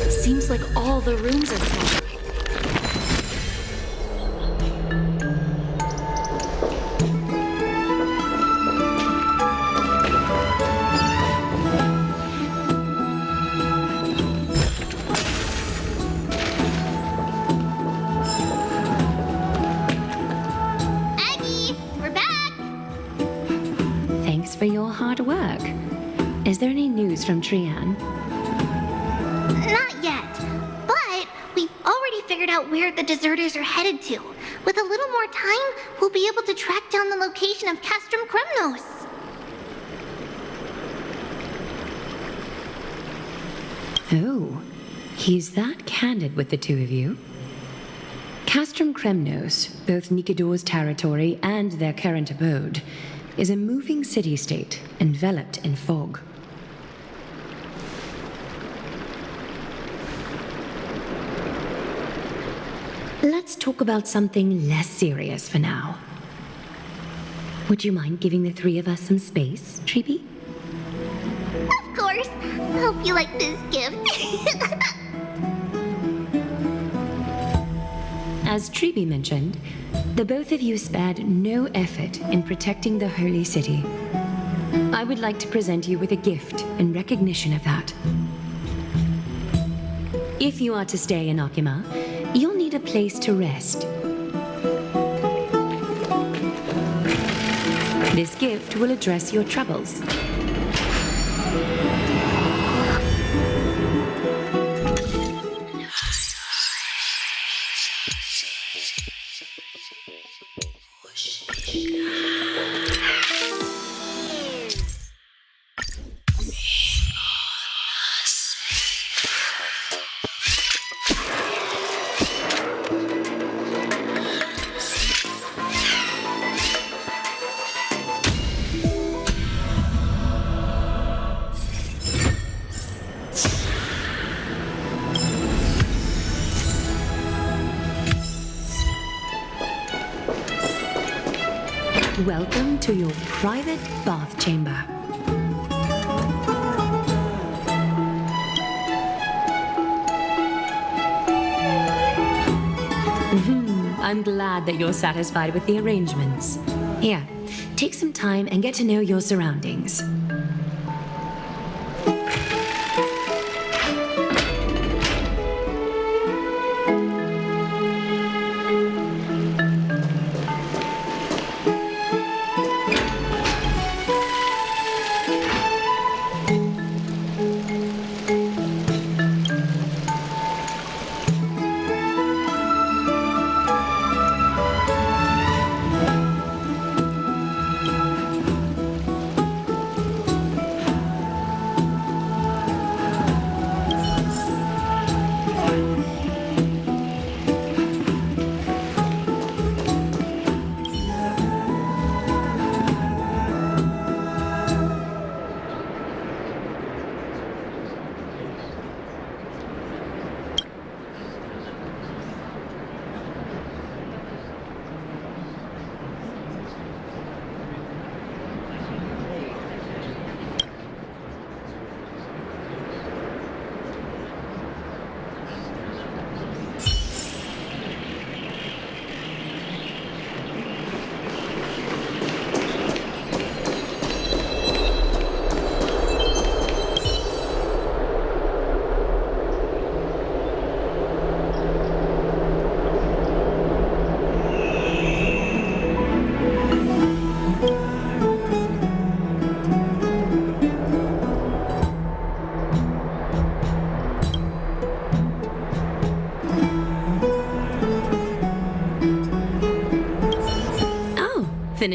Seems like all the rooms are full. Aggie, we're back! Thanks for your hard work. Is there any news from Trian? Not yet, but we've already figured out where the deserters are headed to. With a little more time, we'll be able to track down the location of Castrum Kremnos. Oh, he's that candid with the two of you. Castrum Kremnos, both Nikodor's territory and their current abode, is a moving city-state enveloped in fog. Let's talk about something less serious for now. Would you mind giving the three of us some space, Treeby? Of course. Hope you like this gift. As Treeby mentioned, the both of you spared no effort in protecting the holy city. I would like to present you with a gift in recognition of that. If you are to stay in Akima, you'll need a place to rest. This gift will address your troubles. Welcome to your private bath chamber. I'm glad that you're satisfied with the arrangements. Here, take some time and get to know your surroundings.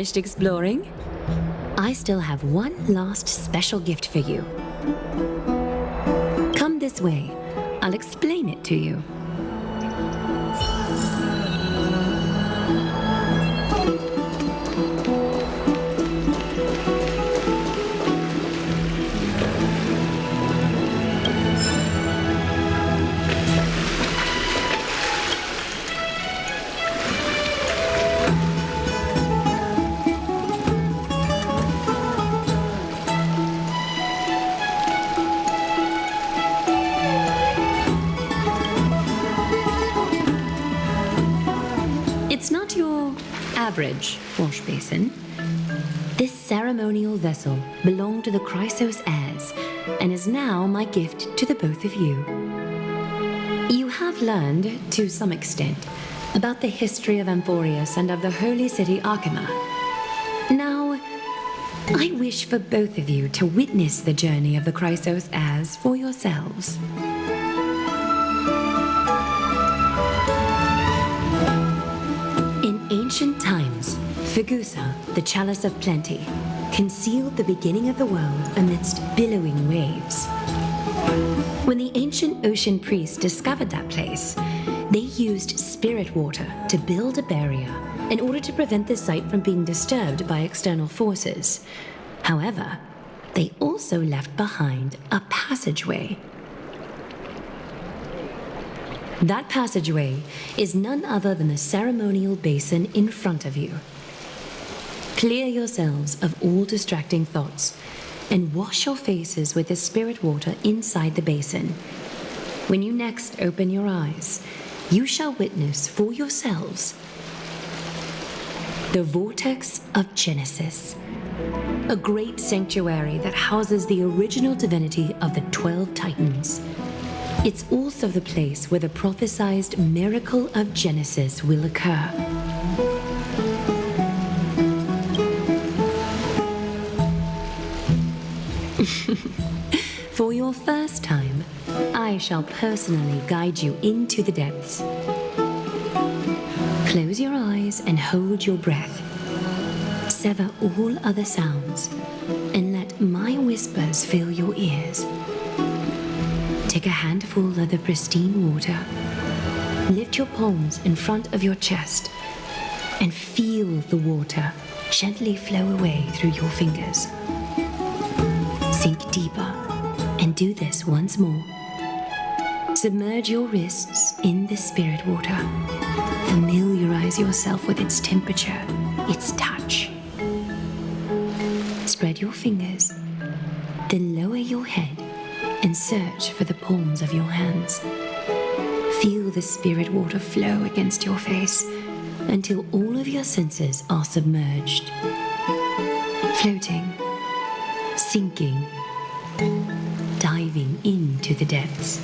finished exploring? I still have one last special gift for you. Come this way. I'll explain it to you. It's not your average wash basin. This ceremonial vessel belonged to the Chrysos heirs and is now my gift to the both of you. You have learned, to some extent, about the history of Amphoreus and of the holy city Arkema. Now, I wish for both of you to witness the journey of the Chrysos heirs for yourselves. In ancient times, Fegusa, the chalice of plenty, concealed the beginning of the world amidst billowing waves. When the ancient ocean priests discovered that place, they used spirit water to build a barrier in order to prevent the site from being disturbed by external forces. However, they also left behind a passageway. That passageway is none other than the ceremonial basin in front of you. Clear yourselves of all distracting thoughts and wash your faces with the spirit water inside the basin. When you next open your eyes, you shall witness for yourselves the Vortex of Genesis, a great sanctuary that houses the original divinity of the 12 Titans. It's also the place where the prophesied miracle of Genesis will occur. For your first time, I shall personally guide you into the depths. Close your eyes and hold your breath. Sever all other sounds and let my whispers fill your ears. Take a handful of the pristine water, lift your palms in front of your chest, and feel the water gently flow away through your fingers. Sink deeper and do this once more. Submerge your wrists in the spirit water. Familiarize yourself with its temperature, its touch. Spread your fingers, then lower your head and search for the palms of your hands. Feel the spirit water flow against your face until all of your senses are submerged. Floating, sinking, diving into the depths.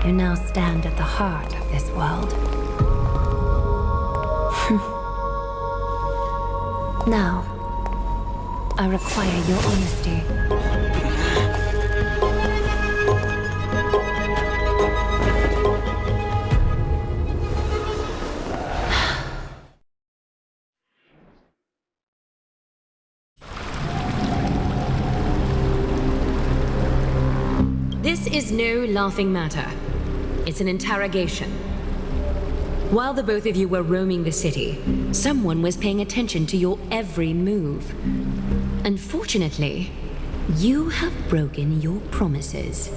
You now stand at the heart of this world. Now, I require your honesty. This is no laughing matter. It's an interrogation. While the both of you were roaming the city, someone was paying attention to your every move. Unfortunately, you have broken your promises.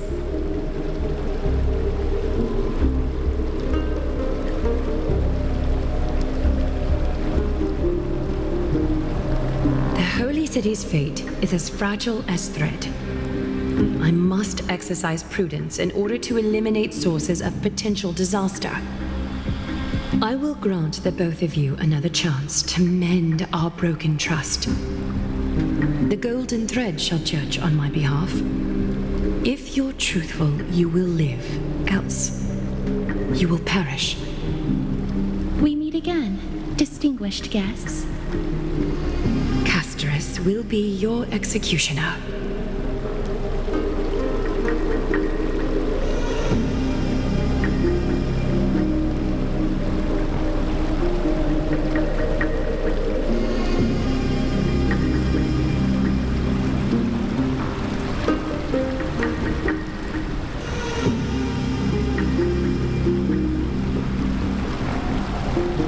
The Holy City's fate is as fragile as thread. I must exercise prudence in order to eliminate sources of potential disaster. I will grant the both of you another chance to mend our broken trust. The golden thread shall judge on my behalf. If you're truthful, you will live. Else, you will perish. We meet again, distinguished guests. Casterus will be your executioner.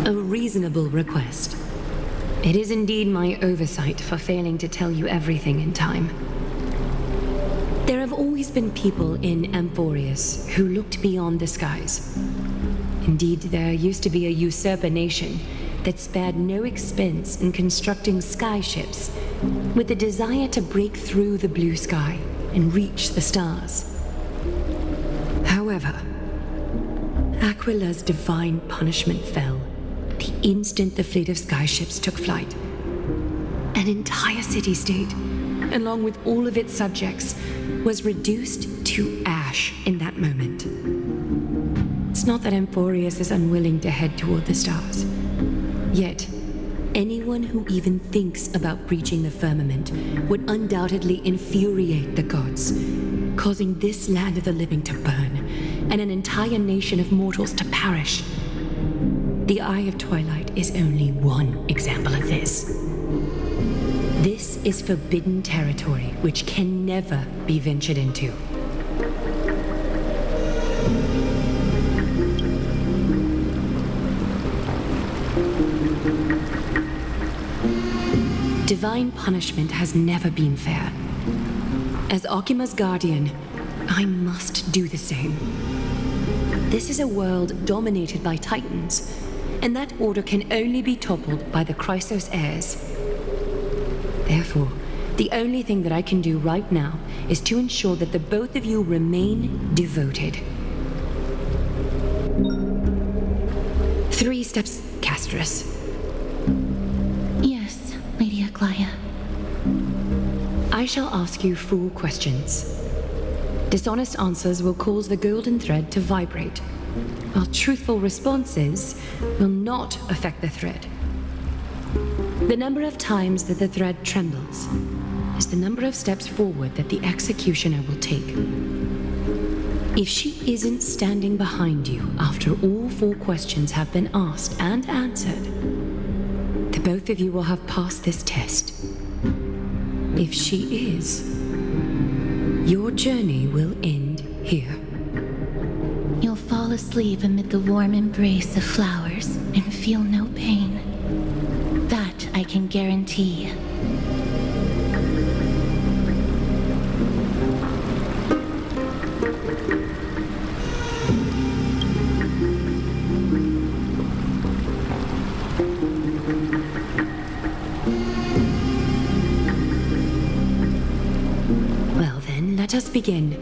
A reasonable request. It is indeed my oversight for failing to tell you everything in time. There have always been people in Amphoreus who looked beyond the skies. Indeed, there used to be a usurper nation that spared no expense in constructing skyships with the desire to break through the blue sky and reach the stars. However, Aquila's divine punishment fell the instant the fleet of skyships took flight. An entire city-state, along with all of its subjects, was reduced to ash in that moment. It's not that Amphoreus is unwilling to head toward the stars. Yet, anyone who even thinks about breaching the firmament would undoubtedly infuriate the gods, causing this land of the living to burn, and an entire nation of mortals to perish. The Eye of Twilight is only one example of this. This is forbidden territory which can never be ventured into. Divine punishment has never been fair. As Okima's guardian, I must do the same. This is a world dominated by Titans, and that order can only be toppled by the Chrysos heirs. Therefore, the only thing that I can do right now is to ensure that the both of you remain devoted. 3 steps, Casterus. Yes, Lady Aglaia. I shall ask you 4 questions. Dishonest answers will cause the golden thread to vibrate, while truthful responses will not affect the thread. The number of times that the thread trembles is the number of steps forward that the executioner will take. If she isn't standing behind you after all 4 questions have been asked and answered, the both of you will have passed this test. If she is, your journey will end here. You'll fall asleep amid the warm embrace of flowers and feel no pain. That I can guarantee. Well then, let us begin.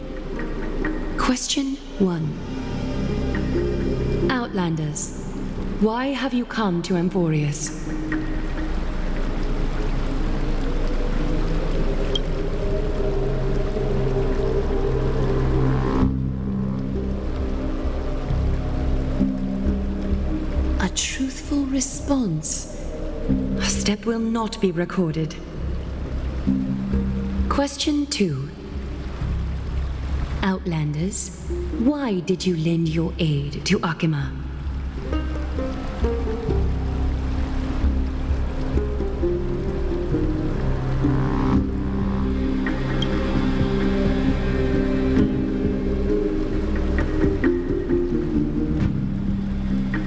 Question 1. Outlanders, why have you come to Amphoreus? A truthful response. A step will not be recorded. Question 2. Outlanders, why did you lend your aid to Akima?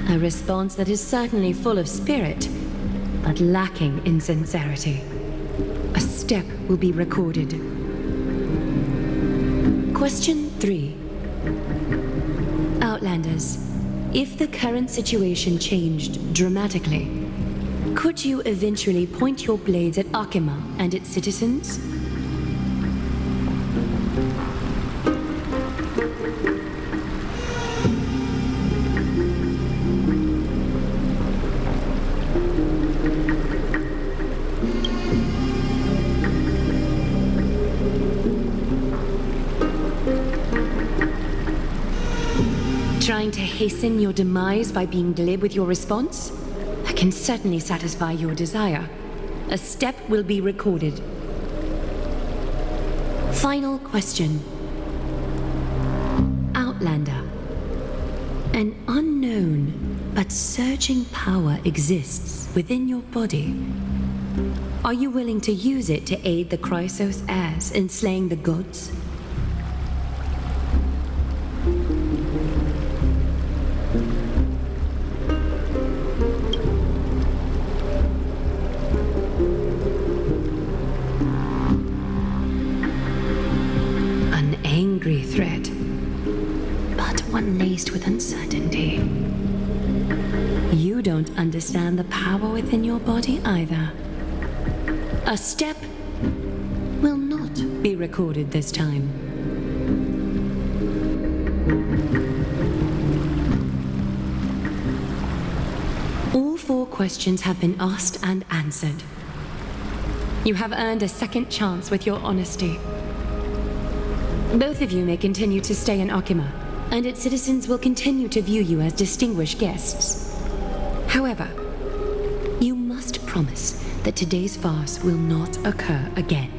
A response that is certainly full of spirit, but lacking in sincerity. A step will be recorded. Question 3. Outlanders, if the current situation changed dramatically, could you eventually point your blades at Akima and its citizens? Trying to hasten your demise by being glib with your response? I can certainly satisfy your desire. a step will be recorded. Final question. Outlander. An unknown but surging power exists within your body. Are you willing to use it to aid the Chrysos heirs in slaying the gods? An angry threat, but one laced with uncertainty. You don't understand the power within your body either. A step will not be recorded this time. All 4 questions have been asked and answered. You have earned a second chance with your honesty. Both of you may continue to stay in Akima, and its citizens will continue to view you as distinguished guests. However, you must promise that today's farce will not occur again.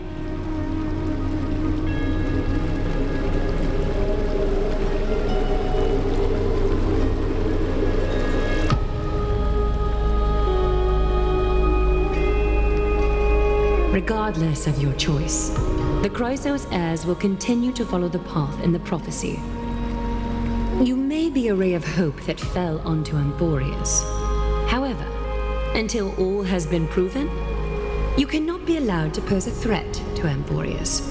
Regardless of your choice, the Chrysos heirs will continue to follow the path in the prophecy. You may be a ray of hope that fell onto Amphoreus. However, until all has been proven, you cannot be allowed to pose a threat to Amphoreus.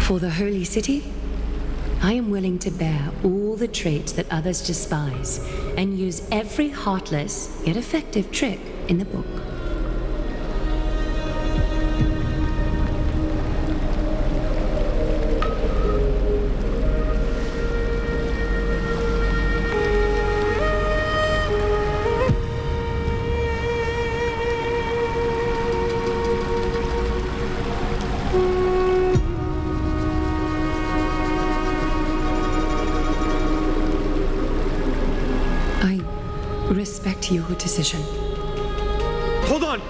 For the Holy City, I am willing to bear all the traits that others despise and use every heartless yet effective trick in the book. Respect your decision. Hold on!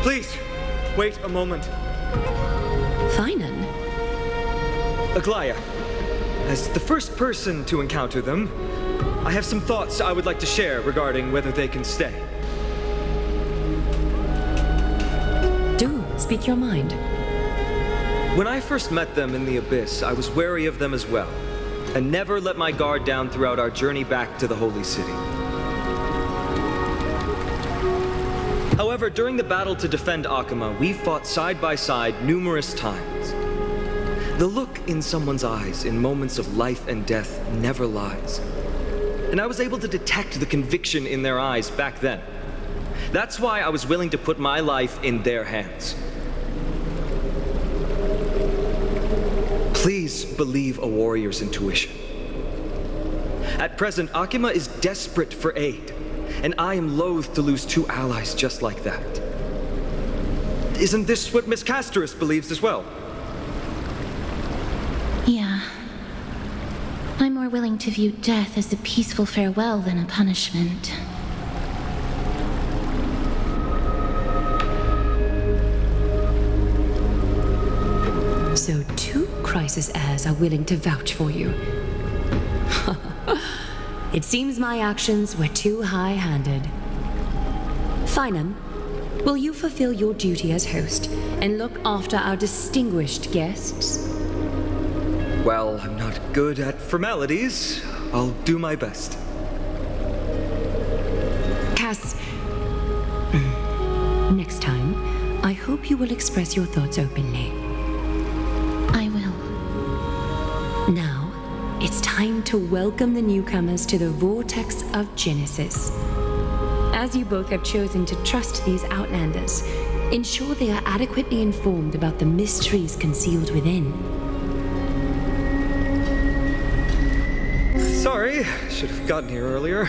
Please, wait a moment. Finan? Aglaya, as the first person to encounter them, I have some thoughts I would like to share regarding whether they can stay. Do speak your mind. When I first met them in the Abyss, I was wary of them as well, and never let my guard down throughout our journey back to the Holy City. However, during the battle to defend Akima, we fought side by side numerous times. The look in someone's eyes in moments of life and death never lies. And I was able to detect the conviction in their eyes back then. That's why I was willing to put my life in their hands. Please believe a warrior's intuition. At present, Akima is desperate for aid. And I am loath to lose 2 allies just like that. Isn't this what Miss Casterus believes as well? Yeah. I'm more willing to view death as a peaceful farewell than a punishment. So 2 Chrysos heirs are willing to vouch for you. It seems my actions were too high-handed. Finan, will you fulfill your duty as host and look after our distinguished guests? Well, I'm not good at formalities. I'll do my best. Cass, next time, I hope you will express your thoughts openly. I will. Now, it's time to welcome the newcomers to the Vortex of Genesis. As you both have chosen to trust these Outlanders, ensure they are adequately informed about the mysteries concealed within. Sorry, should have gotten here earlier.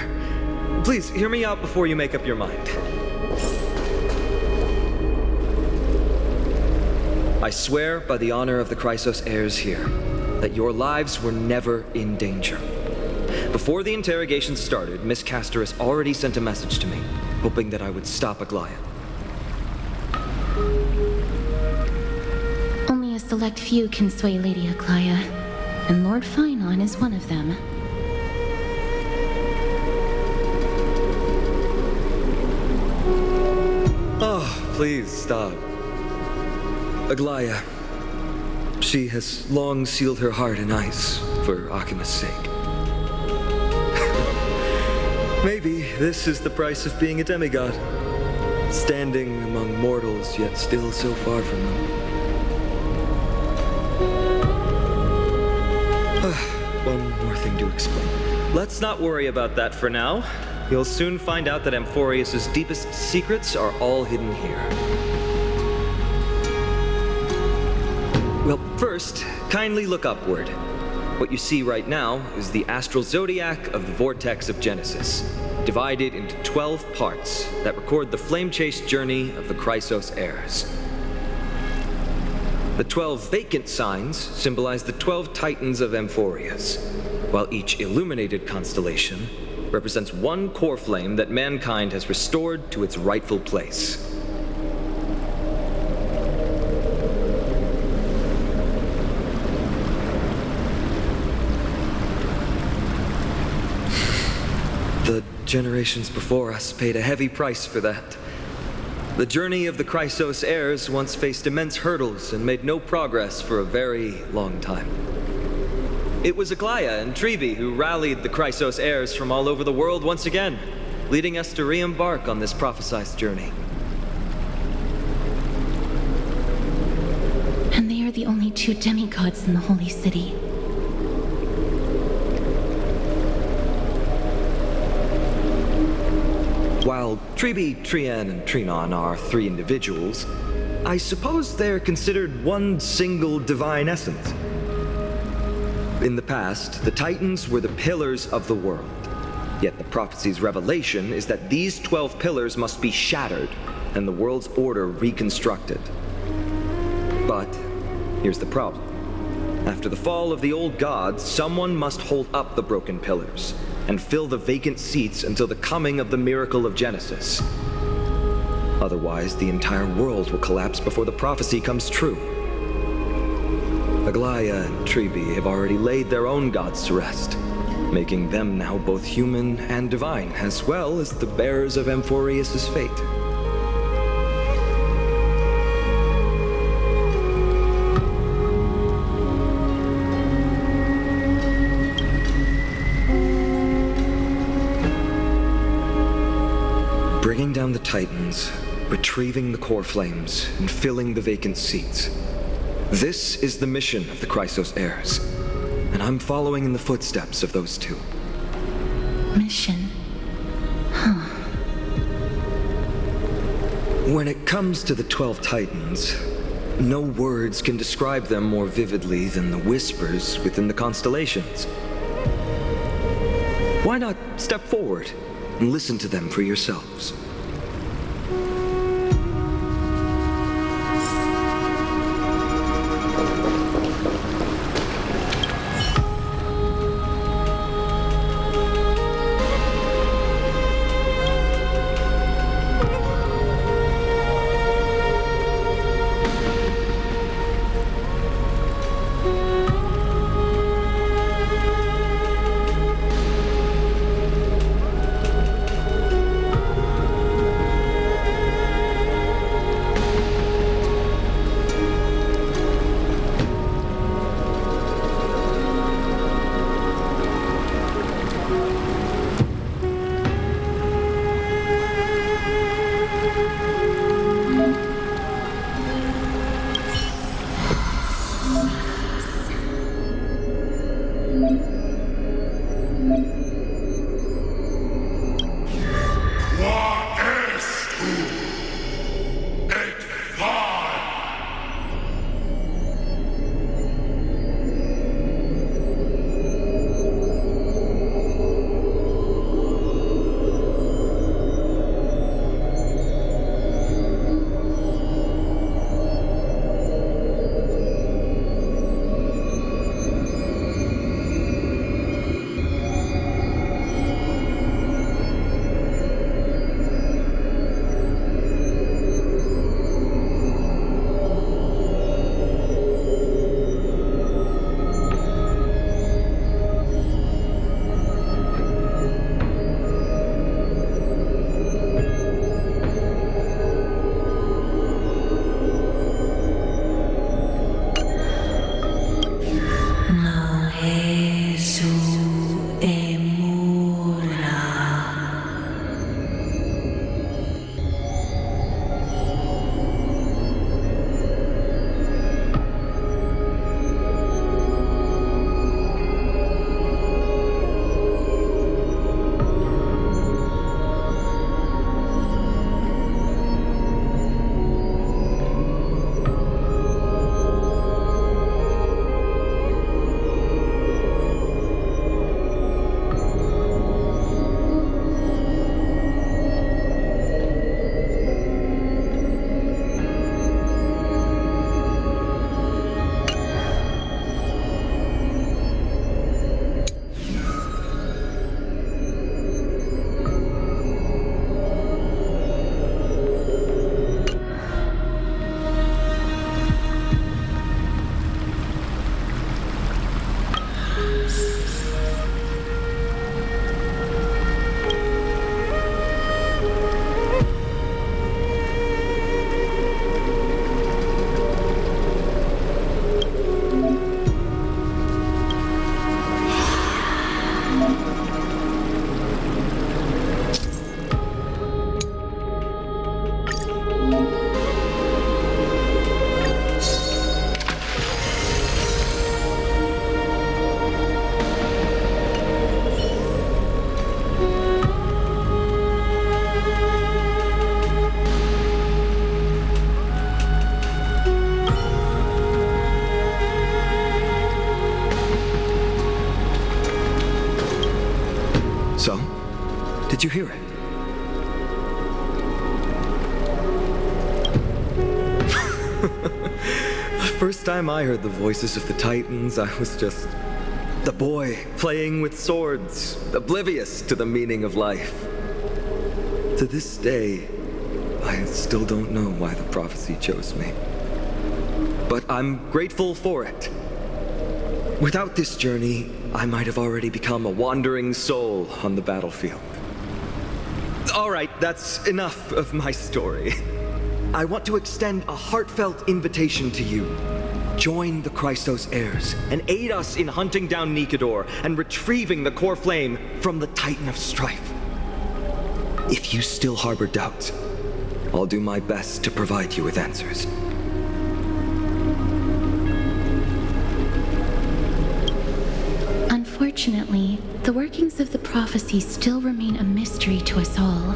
Please, hear me out before you make up your mind. I swear by the honor of the Chrysos heirs here, that your lives were never in danger. Before the interrogation started, Miss Castorus already sent a message to me, hoping that I would stop Aglaya. Only a select few can sway Lady Aglaya, and Lord Finon is one of them. Oh, please stop. Aglaya, she has long sealed her heart in ice for Akima's sake. Maybe this is the price of being a demigod. Standing among mortals, yet still so far from them. One more thing to explain. Let's not worry about that for now. You'll soon find out that Amphoreus' deepest secrets are all hidden here. Well, first, kindly look upward. What you see right now is the astral zodiac of the vortex of Genesis, divided into 12 parts that record the flame-chased journey of the Chrysos heirs. The 12 vacant signs symbolize the 12 titans of Amphoreus, while each illuminated constellation represents one core flame that mankind has restored to its rightful place. The generations before us paid a heavy price for that. The journey of the Chrysos heirs once faced immense hurdles and made no progress for a very long time. It was Aglaya and Tribi who rallied the Chrysos heirs from all over the world once again, leading us to re-embark on this prophesized journey. And they are the only two demigods in the Holy City. While Tribi, Trian, and Trinon are three individuals, I suppose they're considered one single divine essence. In the past, the Titans were the pillars of the world. Yet the prophecy's revelation is that these 12 pillars must be shattered and the world's order reconstructed. But here's the problem. After the fall of the old gods, someone must hold up the broken pillars and fill the vacant seats until the coming of the miracle of Genesis. Otherwise, the entire world will collapse before the prophecy comes true. Aglaya and Tribi have already laid their own gods to rest, making them now both human and divine, as well as the bearers of Amphoreus' fate. Bringing down the Titans, retrieving the core flames, and filling the vacant seats. This is the mission of the Chrysos heirs, and I'm following in the footsteps of those two. Mission? Huh. When it comes to the 12 Titans, no words can describe them more vividly than the whispers within the constellations. Why not step forward and listen to them for yourselves? So, did you hear it? The first time I heard the voices of the Titans, I was just a boy playing with swords, oblivious to the meaning of life. To this day, I still don't know why the prophecy chose me. But I'm grateful for it. Without this journey, I might have already become a wandering soul on the battlefield. All right, that's enough of my story. I want to extend a heartfelt invitation to you. Join the Chrysos heirs and aid us in hunting down Nikedor and retrieving the core flame from the Titan of Strife. If you still harbor doubts, I'll do my best to provide you with answers. Unfortunately, the workings of the prophecy still remain a mystery to us all.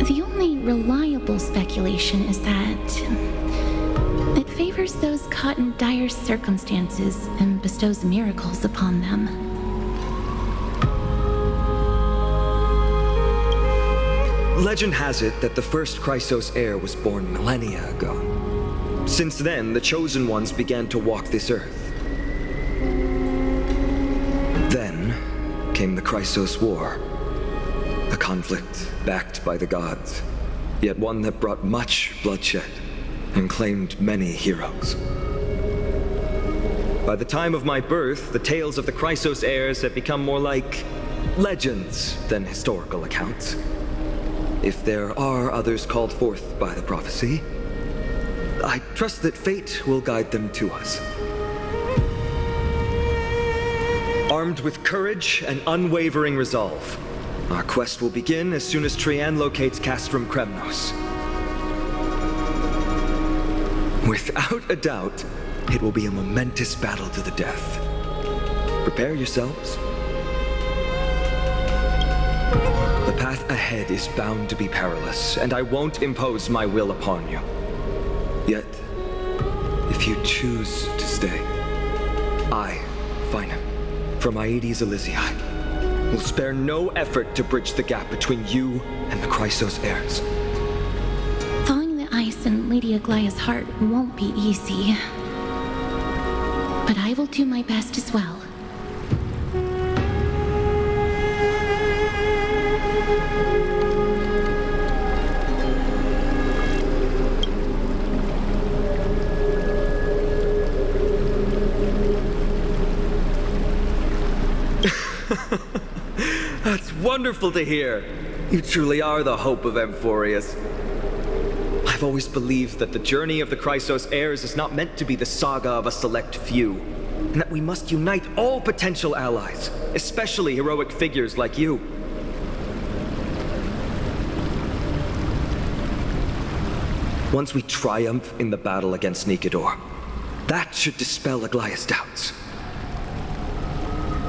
The only reliable speculation is that it favors those caught in dire circumstances and bestows miracles upon them. Legend has it that the first Chrysos heir was born millennia ago. Since then, the Chosen Ones began to walk this earth. Then came the Chrysos War, a conflict backed by the gods, yet one that brought much bloodshed and claimed many heroes. By the time of my birth, the tales of the Chrysos heirs had become more like legends than historical accounts. If there are others called forth by the prophecy, I trust that fate will guide them to us. Armed with courage and unwavering resolve, our quest will begin as soon as Trian locates Castrum Kremnos. Without a doubt, it will be a momentous battle to the death. Prepare yourselves. The path ahead is bound to be perilous, and I won't impose my will upon you. Yet, if you choose to stay, I, Finam, from Aedes Elysiae, will spare no effort to bridge the gap between you and the Chrysos heirs. Thawing the ice in Lady Aglaya's heart won't be easy. But I will do my best as well. That's wonderful to hear. You truly are the hope of Amphoreus. I've always believed that the journey of the Chrysos heirs is not meant to be the saga of a select few, and that we must unite all potential allies, especially heroic figures like you. Once we triumph in the battle against Nikedor, that should dispel Aglaya's doubts.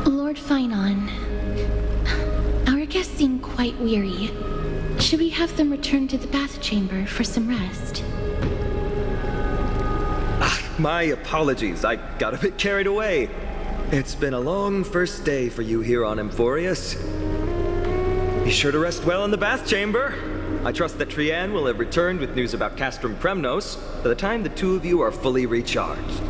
Lord Finon, our guests seem quite weary. Should we have them return to the bath chamber for some rest? My apologies, I got a bit carried away. It's been a long first day for you here on Amphoreus. Be sure to rest well in the bath chamber. I trust that Trian will have returned with news about Castrum Kremnos by the time the two of you are fully recharged.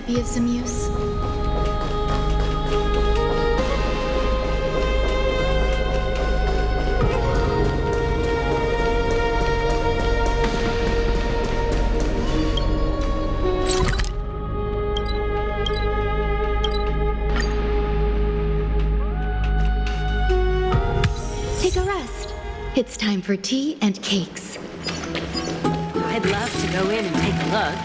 might be of some use. Take a rest. It's time for tea and cakes. I'd love to go in and take a look.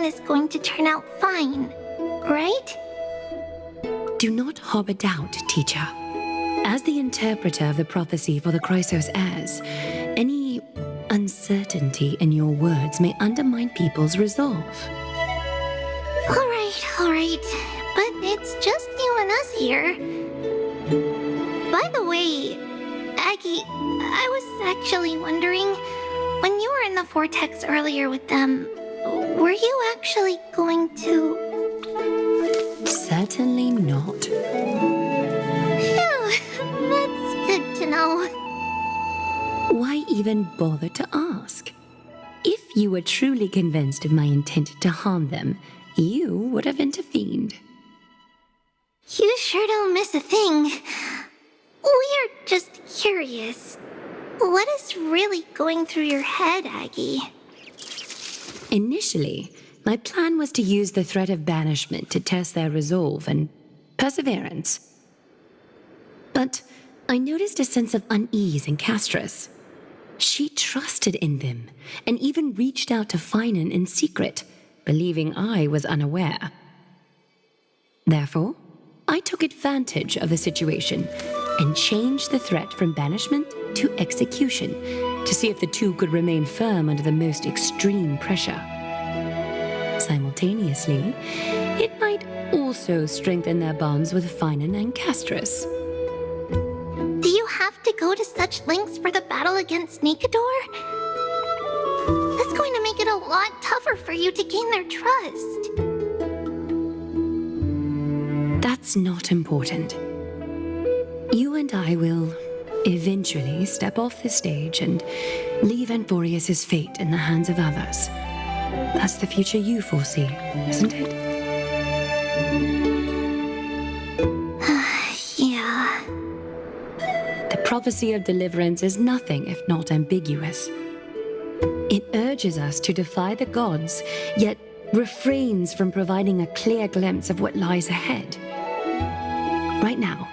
Is going to turn out fine, right? Do not harbor doubt, teacher. As the interpreter of the prophecy for the Chrysos heirs, any uncertainty in your words may undermine people's resolve. All right. But it's just you and us here. By the way, Aggie, I was actually wondering, when you were in the vortex earlier with them, were you actually going to... Certainly not. Phew, that's good to know. Why even bother to ask? If you were truly convinced of my intent to harm them, you would have intervened. You sure don't miss a thing. We're just curious. What is really going through your head, Aggie? Initially, my plan was to use the threat of banishment to test their resolve and perseverance. But I noticed a sense of unease in Castris. She trusted in them, and even reached out to Finan in secret, believing I was unaware. Therefore, I took advantage of the situation and changed the threat from banishment to execution to see if the two could remain firm under the most extreme pressure. Simultaneously, it might also strengthen their bonds with Finan and Castris. Do you have to go to such lengths for the battle against Nikador? That's going to make it a lot tougher for you to gain their trust. That's not important. You and I will eventually step off the stage and leave Amphoreus' fate in the hands of others. That's the future you foresee, isn't it? Yeah. The prophecy of deliverance is nothing if not ambiguous. It urges us to defy the gods, yet refrains from providing a clear glimpse of what lies ahead. Right now,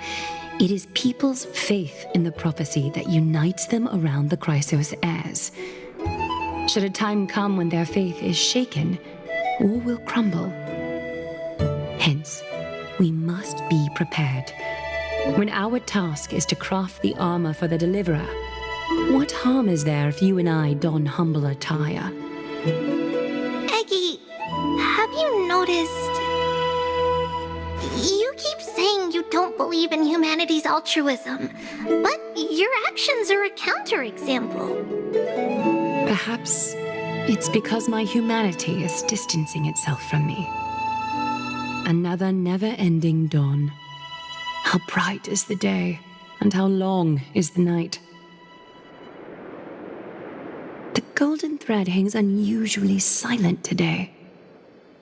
it is people's faith in the prophecy that unites them around the Chrysos heirs. Should a time come when their faith is shaken, all will crumble. Hence, we must be prepared. When our task is to craft the armor for the deliverer, what harm is there if you and I don humble attire? Eggie, have you noticed... You keep saying you don't believe in humanity's altruism, but your actions are a counterexample. Perhaps it's because my humanity is distancing itself from me. Another never-ending dawn. How bright is the day, and how long is the night. The golden thread hangs unusually silent today.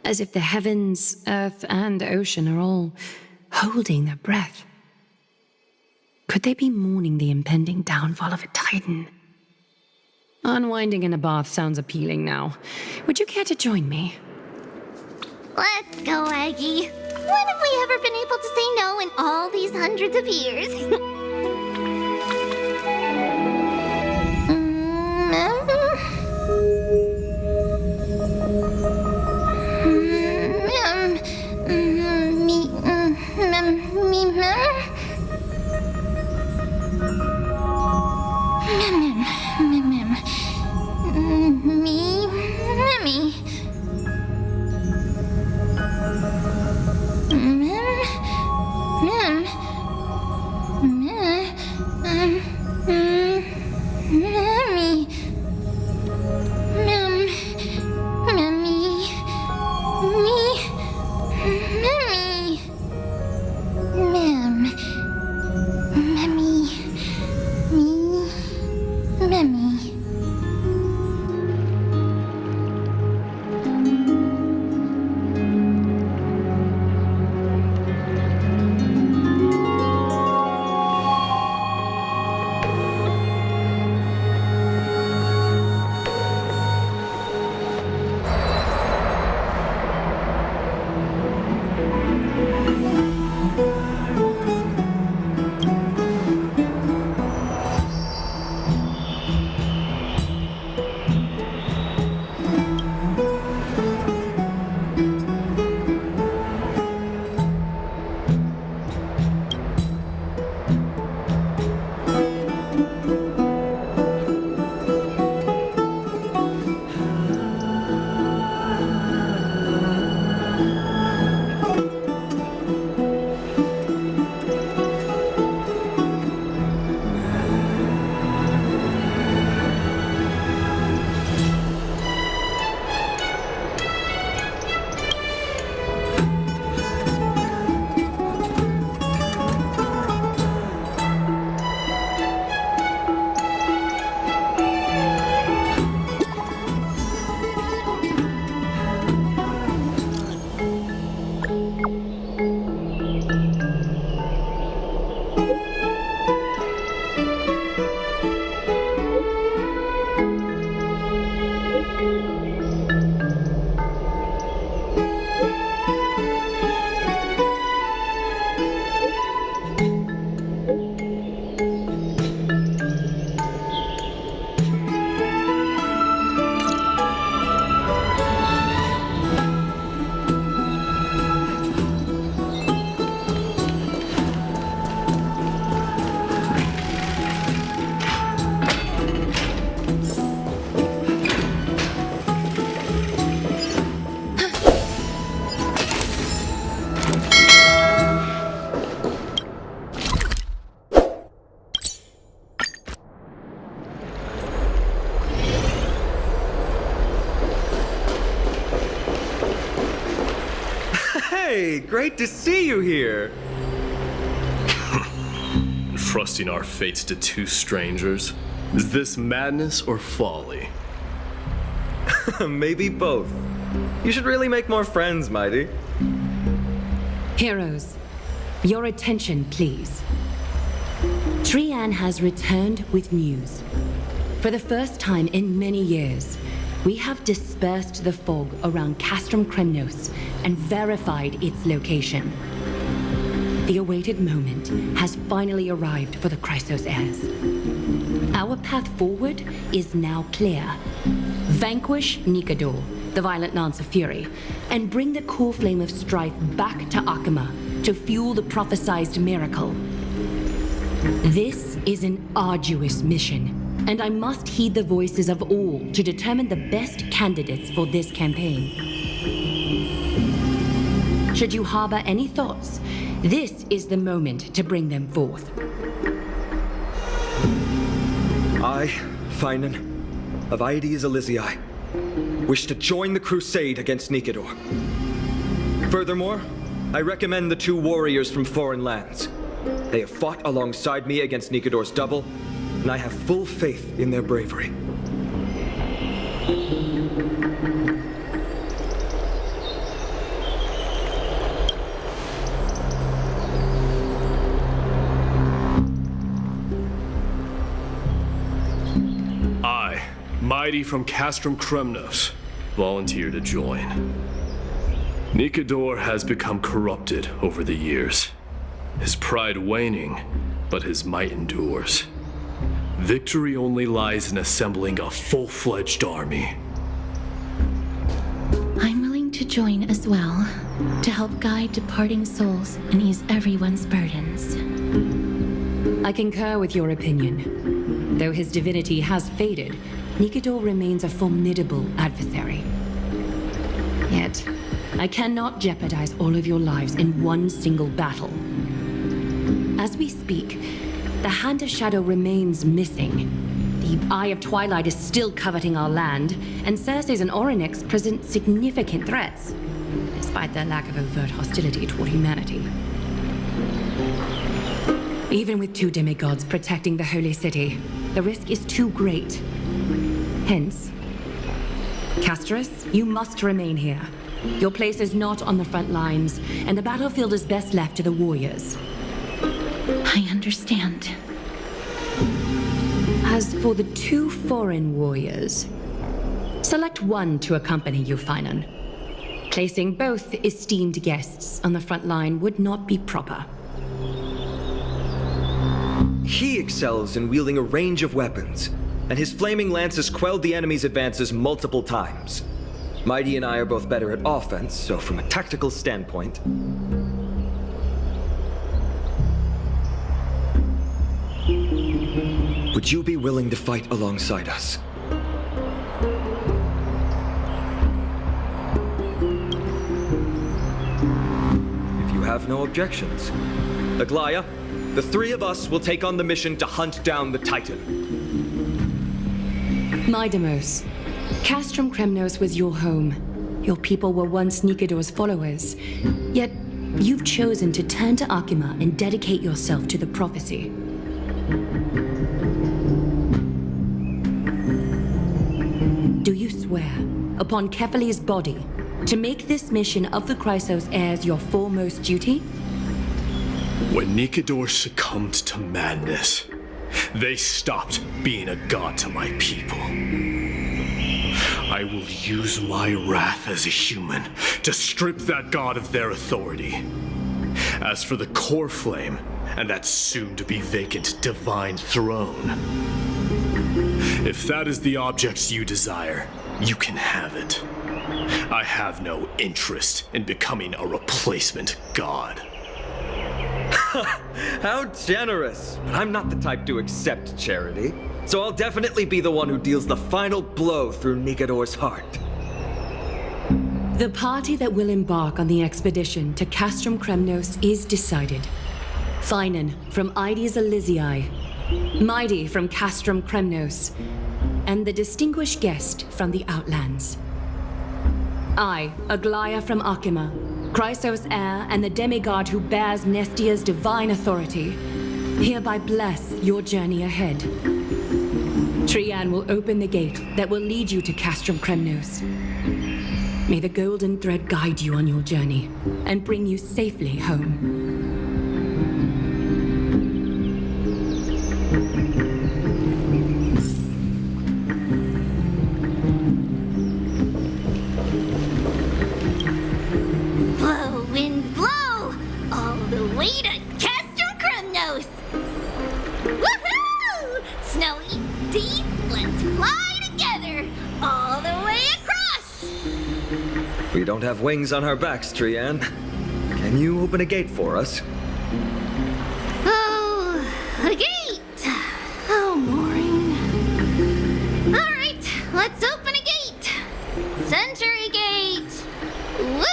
As if the heavens, earth, and ocean are all holding their breath. Could they be mourning the impending downfall of a titan? Unwinding in a bath sounds appealing now. Would you care to join me? Let's go, Aggie. When have we ever been able to say no in all these hundreds of years? Hey, great to see you here. Trusting our fates to two strangers? Is this madness or folly? Maybe both. You should really make more friends, Mighty. Heroes, your attention, please. Trian has returned with news. For the first time in many years, we have dispersed the fog around Castrum Kremnos and verified its location. The awaited moment has finally arrived for the Chrysos heirs. Our path forward is now clear. Vanquish Nikador, the violent Lance of Fury, and bring the core flame of strife back to Akama to fuel the prophesized miracle. This is an arduous mission, and I must heed the voices of all to determine the best candidates for this campaign. Should you harbor any thoughts, this is the moment to bring them forth. I, Finan, of Aedes Elysiae, wish to join the crusade against Nikador. Furthermore, I recommend the two warriors from foreign lands. They have fought alongside me against Nikador's double, and I have full faith in their bravery. I, Mighty from Castrum Kremnos, volunteer to join. Nikador has become corrupted over the years. His pride waning, but his might endures. Victory only lies in assembling a full-fledged army. I'm willing to join as well, to help guide departing souls and ease everyone's burdens. I concur with your opinion. Though his divinity has faded, Nikador remains a formidable adversary. Yet, I cannot jeopardize all of your lives in one single battle. As we speak, the Hand of Shadow remains missing. The Eye of Twilight is still coveting our land, and Circes and Orynyx present significant threats, despite their lack of overt hostility toward humanity. Even with 2 demigods protecting the Holy City, the risk is too great. Hence, Casterus, you must remain here. Your place is not on the front lines, and the battlefield is best left to the warriors. I understand. As for the 2 foreign warriors, select one to accompany you, Finan. Placing both esteemed guests on the front line would not be proper. He excels in wielding a range of weapons, and his flaming lance has quelled the enemy's advances multiple times. Mighty and I are both better at offense, so from a tactical standpoint... Would you be willing to fight alongside us? If you have no objections. Aglaya, the 3 of us will take on the mission to hunt down the Titan. Mydemos, Castrum Kremnos was your home. Your people were once Nikador's followers. Yet, you've chosen to turn to Akima and dedicate yourself to the prophecy. Do you swear, upon Kefali's body, to make this mission of the Chrysos heirs your foremost duty? When Nikador succumbed to madness, they stopped being a god to my people. I will use my wrath as a human to strip that god of their authority. As for the core flame and that soon-to-be vacant divine throne, if that is the object you desire, you can have it. I have no interest in becoming a replacement god. How generous! But I'm not the type to accept charity, so I'll definitely be the one who deals the final blow through Nikador's heart. The party that will embark on the expedition to Castrum Kremnos is decided. Finan from Ides Elysiae, Mighty from Castrum Kremnos, and the distinguished guest from the Outlands. I, Aglaya from Akima, Chrysos heir and the demigod who bears Nestia's divine authority, hereby bless your journey ahead. Trian will open the gate that will lead you to Castrum Kremnos. May the golden thread guide you on your journey and bring you safely home. Blow, wind, blow! All the way to Castrum Kremnos! Woohoo! Snowy deep, let's fly together! All the way across! We don't have wings on our backs, Trian. Can you open a gate for us? Oh, a gate! How boring. Alright, let's open a gate! Century Gate! Woo!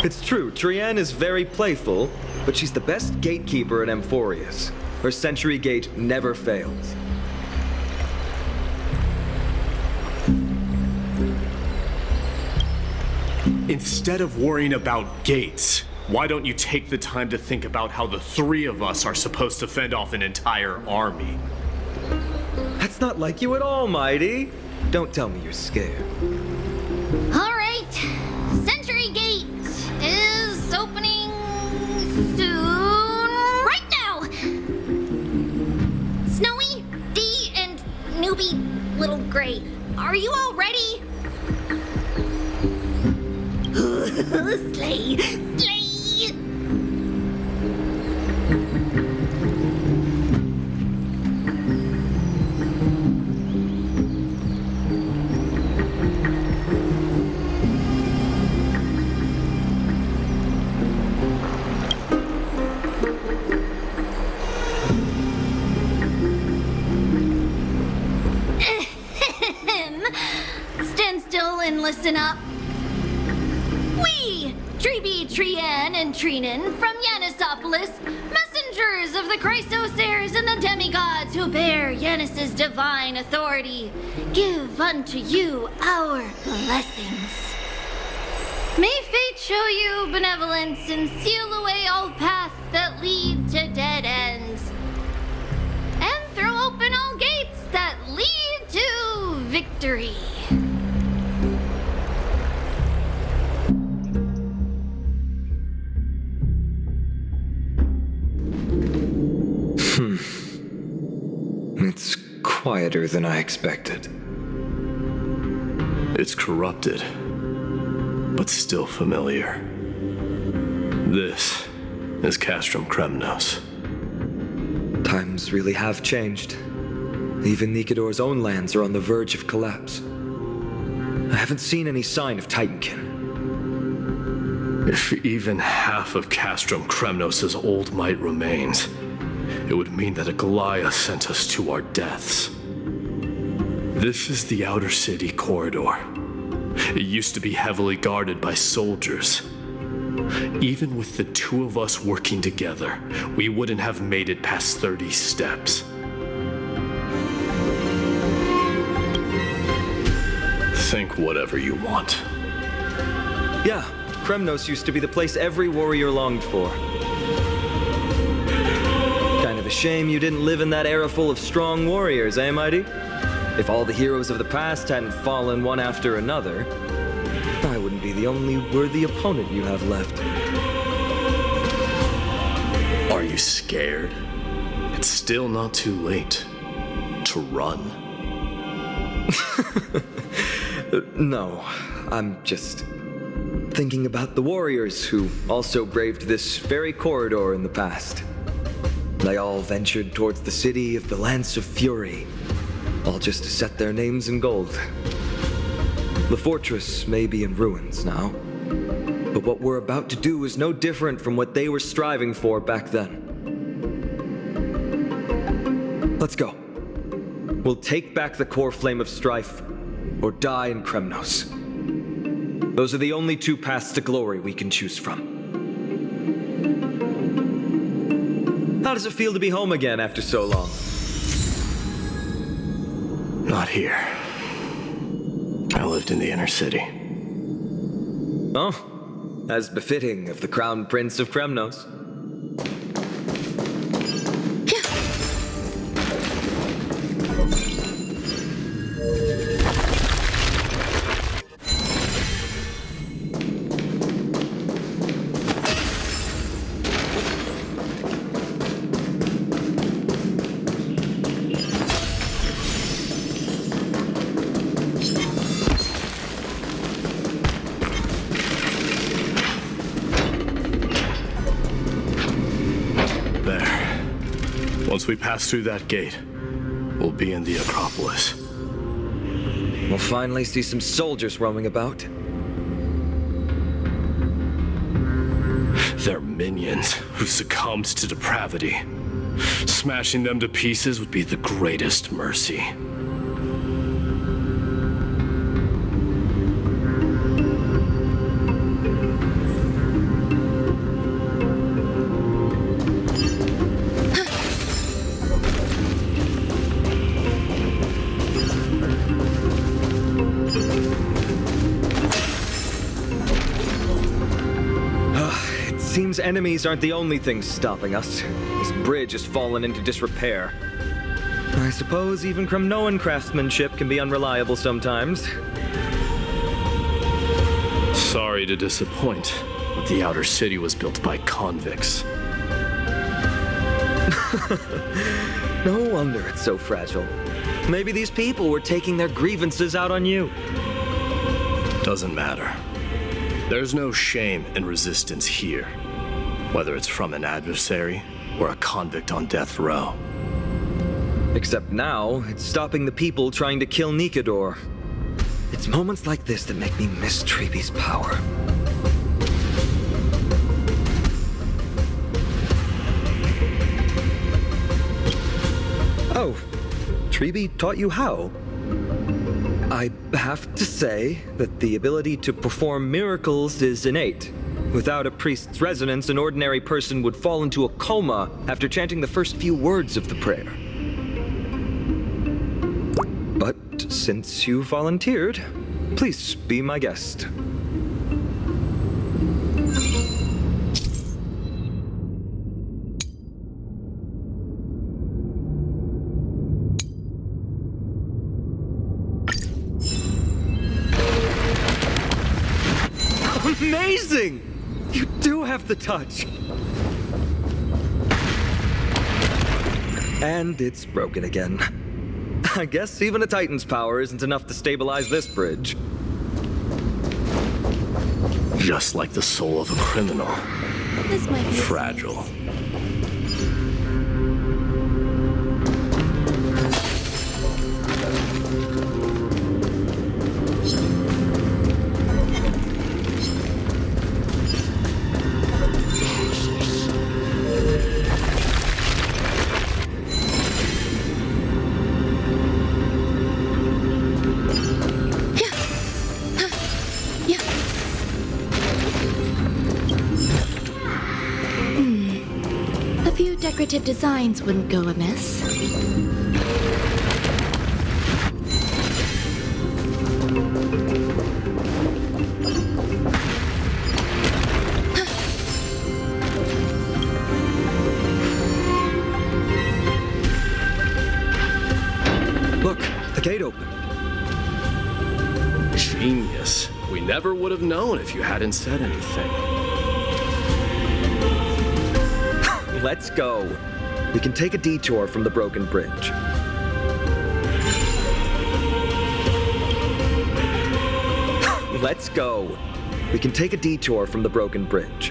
It's true, Trian is very playful, but she's the best gatekeeper at Amphoreus. Her Century Gate never fails. Instead of worrying about gates, why don't you take the time to think about how the 3 of us are supposed to fend off an entire army? That's not like you at all, Mighty. Don't tell me you're scared. All right. Century Gate is opening soon. Right now. Snowy, Dee, and newbie Little Gray, are you all ready? Slay! Slay! Stand still and listen up. We, Treeby, Trien, and Treenan from Yanisopolis, messengers of the Chrysosairs and the demigods who bear Yanis's divine authority, give unto you our blessings. May fate show you benevolence and seal away all paths that lead to dead ends, and throw open all gates that lead to victory. It's quieter than I expected. It's corrupted, but still familiar. This is Castrum Kremnos. Times really have changed. Even Nikodor's own lands are on the verge of collapse. I haven't seen any sign of Titankin. If even half of Castrum Kremnos' old might remains, it would mean that Aglaya sent us to our deaths. This is the outer city corridor. It used to be heavily guarded by soldiers. Even with the two of us working together, we wouldn't have made it past 30 steps. Think whatever you want. Yeah, Kremnos used to be the place every warrior longed for. Kind of a shame you didn't live in that era full of strong warriors, eh, Mighty? If all the heroes of the past hadn't fallen one after another, I wouldn't be the only worthy opponent you have left. Are you scared? It's still not too late to run. No, I'm just thinking about the warriors who also braved this very corridor in the past. They all ventured towards the city of the Lance of Fury, all just to set their names in gold. The fortress may be in ruins now, but what we're about to do is no different from what they were striving for back then. Let's go. We'll take back the core flame of strife, or die in Kremnos. Those are the only two paths to glory we can choose from. How does it feel to be home again after so long? Not here. I lived in the inner city. Oh, as befitting of the Crown Prince of Kremnos. Once we pass through that gate, we'll be in the Acropolis. We'll finally see some soldiers roaming about. They're minions who succumbed to depravity. Smashing them to pieces would be the greatest mercy. Seems enemies aren't the only things stopping us. This bridge has fallen into disrepair. I suppose even Kremnoan craftsmanship can be unreliable sometimes. Sorry to disappoint, but the outer city was built by convicts. No wonder it's so fragile. Maybe these people were taking their grievances out on you. Doesn't matter. There's no shame in resistance here, whether it's from an adversary or a convict on death row. Except now, it's stopping the people trying to kill Nikador. It's moments like this that make me miss Treeby's power. Oh, Treeby taught you how? I have to say that the ability to perform miracles is innate. Without a priest's resonance, an ordinary person would fall into a coma after chanting the first few words of the prayer. But since you volunteered, please be my guest. Amazing! You do have the touch. And it's broken again. I guess even a Titan's power isn't enough to stabilize this bridge. Just like the soul of a criminal. This might be fragile. Decorative designs wouldn't go amiss. Look, the gate opened. Genius. We never would have known if you hadn't said anything. Let's go. We can take a detour from the broken bridge. Let's go. We can take a detour from the broken bridge.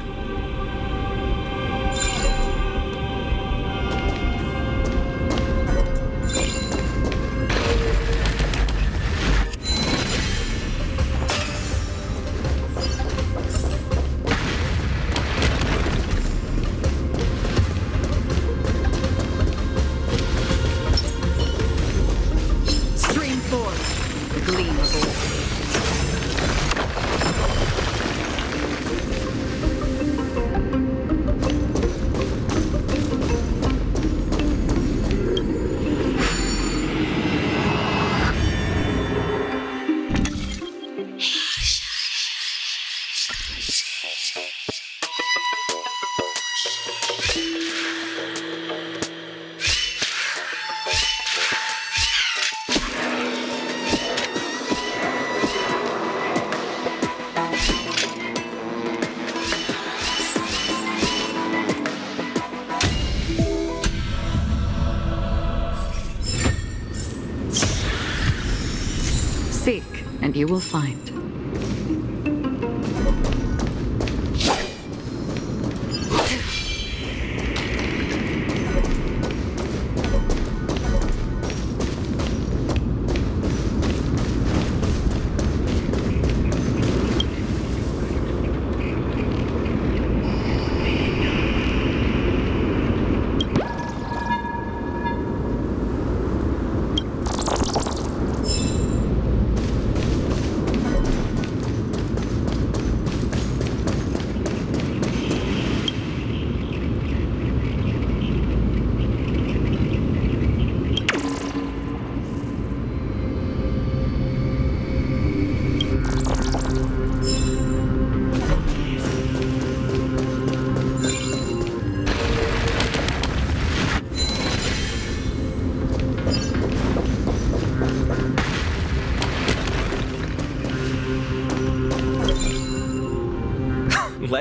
Seek, and you will find.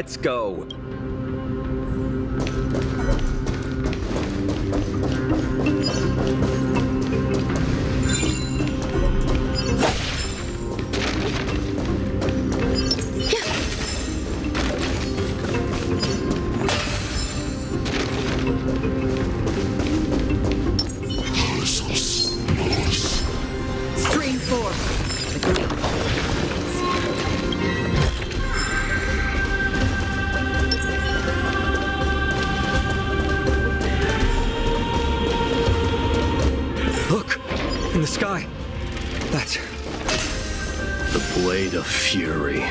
Let's go. Stream 4. Look! In the sky! That's... The Blade of Fury.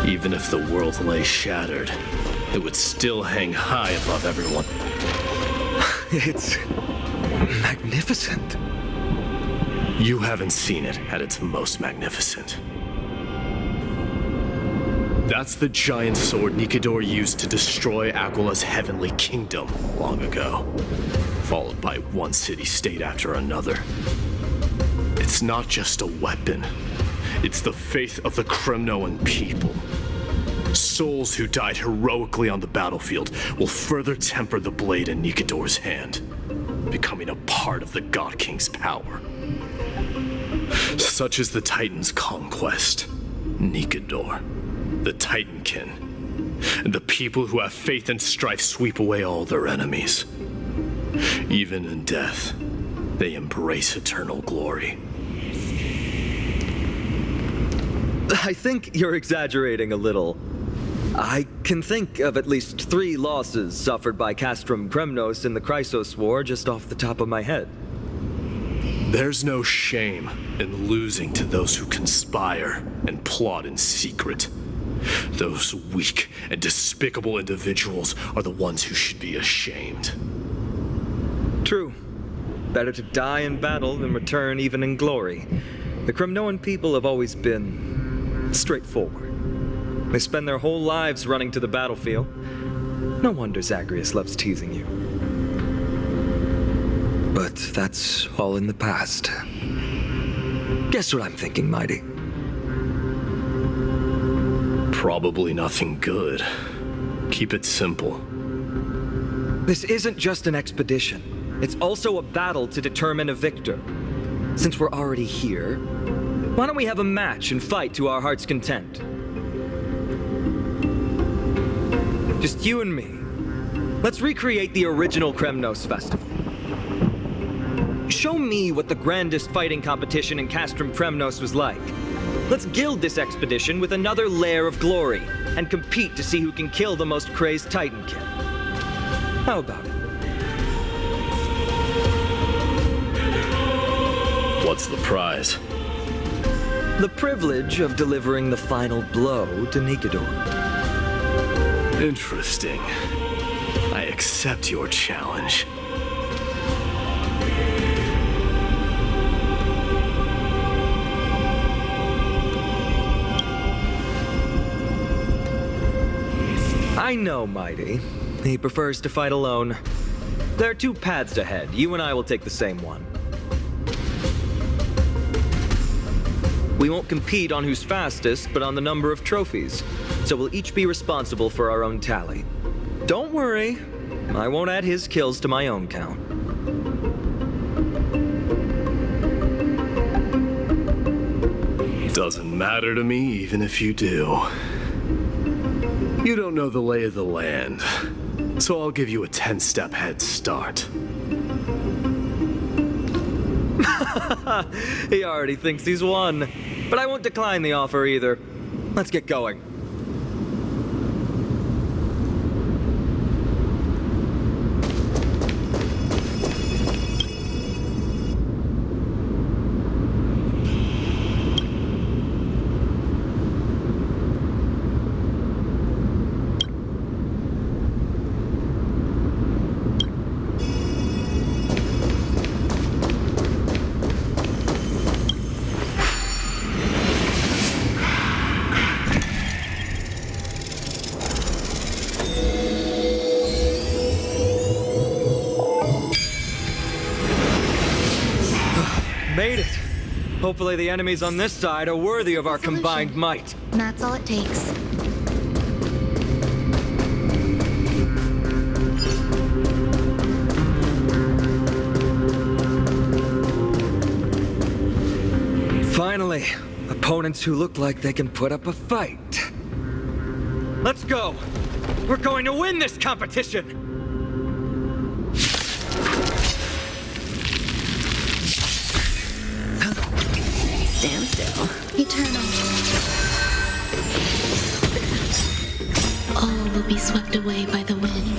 Even if the world lay shattered, it would still hang high above everyone. It's... magnificent. You haven't seen it at its most magnificent. That's the giant sword Nikador used to destroy Aquila's heavenly kingdom long ago, followed by one city-state after another. It's not just a weapon. It's the faith of the Kremnoan people. Souls who died heroically on the battlefield will further temper the blade in Nikador's hand, becoming a part of the God King's power. Such is the Titan's conquest. Nikador, the Titankin, and the people who have faith and strife sweep away all their enemies. Even in death, they embrace eternal glory. I think you're exaggerating a little. I can think of at least 3 losses suffered by Castrum Kremnos in the Chrysos War just off the top of my head. There's no shame in losing to those who conspire and plot in secret. Those weak and despicable individuals are the ones who should be ashamed. True. Better to die in battle than return even in glory. The Kremnoan people have always been straightforward. They spend their whole lives running to the battlefield. No wonder Zagreus loves teasing you. But that's all in the past. Guess what I'm thinking, Mighty? Probably nothing good. Keep it simple. This isn't just an expedition. It's also a battle to determine a victor. Since we're already here, why don't we have a match and fight to our heart's content? Just you and me. Let's recreate the original Kremnos Festival. Show me what the grandest fighting competition in Castrum Kremnos was like. Let's gild this expedition with another layer of glory and compete to see who can kill the most crazed Titankin. How about it? What's the prize? The privilege of delivering the final blow to Nikador. Interesting. I accept your challenge. I know, Mighty. He prefers to fight alone. There are 2 paths ahead. You and I will take the same one. We won't compete on who's fastest, but on the number of trophies. So we'll each be responsible for our own tally. Don't worry, I won't add his kills to my own count. Doesn't matter to me, even if you do. You don't know the lay of the land, so I'll give you a 10-step head start. He already thinks he's won. But I won't decline the offer either. Let's get going. Made it. Hopefully the enemies on this side are worthy of our combined might. That's all it takes. Opponents who look like they can put up a fight. Let's go! We're going to win this competition! Stand still. Eternal. All will be swept away by the wind.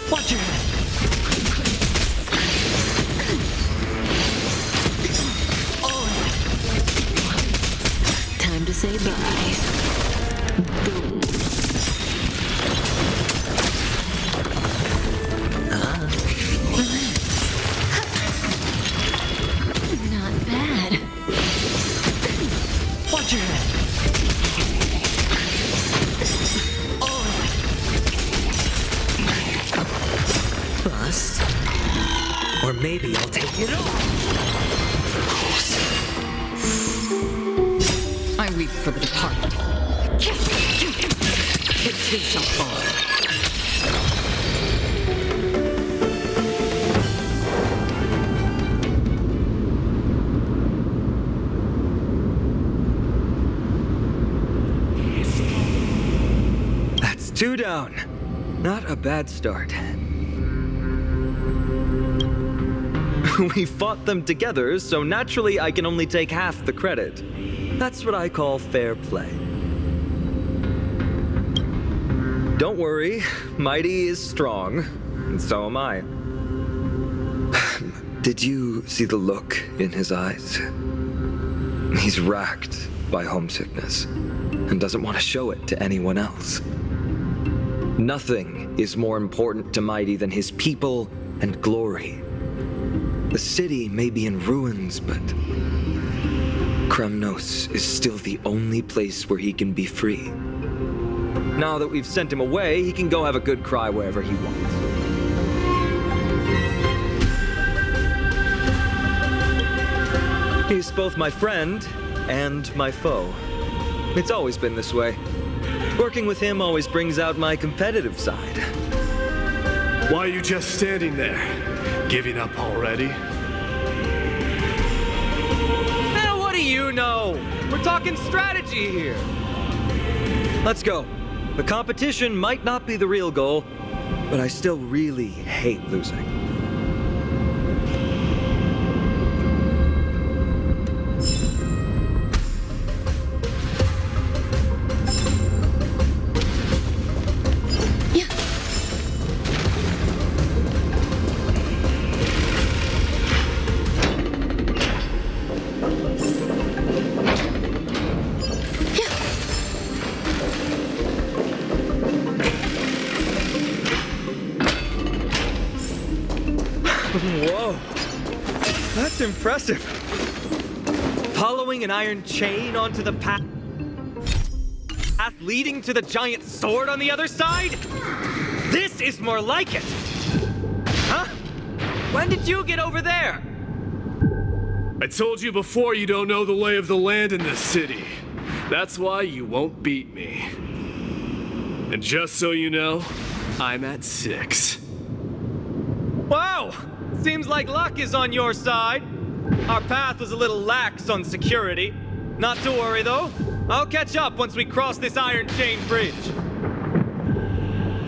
Watch your head! Time to say bye. Boom. Not bad. Watch your head! Bust. Or maybe I'll take it off. I weep for the departed. It too shall fall. That's 2 down. Not a bad start. We fought them together, so naturally I can only take half the credit. That's what I call fair play. Don't worry, Mighty is strong, and so am I. Did you see the look in his eyes? He's racked by homesickness, and doesn't want to show it to anyone else. Nothing is more important to Mighty than his people and glory. The city may be in ruins, but Kremnos is still the only place where he can be free. Now that we've sent him away, he can go have a good cry wherever he wants. He's both my friend and my foe. It's always been this way. Working with him always brings out my competitive side. Why are you just standing there? Giving up already? Now, what do you know? We're talking strategy here. Let's go. The competition might not be the real goal, but I still really hate losing. Whoa, that's impressive. Following an iron chain onto the path leading to the giant sword on the other side? This is more like it. Huh? When did you get over there? I told you before you don't know the lay of the land in this city. That's why you won't beat me. And just so you know, I'm at 6. Wow! Seems like luck is on your side. Our path was a little lax on security. Not to worry, though. I'll catch up once we cross this iron chain bridge.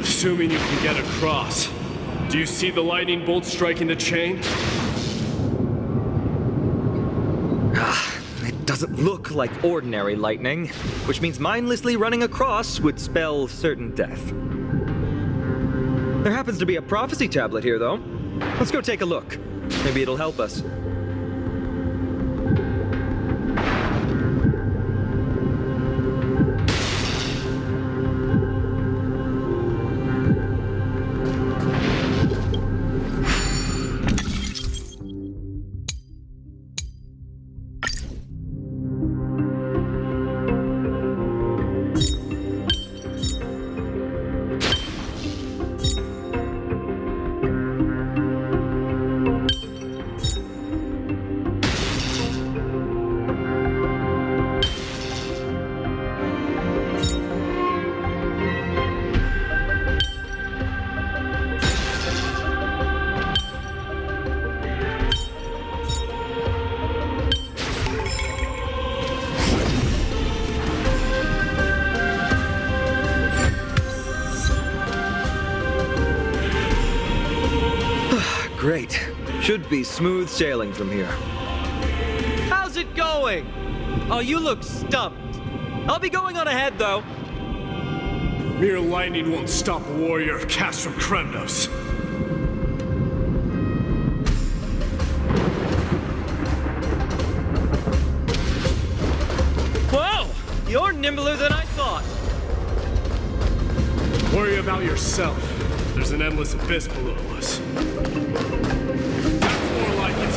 Assuming you can get across, do you see the lightning bolt striking the chain? It doesn't look like ordinary lightning, which means mindlessly running across would spell certain death. There happens to be a prophecy tablet here, though. Let's go take a look. Maybe it'll help us. great. Should be smooth sailing from here. How's it going? Oh, you look stumped. I'll be going on ahead, though. Mere lightning won't stop a warrior of Castrum Kremnos. Whoa! You're nimbler than I thought. Worry about yourself. There's an endless abyss below us. That's more like it.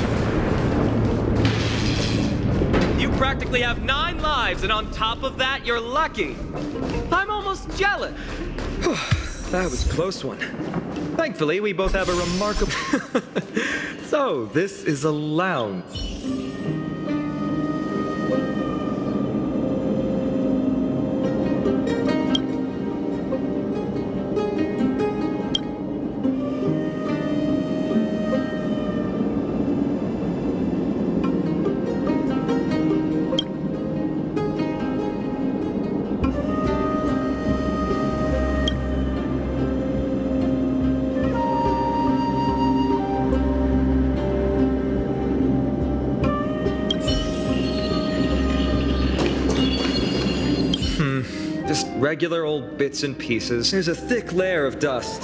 You practically have 9 lives, and on top of that, you're lucky. I'm almost jealous. That was a close one. Thankfully, we both have a remarkable... So, this is a lounge. Regular old bits and pieces. There's a thick layer of dust.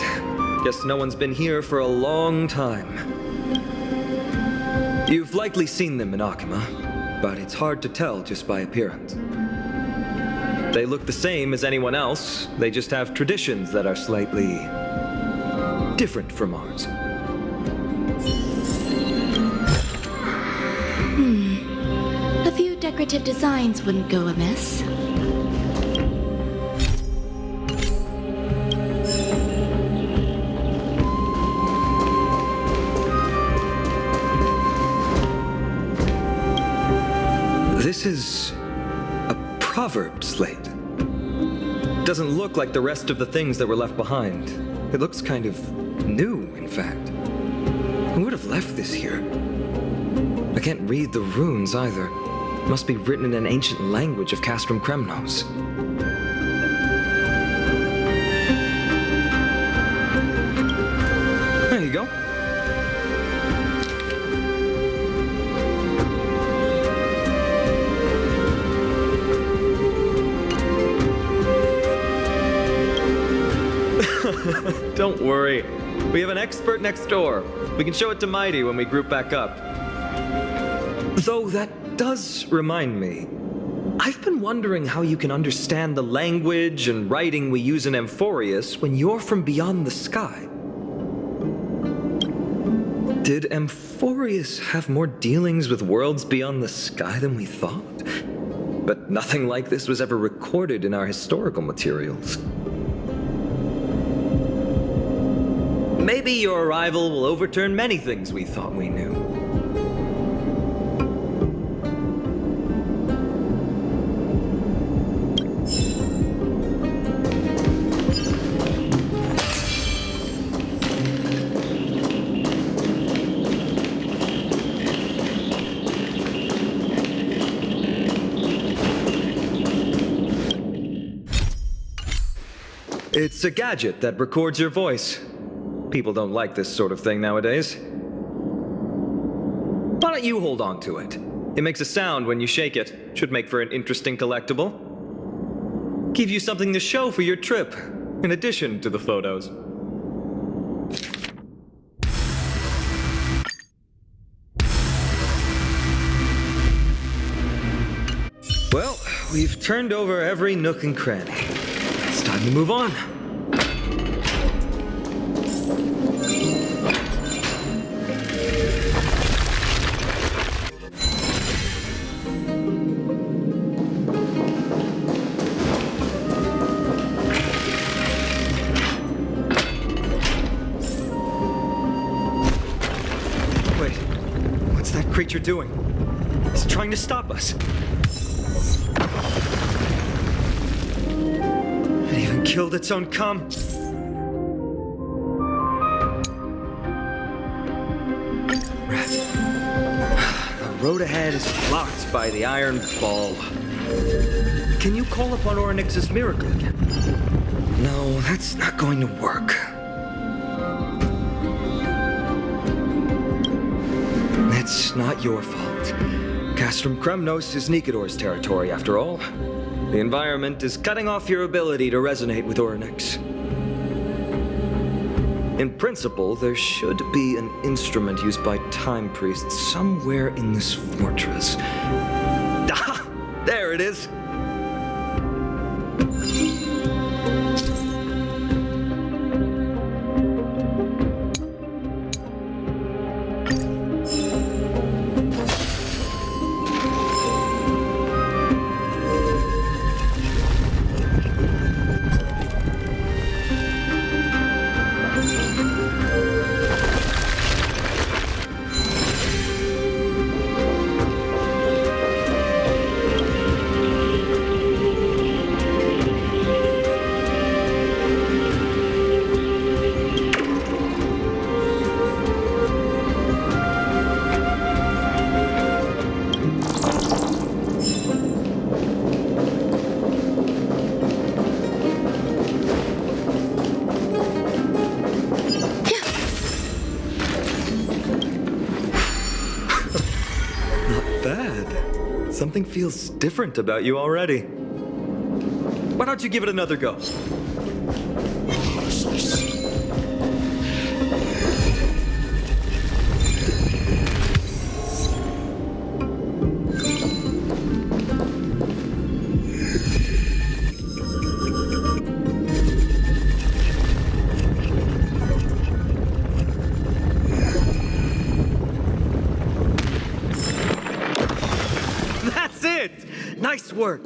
Guess no one's been here for a long time. You've likely seen them in Akima, but it's hard to tell just by appearance. They look the same as anyone else, they just have traditions that are slightly different from ours. A few decorative designs wouldn't go amiss. This is a proverb slate. Doesn't look like the rest of the things that were left behind. It looks kind of new, in fact. Who would have left this here? I can't read the runes either. Must be written in an ancient language of Castrum Kremnos. There you go. Don't worry. We have an expert next door. We can show it to Mighty when we group back up. Though that does remind me. I've been wondering how you can understand the language and writing we use in Amphoreus when you're from beyond the sky. Did Amphoreus have more dealings with worlds beyond the sky than we thought? But nothing like this was ever recorded in our historical materials. Maybe your arrival will overturn many things we thought we knew. It's a gadget that records your voice. People don't like this sort of thing nowadays. Why don't you hold on to it? It makes a sound when you shake it. Should make for an interesting collectible. Give you something to show for your trip, in addition to the photos. Well, we've turned over every nook and cranny. It's time to move on. Creature doing? It's trying to stop us. It even killed its own cum. Rat. The road ahead is blocked by the iron ball. Can you call upon Orynyx's miracle again? No, that's not going to work. It's not your fault. Castrum Kremnos is Nikodor's territory, after all. The environment is cutting off your ability to resonate with Orynyx. In principle, there should be an instrument used by time priests somewhere in this fortress. Ah! There it is! Something feels different about you already. Why don't you give it another go? Nice work!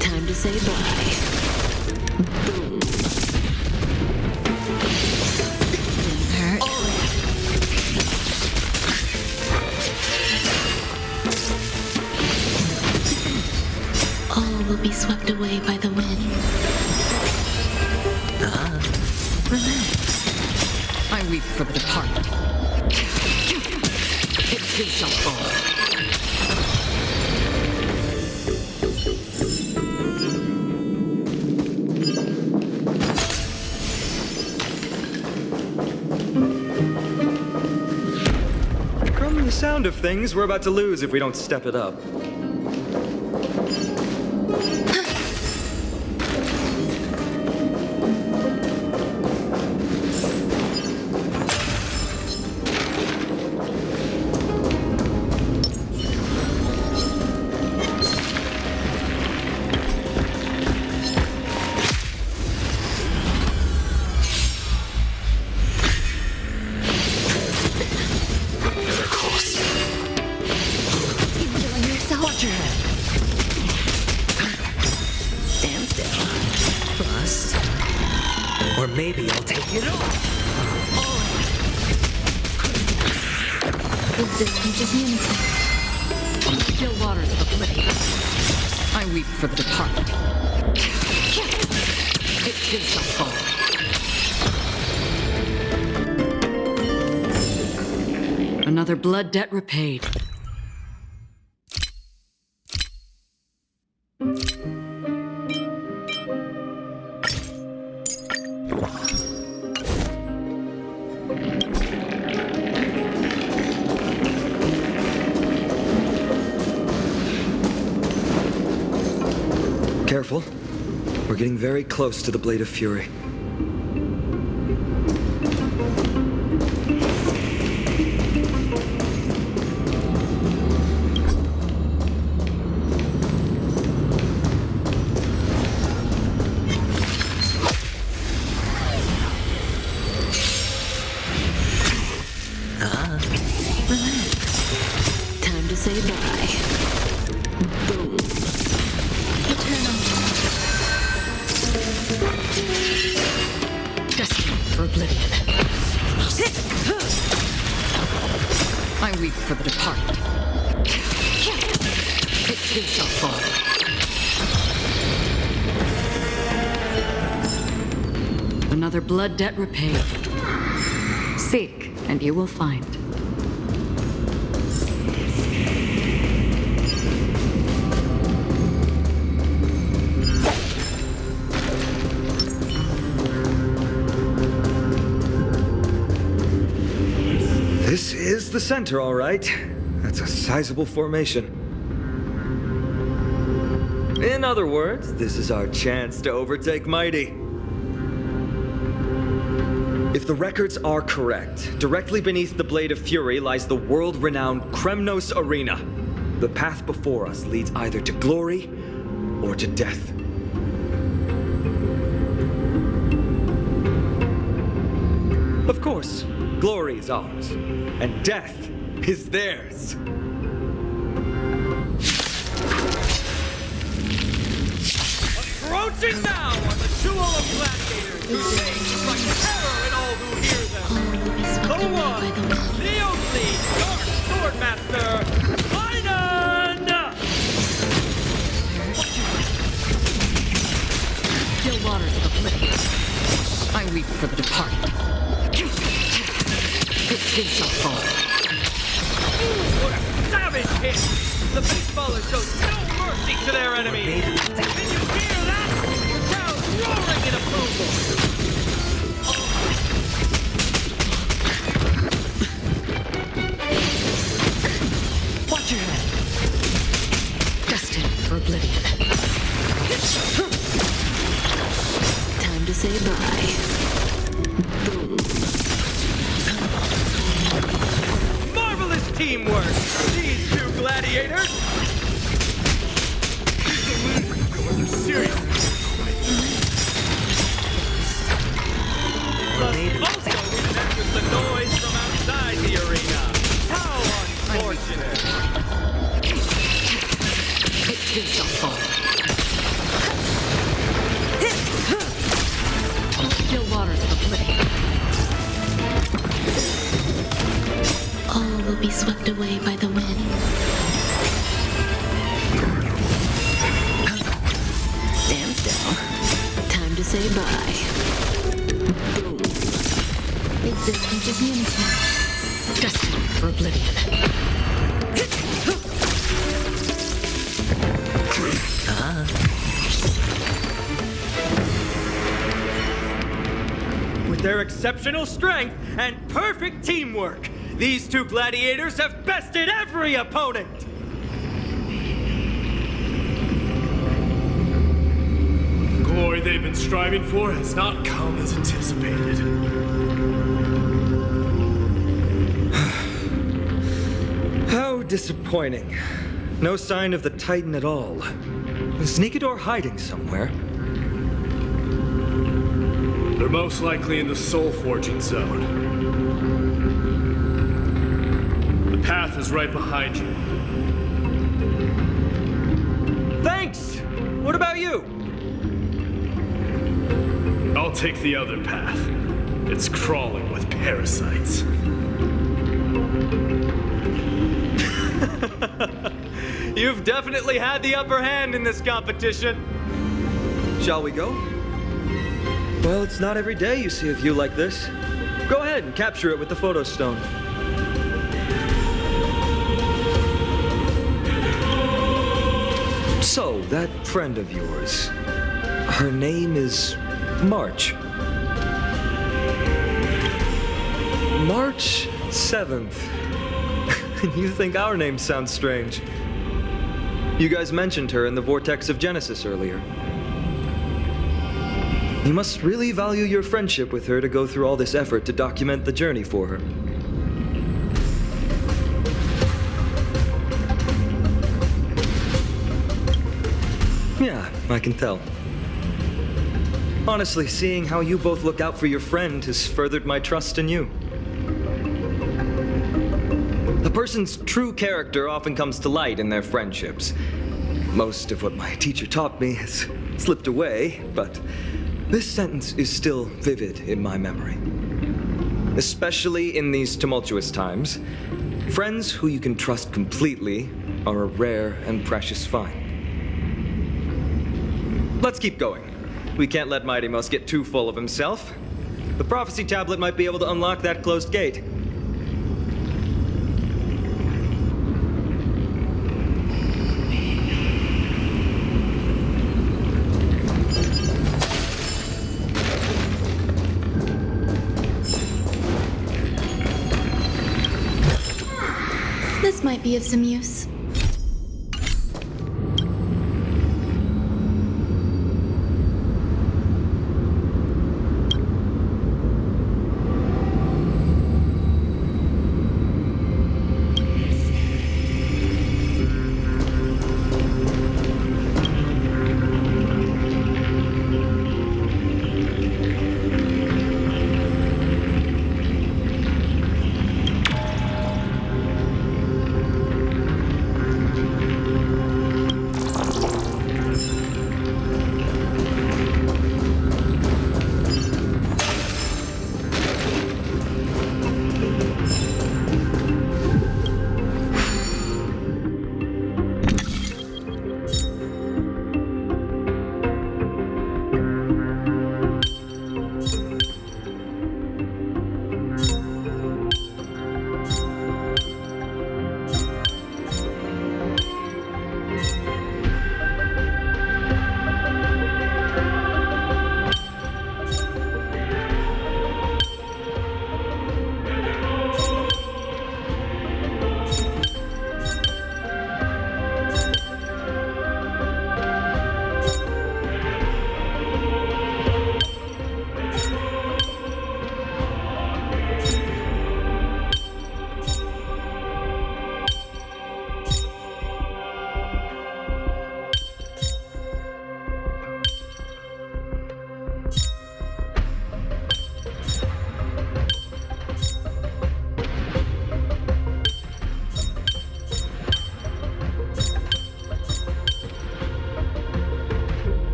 Time to say bye. Will be swept away by the wind. Relax. I weep for the departed. It too shall fall. From the sound of things, we're about to lose if we don't step it up. Or maybe I'll take it off. Existence is unity. Still waters of oblivion. I weep for the departed. It too shall fall. Another blood debt repaid. Careful. We're getting very close to the Blade of Fury. Relax. Time to say bye. Boom. Eternal. Destined for oblivion. I weep for the departed. It too shall fall. Another blood debt repaid. Seek, and you will find. This is the center, all right. That's a sizable formation. In other words, this is our chance to overtake Mighty. If the records are correct, directly beneath the Blade of Fury lies the world-renowned Kremnos Arena. The path before us leads either to glory or to death. Of course, glory is ours, and death is theirs. Approaching now are the duel of gladiators whose names strike terror in all who hear them. The one, the only, Dark Swordmaster, Biden! Still waters of oblivion. I weep for the departed. This too shall fall. What a savage hit! The baseballers show no mercy to their enemies! Can you hear that? Crowds roaring in approval! Watch your head. Destined for oblivion. Time to say bye. Marvelous teamwork! These two gladiators! Serious. Plus, also remembers the noise from outside the arena. How unfortunate! It too shall fall. Still waters of oblivion. All will be swept away by the wind. Stand still. Time to say bye. Boom. Existence is unity. Destined for oblivion. With their exceptional strength and perfect teamwork, these two gladiators have bested every opponent! Glory they've been striving for has not come as anticipated. How disappointing. No sign of the Titan at all. Is Nikodor hiding somewhere? They're most likely in the soul forging zone. The path is right behind you. Thanks! What about you? I'll take the other path. It's crawling with parasites. You've definitely had the upper hand in this competition. Shall we go? Well, it's not every day you see a view like this. Go ahead and capture it with the photo stone. So, that friend of yours, her name is March. March 7th. You think our name sounds strange? You guys mentioned her in the Vortex of Genesis earlier. You must really value your friendship with her to go through all this effort to document the journey for her. Yeah, I can tell. Honestly, seeing how you both look out for your friend has furthered my trust in you. A person's true character often comes to light in their friendships. Most of what my teacher taught me has slipped away, but this sentence is still vivid in my memory. Especially in these tumultuous times, friends who you can trust completely are a rare and precious find. Let's keep going. We can't let Mighty Mouse get too full of himself. The prophecy tablet might be able to unlock that closed gate. This might be of some use.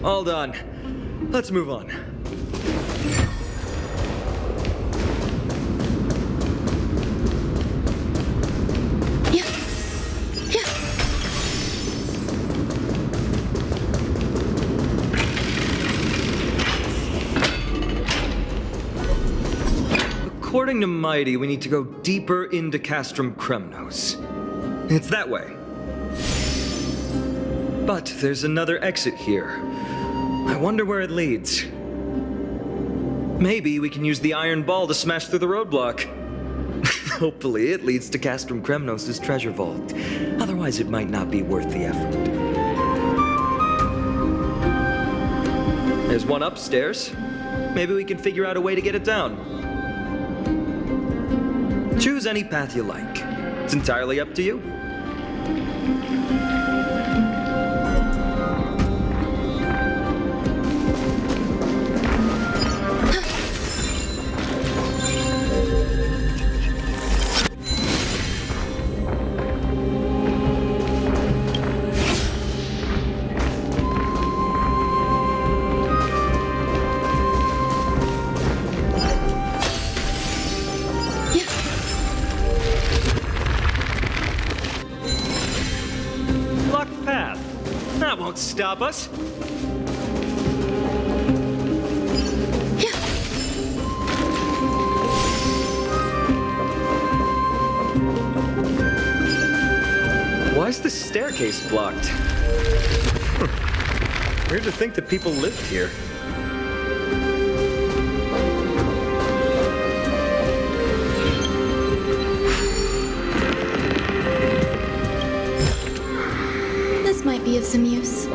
All done. Let's move on. According to Mighty, we need to go deeper into Castrum Kremnos. It's that way. But there's another exit here. I wonder where it leads. Maybe we can use the iron ball to smash through the roadblock. Hopefully it leads to Castrum Kremnos' treasure vault. Otherwise it might not be worth the effort. There's one upstairs. Maybe we can figure out a way to get it down. Choose any path you like. It's entirely up to you. Stop us. Why is the staircase blocked? Weird to think that people lived here. This might be of some use.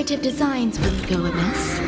decorative designs wouldn't go amiss.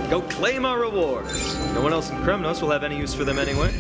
Go claim our rewards. No one else in Kremnos will have any use for them anyway.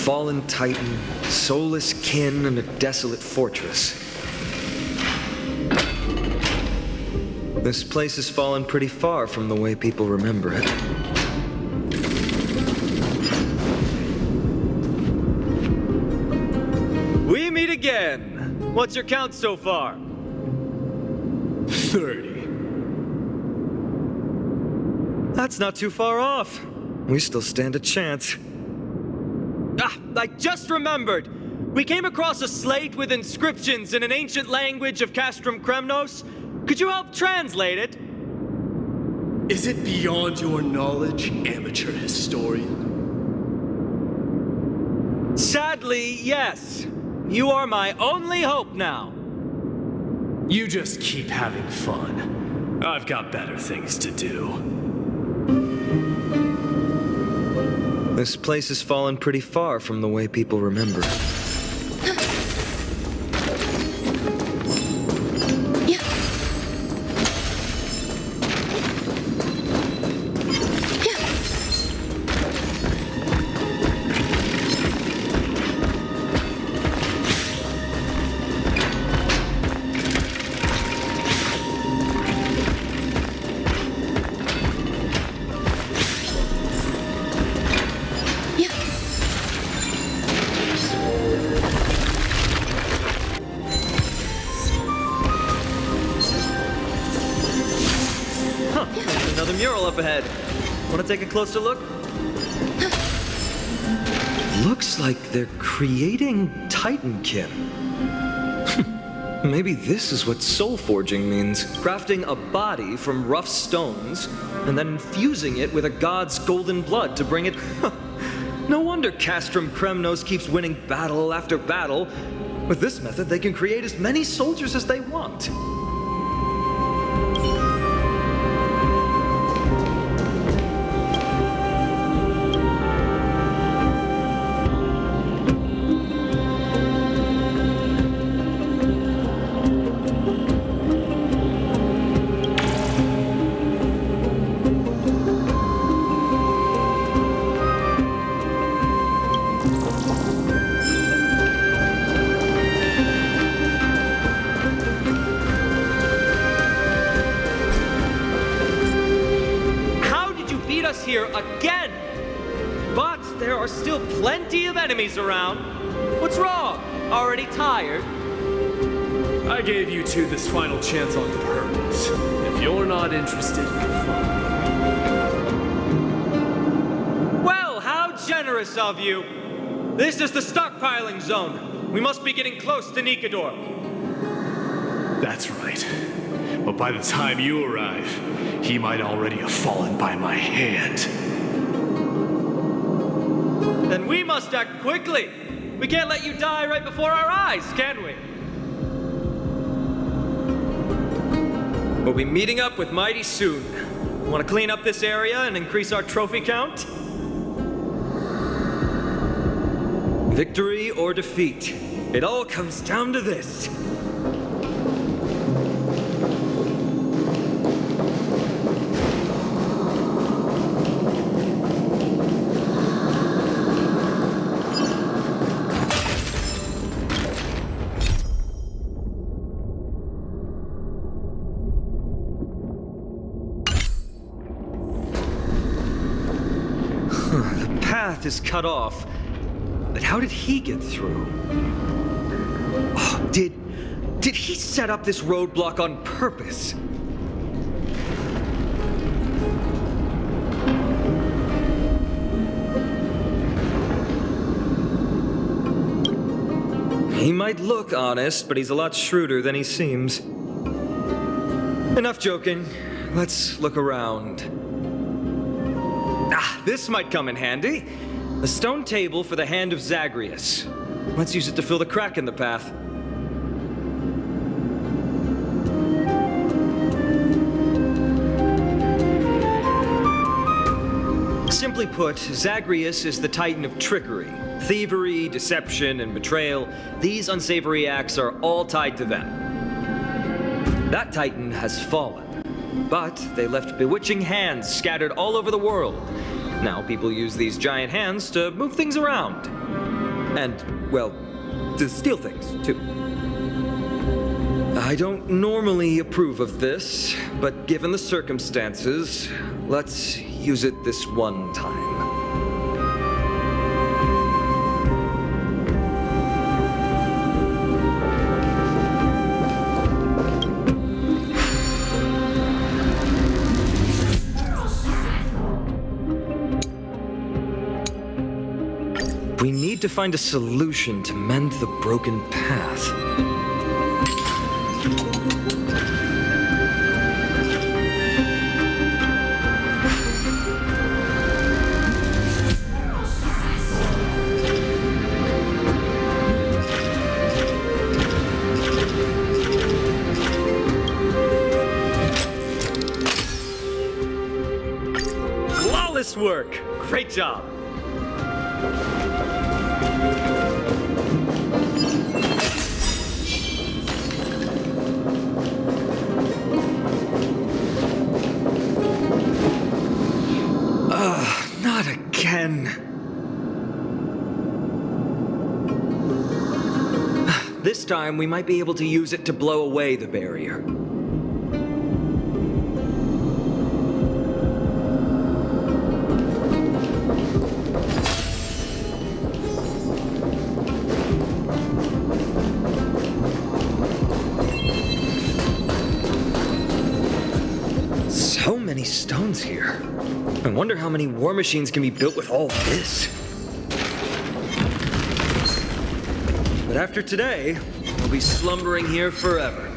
Fallen titan, soulless kin, and a desolate fortress. This place has fallen pretty far from the way people remember it. We meet again! What's your count so far? 30. That's not too far off. We still stand a chance. Ah, I just remembered! We came across a slate with inscriptions in an ancient language of Castrum Kremnos. Could you help translate it? Is it beyond your knowledge, amateur historian? Sadly, yes. You are my only hope now. You just keep having fun. I've got better things to do. This place has fallen pretty far from the way people remember it. Another mural up ahead. Want to take a closer look? Looks like they're creating Titankin. Maybe this is what soul forging means. Crafting a body from rough stones and then infusing it with a god's golden blood to bring it... No wonder Castrum Kremnos keeps winning battle after battle. With this method, they can create as many soldiers as they want. Here again! But there are still plenty of enemies around. What's wrong? Already tired? I gave you two this final chance on purpose. If you're not interested, fine. generous of you. This is the stockpiling zone. We must be getting close to Nikador. That's right. But by the time you arrive, he might already have fallen by my hand. Then we must act quickly. We can't let you die right before our eyes, can we? We'll be meeting up with Mighty soon. Want to clean up this area and increase our trophy count? Victory or defeat. It all comes down to this. The path is cut off. But how did he get through? Oh, did he set up this roadblock on purpose? He might look honest, but he's a lot shrewder than he seems. Enough joking. Let's look around. Ah, this might come in handy. A stone table for the hand of Zagreus. Let's use it to fill the crack in the path. Simply put, Zagreus is the titan of trickery. Thievery, deception, and betrayal. These unsavory acts are all tied to them. That titan has fallen, but they left bewitching hands scattered all over the world. Now people use these giant hands to move things around. And, well, to steal things, too. I don't normally approve of this, but given the circumstances, let's use it this one time. We need to find a solution to mend the broken path. Flawless work! Great job! Not again. This time, we might be able to use it to blow away the barrier. So many stones here. I wonder how many war machines can be built with all this. But after today, we'll be slumbering here forever.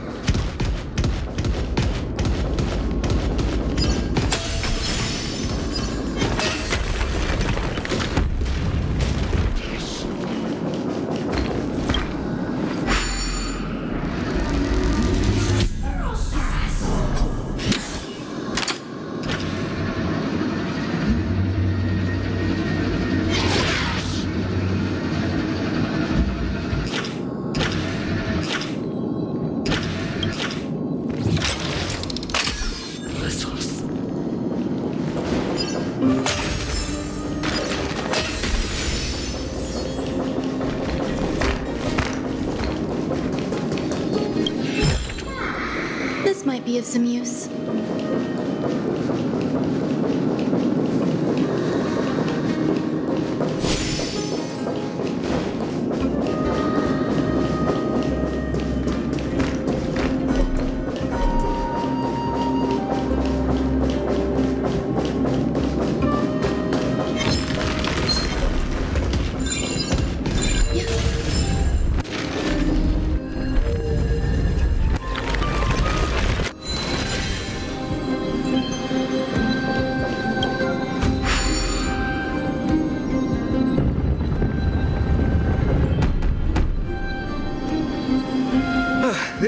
This might be of some use.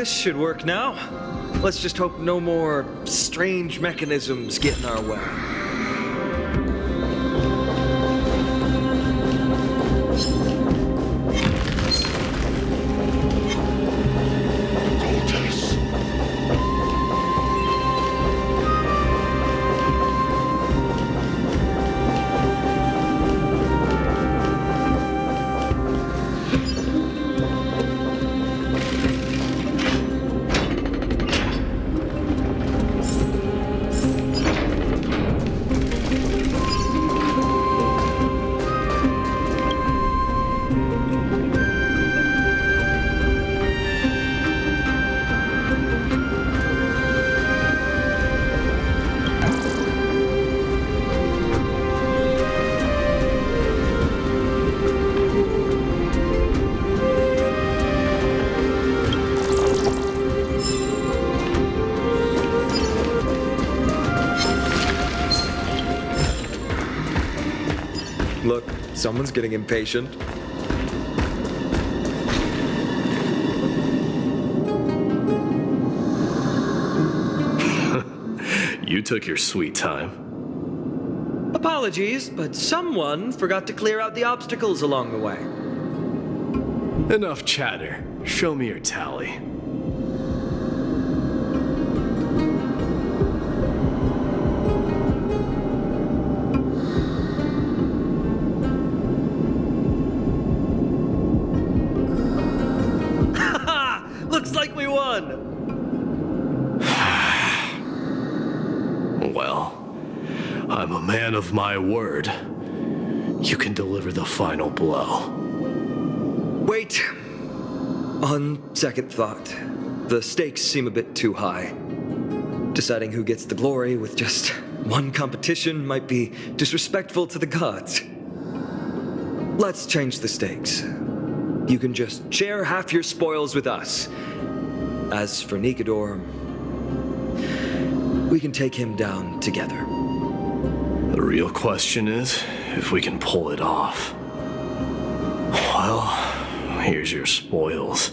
This should work now. Let's just hope no more strange mechanisms get in our way. Look, someone's getting impatient. You took your sweet time. Apologies, but someone forgot to clear out the obstacles along the way. Enough chatter. Show me your tally. Looks like we won! Well, I'm a man of my word. You can deliver the final blow. Wait. On second thought, the stakes seem a bit too high. Deciding who gets the glory with just one competition might be disrespectful to the gods. Let's change the stakes. You can just share half your spoils with us. As for Nikador, we can take him down together. The real question is if we can pull it off. Well, here's your spoils.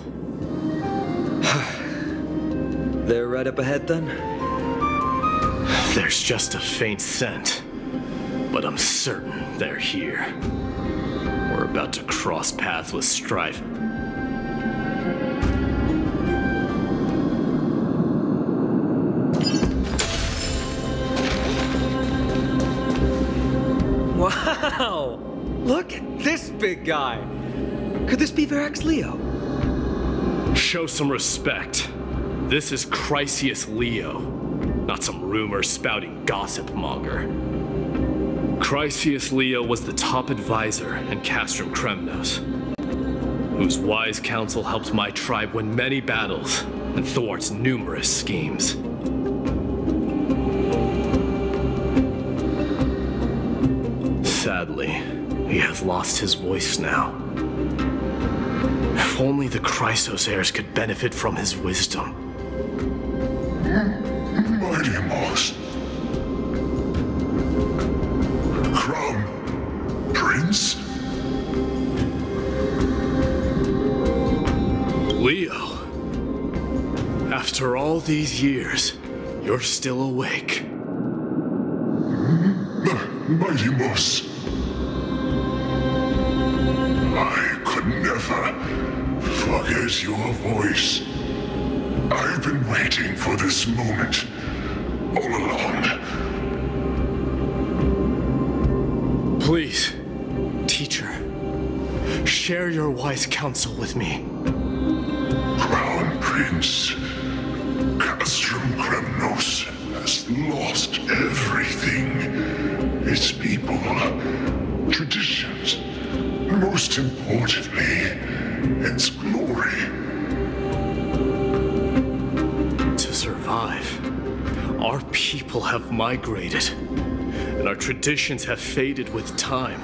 They're right up ahead then? There's just a faint scent, but I'm certain they're here. We're about to cross paths with strife. Wow! Look at this big guy! Could this be Verax Leo? Show some respect. This is Chrysius Leo, not some rumor-spouting gossip monger. Chrysius Leo was the top advisor in Castrum Kremnos, whose wise counsel helped my tribe win many battles and thwarts numerous schemes. Sadly, he has lost his voice now. If only the Chrysos heirs could benefit from his wisdom. Mighty Moss. Crown Prince? Leo, after all these years, you're still awake. Mighty Moss. I could never forget your voice. I've been waiting for this moment all along. Please, teacher, share your wise counsel with me. Crown Prince, Castrum Kremnos has lost everything. Its people, traditions, and most importantly, its glory. To survive, our people have migrated, and our traditions have faded with time.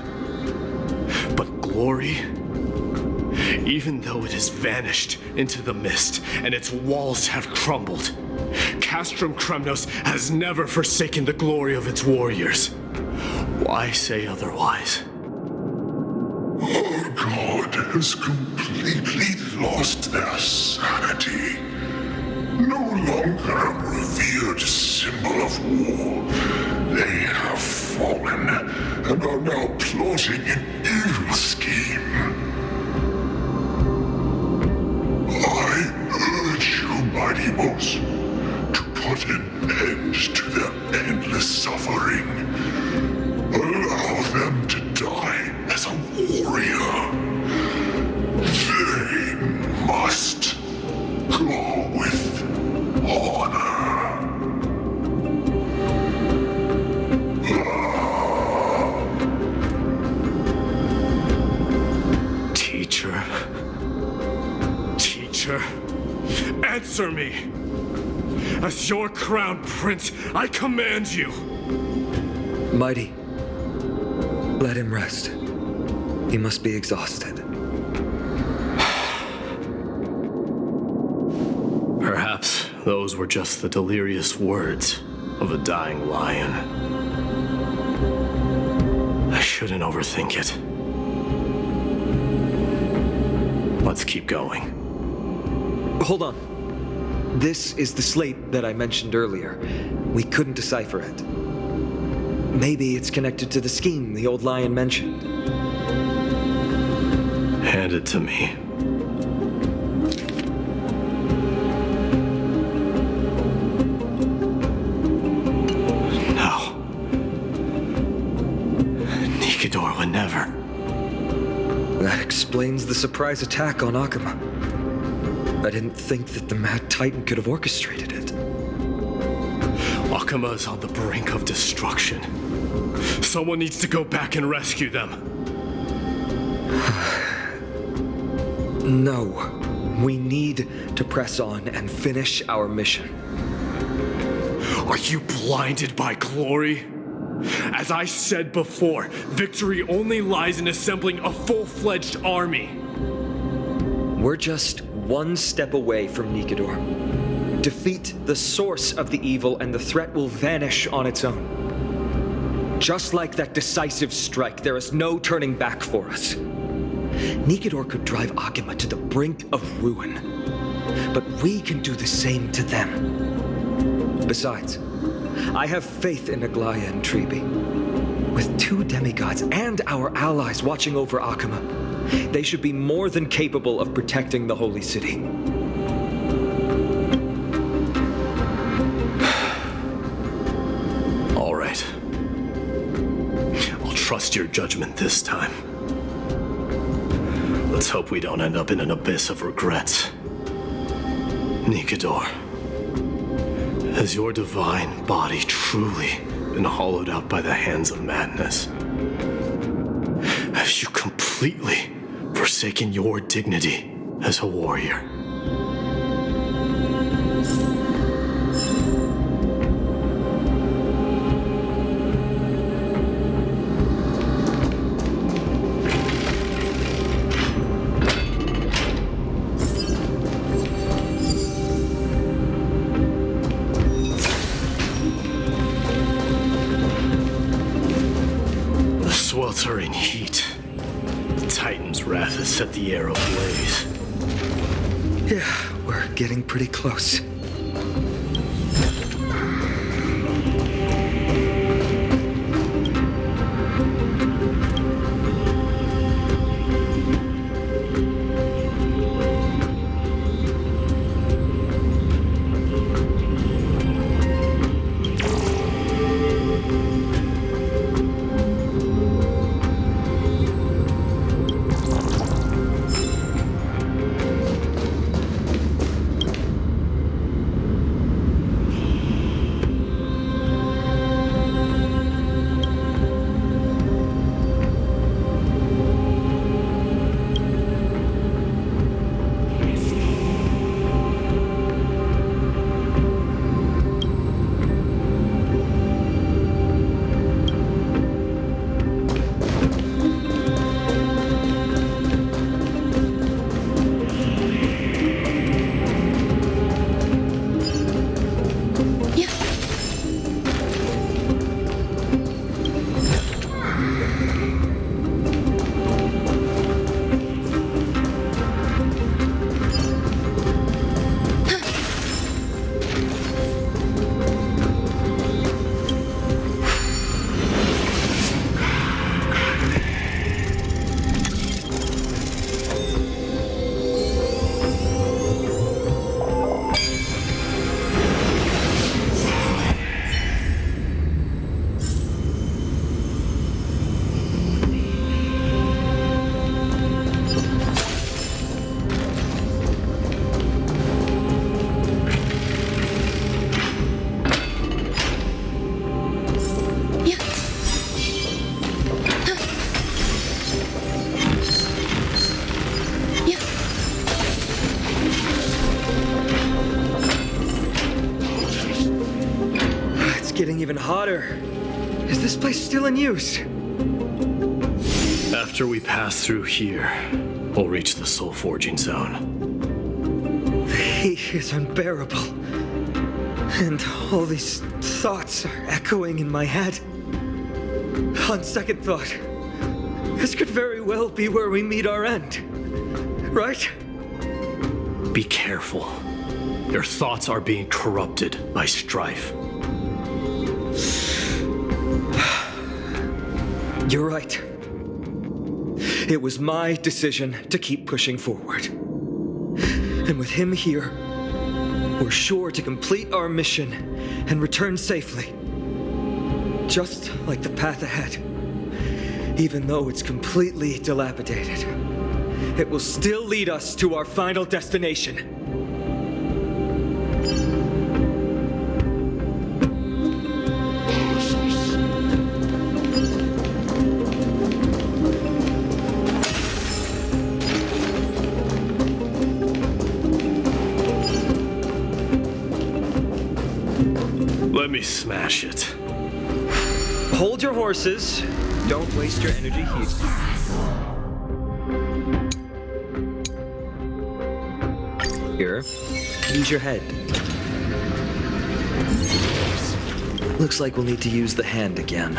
But glory, even though it has vanished into the mist and its walls have crumbled, Castrum Kremnos has never forsaken the glory of its warriors. Why say otherwise? Our god has completely lost their sanity. symbol of war. They have fallen and are now plotting an evil scheme. I urge you, mighty Mos, to put an end to their endless suffering. Allow them to die as a warrior. They must go with honor. Teacher, answer me! As your crown prince, I command you! Mighty, let him rest. He must be exhausted. Perhaps those were just the delirious words of a dying lion. I shouldn't overthink it. Let's keep going. Hold on. This is the slate that I mentioned earlier. We couldn't decipher it. Maybe it's connected to the scheme the old lion mentioned. Hand it to me. No. Nikador would never. That explains the surprise attack on Akuma. I didn't think that the Mad Titan could have orchestrated it. Akuma is on the brink of destruction. Someone needs to go back and rescue them. No. We need to press on and finish our mission. Are you blinded by glory? As I said before, victory only lies in assembling a full-fledged army. We're just one step away from Nikador. Defeat the source of the evil and the threat will vanish on its own. Just like that decisive strike, there is no turning back for us. Nikador could drive Akuma to the brink of ruin, but we can do the same to them. Besides, I have faith in Aglaya and Tribi. With 2 demigods and our allies watching over Akuma, they should be more than capable of protecting the Holy City. All right. I'll trust your judgment this time. Let's hope we don't end up in an abyss of regrets. Nikador, has your divine body truly been hollowed out by the hands of madness? Have you completely forsaken your dignity as a warrior? The sweltering heat. The Titan's wrath has set the air ablaze. Yeah, we're getting pretty close. getting even hotter. Is this place still in use? After we pass through here, we'll reach the soul forging zone. The heat is unbearable. And all these thoughts are echoing in my head. On second thought, this could very well be where we meet our end. Right? Be careful. Your thoughts are being corrupted by strife. You're right. It was my decision to keep pushing forward. And with him here, we're sure to complete our mission and return safely. Just like the path ahead. Even though it's completely dilapidated, it will still lead us to our final destination. Let me smash it. Hold your horses. Don't waste your energy here. Here, use your head. Looks like we'll need to use the hand again.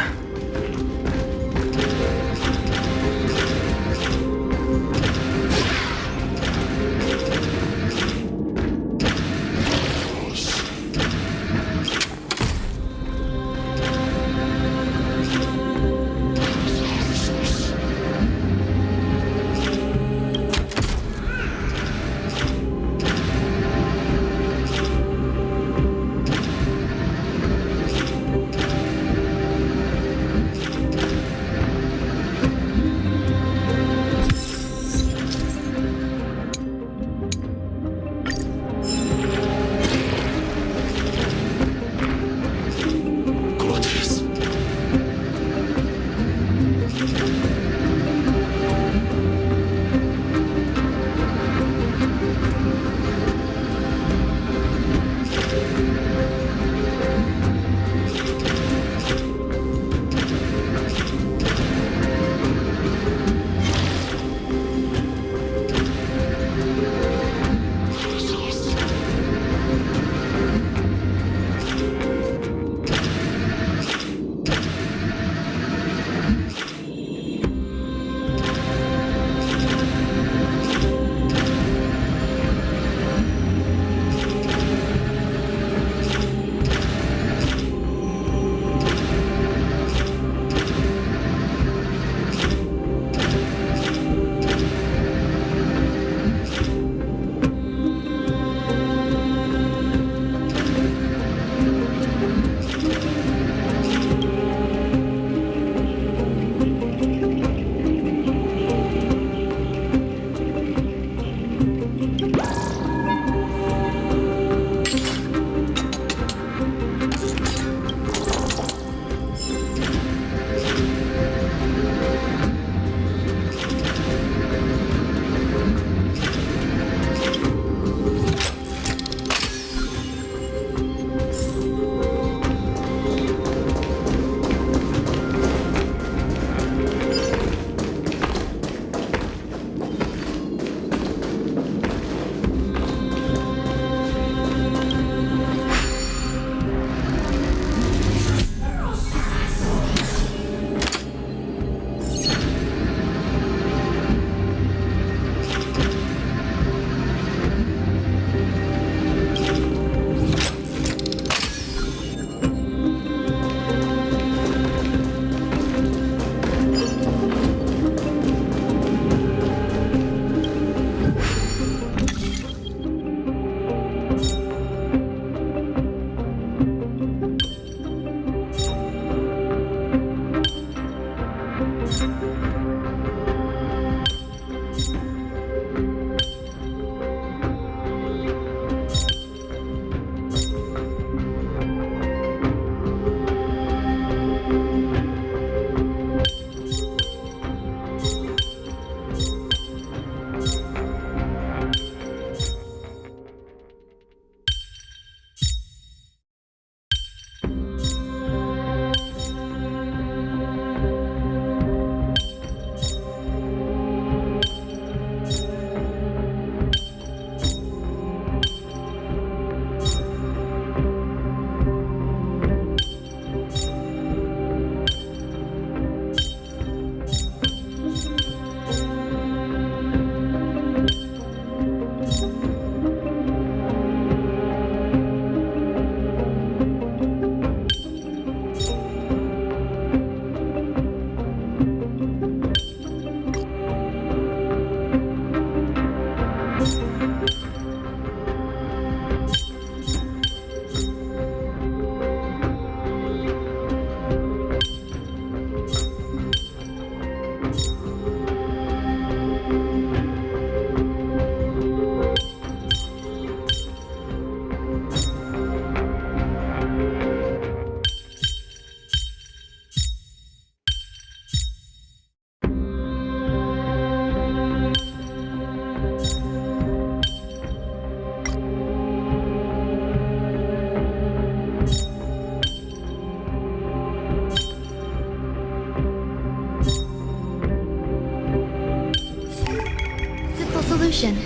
destruction.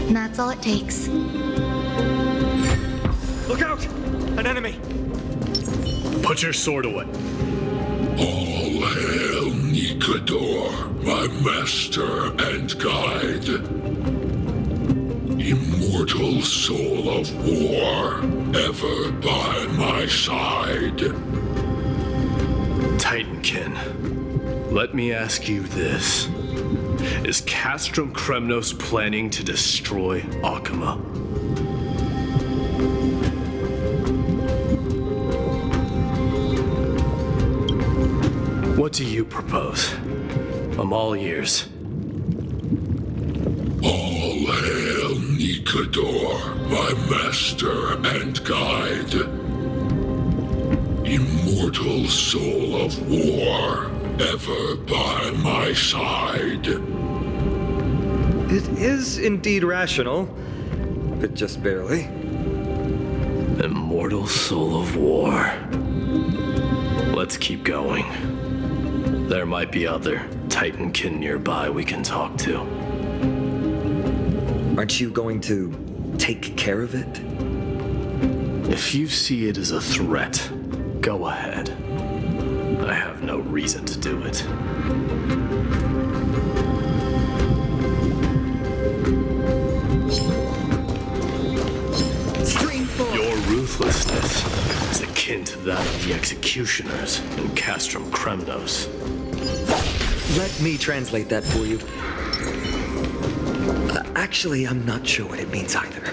And that's all it takes. Look out! An enemy! Put your sword away. All hail Nikador, my master and guide. Immortal soul of war, ever by my side. Titankin, let me ask you this. Is Castrum Kremnos planning to destroy Akama? What do you propose? I'm all ears. All hail Nikador, my master and guide. Immortal soul of war, ever by my side. It is indeed rational, but just barely. Immortal soul of war. Let's keep going. There might be other Titankin nearby we can talk to. Aren't you going to take care of it? If you see it as a threat, go ahead. I have no reason to do it. Your ruthlessness is akin to that of the executioners in Castrum Kremnos. Let me translate that for you. Actually, I'm not sure what it means either.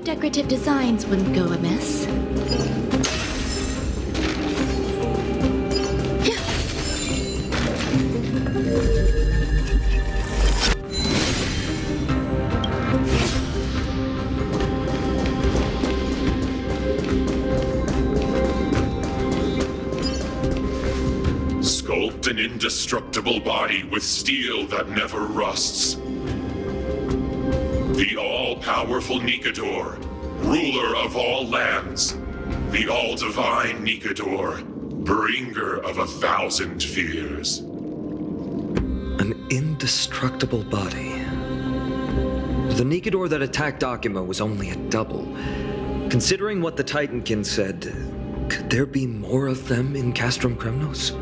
Decorative designs wouldn't go amiss. Sculpt an indestructible body with steel that never rusts. The all-powerful Nikador, ruler of all lands. The all-divine Nikador, bringer of 1,000 fears. An indestructible body. The Nikador that attacked Akama was only a double. Considering what the Titankin said, could there be more of them in Castrum Kremnos?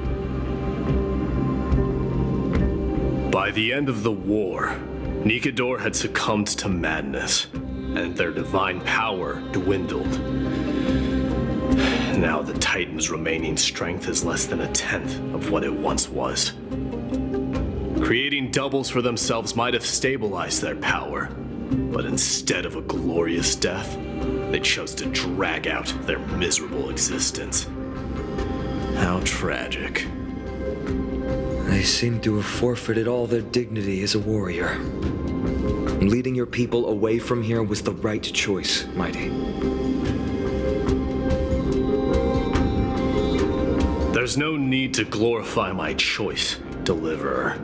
By the end of the war, Nikador had succumbed to madness, and their divine power dwindled. Now the Titan's remaining strength is less than 1/10 of what it once was. Creating doubles for themselves might have stabilized their power, but instead of a glorious death, they chose to drag out their miserable existence. How tragic. They seem to have forfeited all their dignity as a warrior. Leading your people away from here was the right choice, Mighty. There's no need to glorify my choice, Deliverer.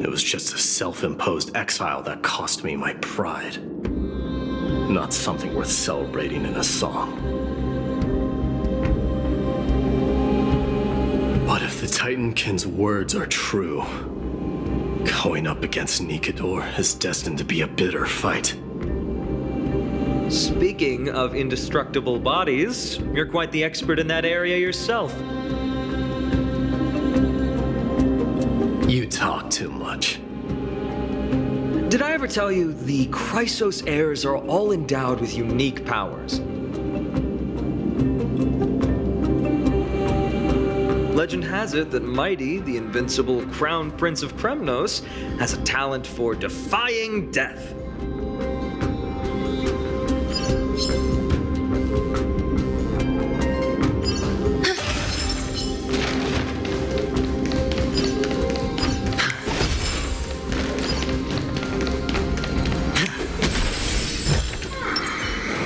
It was just a self-imposed exile that cost me my pride. Not something worth celebrating in a song. But if the Titankin's words are true, going up against Nikador is destined to be a bitter fight. Speaking of indestructible bodies, you're quite the expert in that area yourself. You talk too much. Did I ever tell you the Chrysos heirs are all endowed with unique powers? Legend has it that Mighty, the invincible Crown Prince of Kremnos, has a talent for defying death.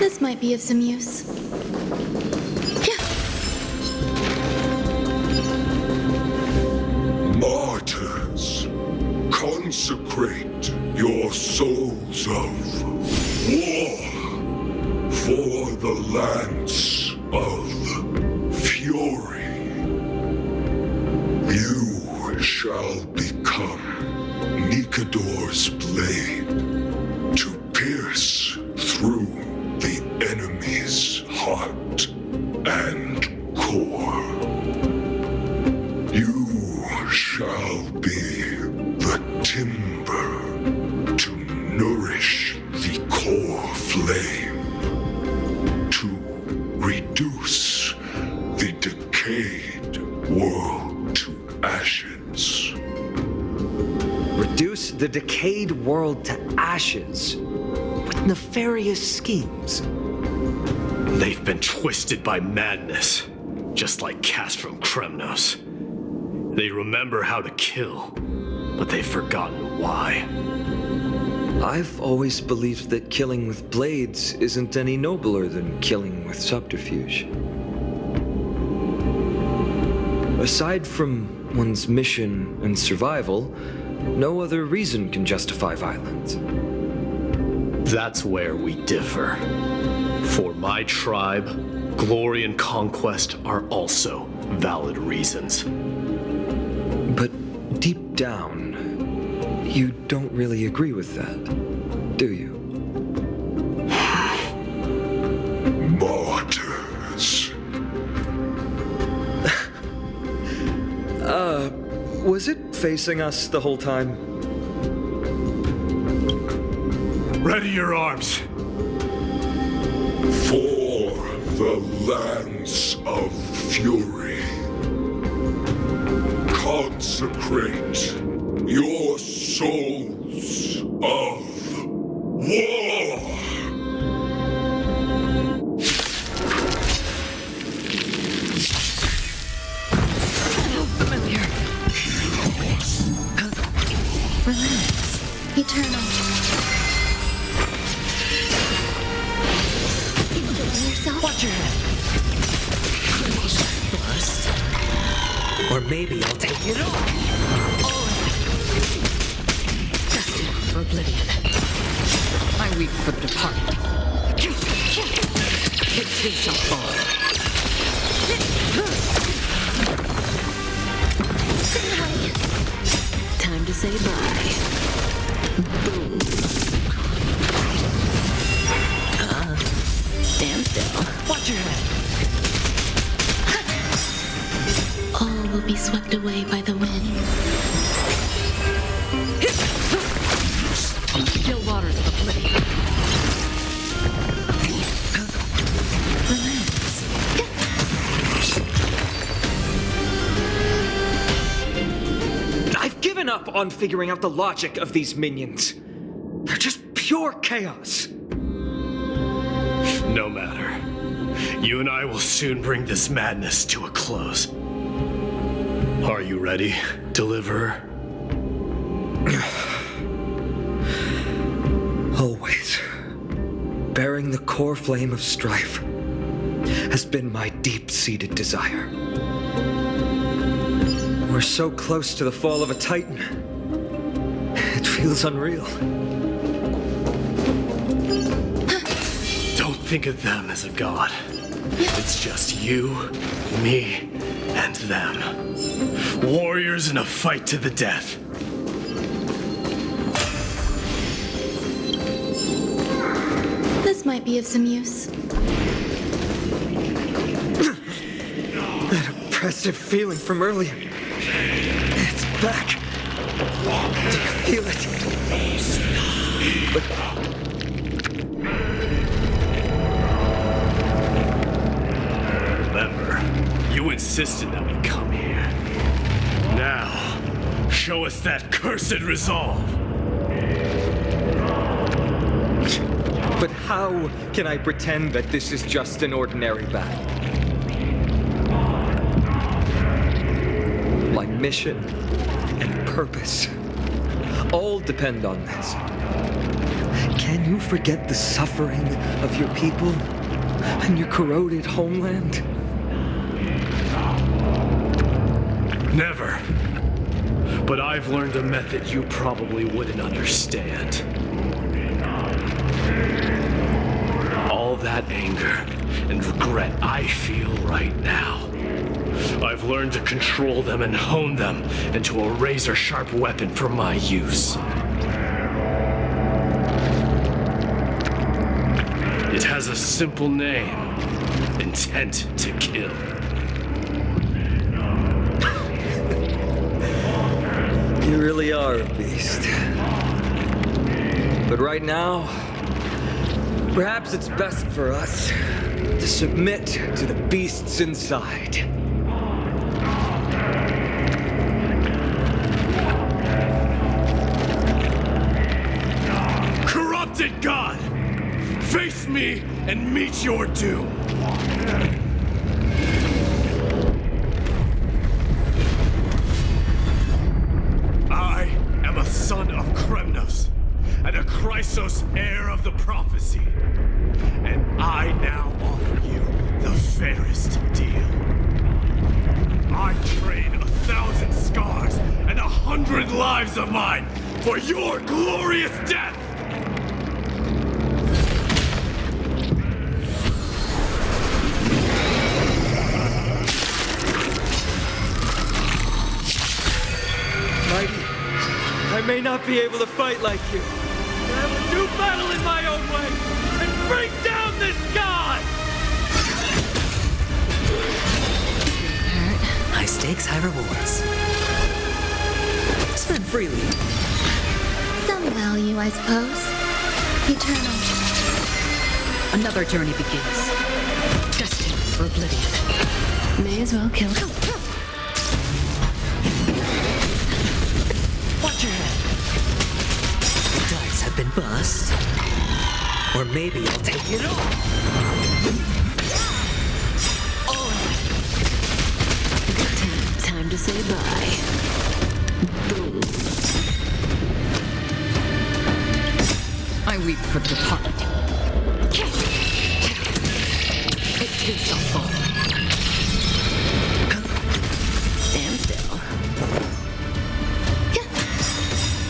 This might be of some use. Martyrs, consecrate your souls of war for the lance of fury. You shall become Nikador's blade to pierce through the enemy's heart and core. You shall be the timber to nourish the core flame, to reduce the decayed world to ashes. Reduce the decayed world to ashes with nefarious schemes. They've been twisted by madness, just like Cast from Kremnos. They remember how to kill, but they've forgotten why. I've always believed that killing with blades isn't any nobler than killing with subterfuge. Aside from one's mission and survival, no other reason can justify violence. That's where we differ. For my tribe, glory and conquest are also valid reasons. But deep down, you don't really agree with that, do you? Martyrs. Was it facing us the whole time? Ready your arms. For the lance of fury. Consecrate your souls of war. Familiar. Relax. Eternal. Watch your head. Bust. Or maybe I'll take it all. Destined for oblivion. My weak foot departed. It too shall fall. Time to say bye. Boom. Stand still. Watch your head. All will be swept away by the wind. Still waters of oblivion. Relax. I've given up on figuring out the logic of these minions. They're just pure chaos. No matter. You and I will soon bring this madness to a close. Are you ready, Deliverer? Always. Bearing the core flame of strife has been my deep-seated desire. We're so close to the fall of a Titan. It feels unreal. Don't think of them as a god. It's just you, me, and them. Warriors in a fight to the death. This might be of some use. That oppressive feeling from earlier. It's back. Do you feel it? But remember, you insisted that we come here. Now, show us that cursed resolve. But how can I pretend that this is just an ordinary battle? My mission and purpose all depend on this. Can you forget the suffering of your people and your corroded homeland? Never. But I've learned a method you probably wouldn't understand. All that anger and regret I feel right now, I've learned to control them and hone them into a razor-sharp weapon for my use. It has a simple name: intent to kill. You really are a beast. But right now, perhaps it's best for us to submit to the beasts inside. Corrupted God! Face me and meet your doom! I am a son of Kremnos, and a Chrysos heir of the prophecy. And I now offer you the fairest deal. I trade 1,000 scars and 100 lives of mine for your glorious death! Mighty, I may not be able to fight like you, but I will do battle in my own way and bring down this god! High stakes, high rewards. Spend freely. Some value, I suppose. Eternal. Another journey begins. Destined for oblivion. May as well kill him. Watch your head. The dice have been bust. Or maybe I'll take it all. Time to say bye. Boom. I weep for the departed. It too shall fall. Stand still.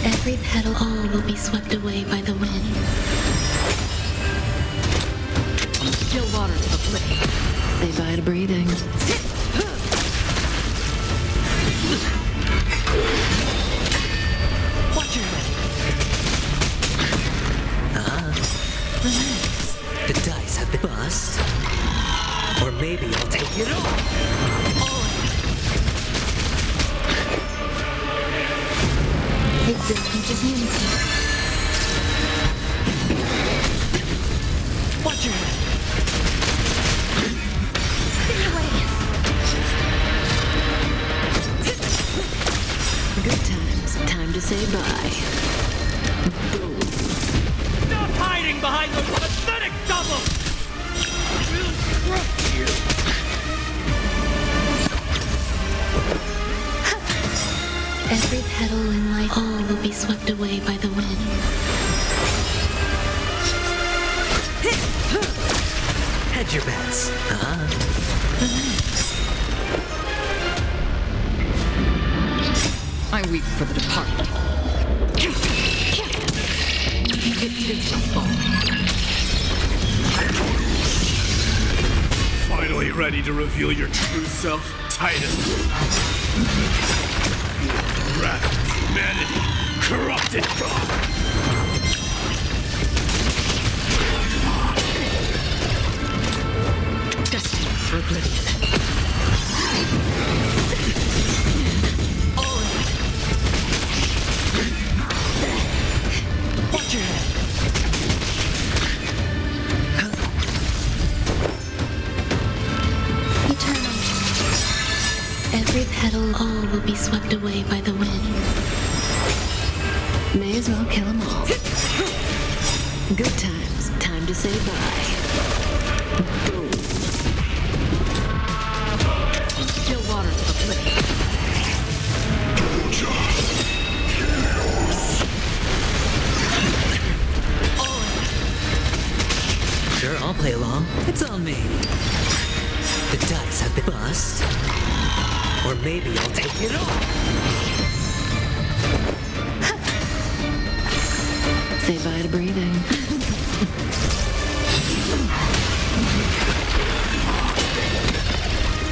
Every petal, all will be swept away by the wind. Still waters of oblivion. Say bye to breathing. Watch your head. Relax. The dice have been bust. Or maybe I'll take it all. Existence is unity. Watch your head. Stay away. Good times. Time to say bye. Boom. Stop hiding behind those pathetic doubles! We'll crush you! Every petal in life, all will be swept away by the wind. Hedge your bets. I weep for the departed. It too shall fall. Finally ready to reveal your true self, Titan. Wrath of humanity, corrupted God. Destined for oblivion. Watch your head. Eternal. Every petal, all will be swept away by the wind. May as well kill them all. Good times. Time to say bye. Boom. Still waters of oblivion. All wrong, it's on me. The dice have been bust. Or maybe I'll take it all. Say bye to breathing.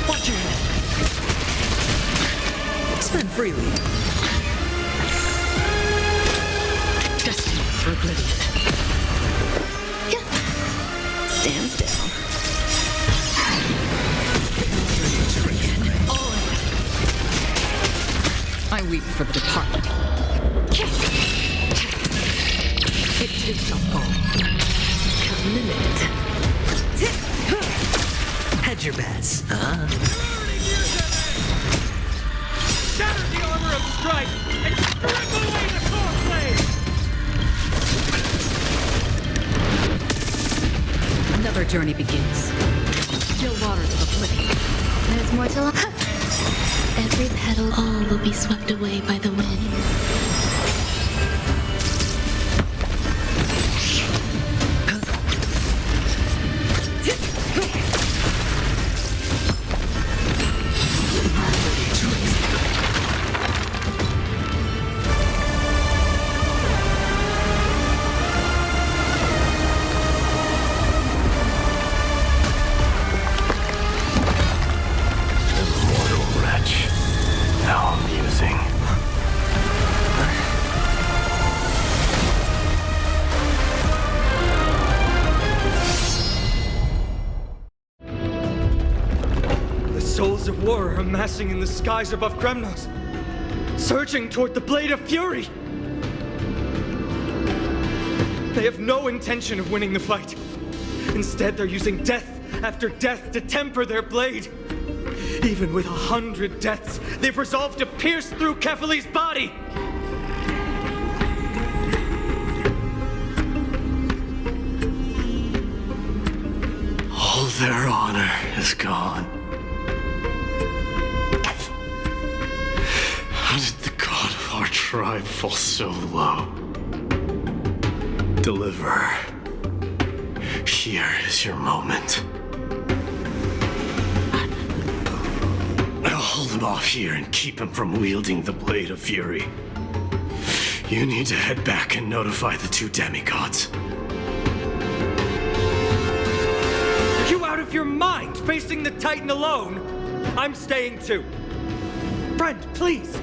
Watch your head. Spend freely. Destiny for oblivion. Stand still. I weep for the departed. It too shall fall. Come the minute. Hedge your bets, Shatter the armor of strife and strip away the sword blade! Another journey begins. Still waters of oblivion. There's more to love. Every petal, all will be swept away by the wind. Souls of war are amassing in the skies above Kremnos, surging toward the Blade of Fury. They have no intention of winning the fight. Instead, they're using death after death to temper their blade. Even with 100 deaths, they've resolved to pierce through Kefali's body. All their honor is gone. How did the god of our tribe fall so low? Deliverer, here is your moment. I'll hold him off here and keep him from wielding the Blade of Fury. You need to head back and notify the two demigods. Are you out of your mind, facing the Titan alone? I'm staying too. Friend, please.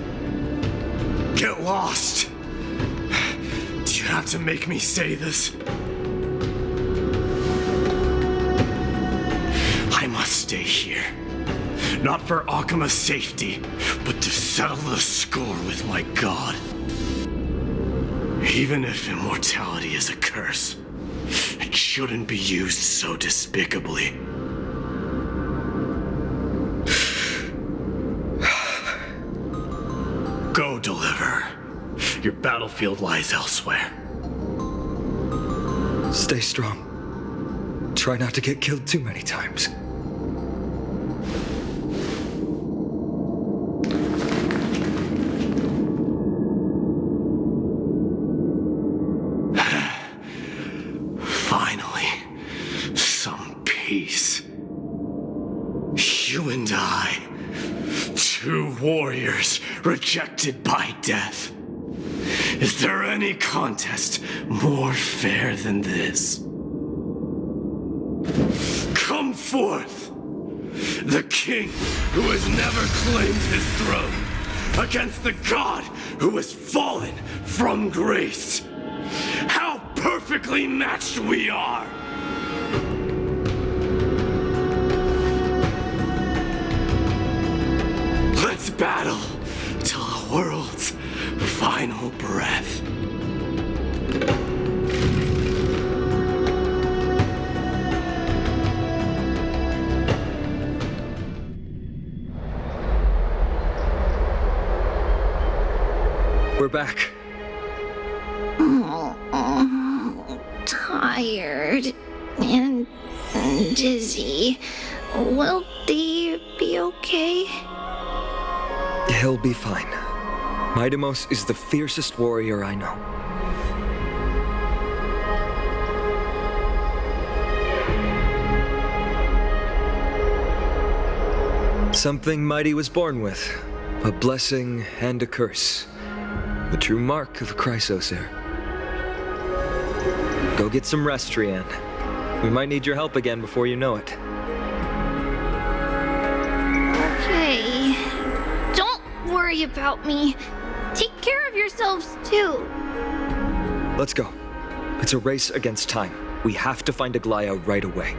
Get lost! Do you have to make me say this? I must stay here. Not for Akima's safety, but to settle the score with my god. Even if immortality is a curse, it shouldn't be used so despicably. Go, Deliverer. Your battlefield lies elsewhere. Stay strong. Try not to get killed too many times. Finally, some peace. You and I, two warriors rejected by death. Is there any contest more fair than this? Come forth, the king who has never claimed his throne, against the god who has fallen from grace. How perfectly matched we are! Let's battle till the world's final breath. We're back. Tired and dizzy. Will they be okay? He'll be fine. Midamos is the fiercest warrior I know. Something mighty was born with. A blessing and a curse. The true mark of a Chrysosaur. Go get some rest, Trianne. We might need your help again before you know it. Okay. Don't worry about me. Take care of yourselves, too. Let's go. It's a race against time. We have to find Aglaya right away.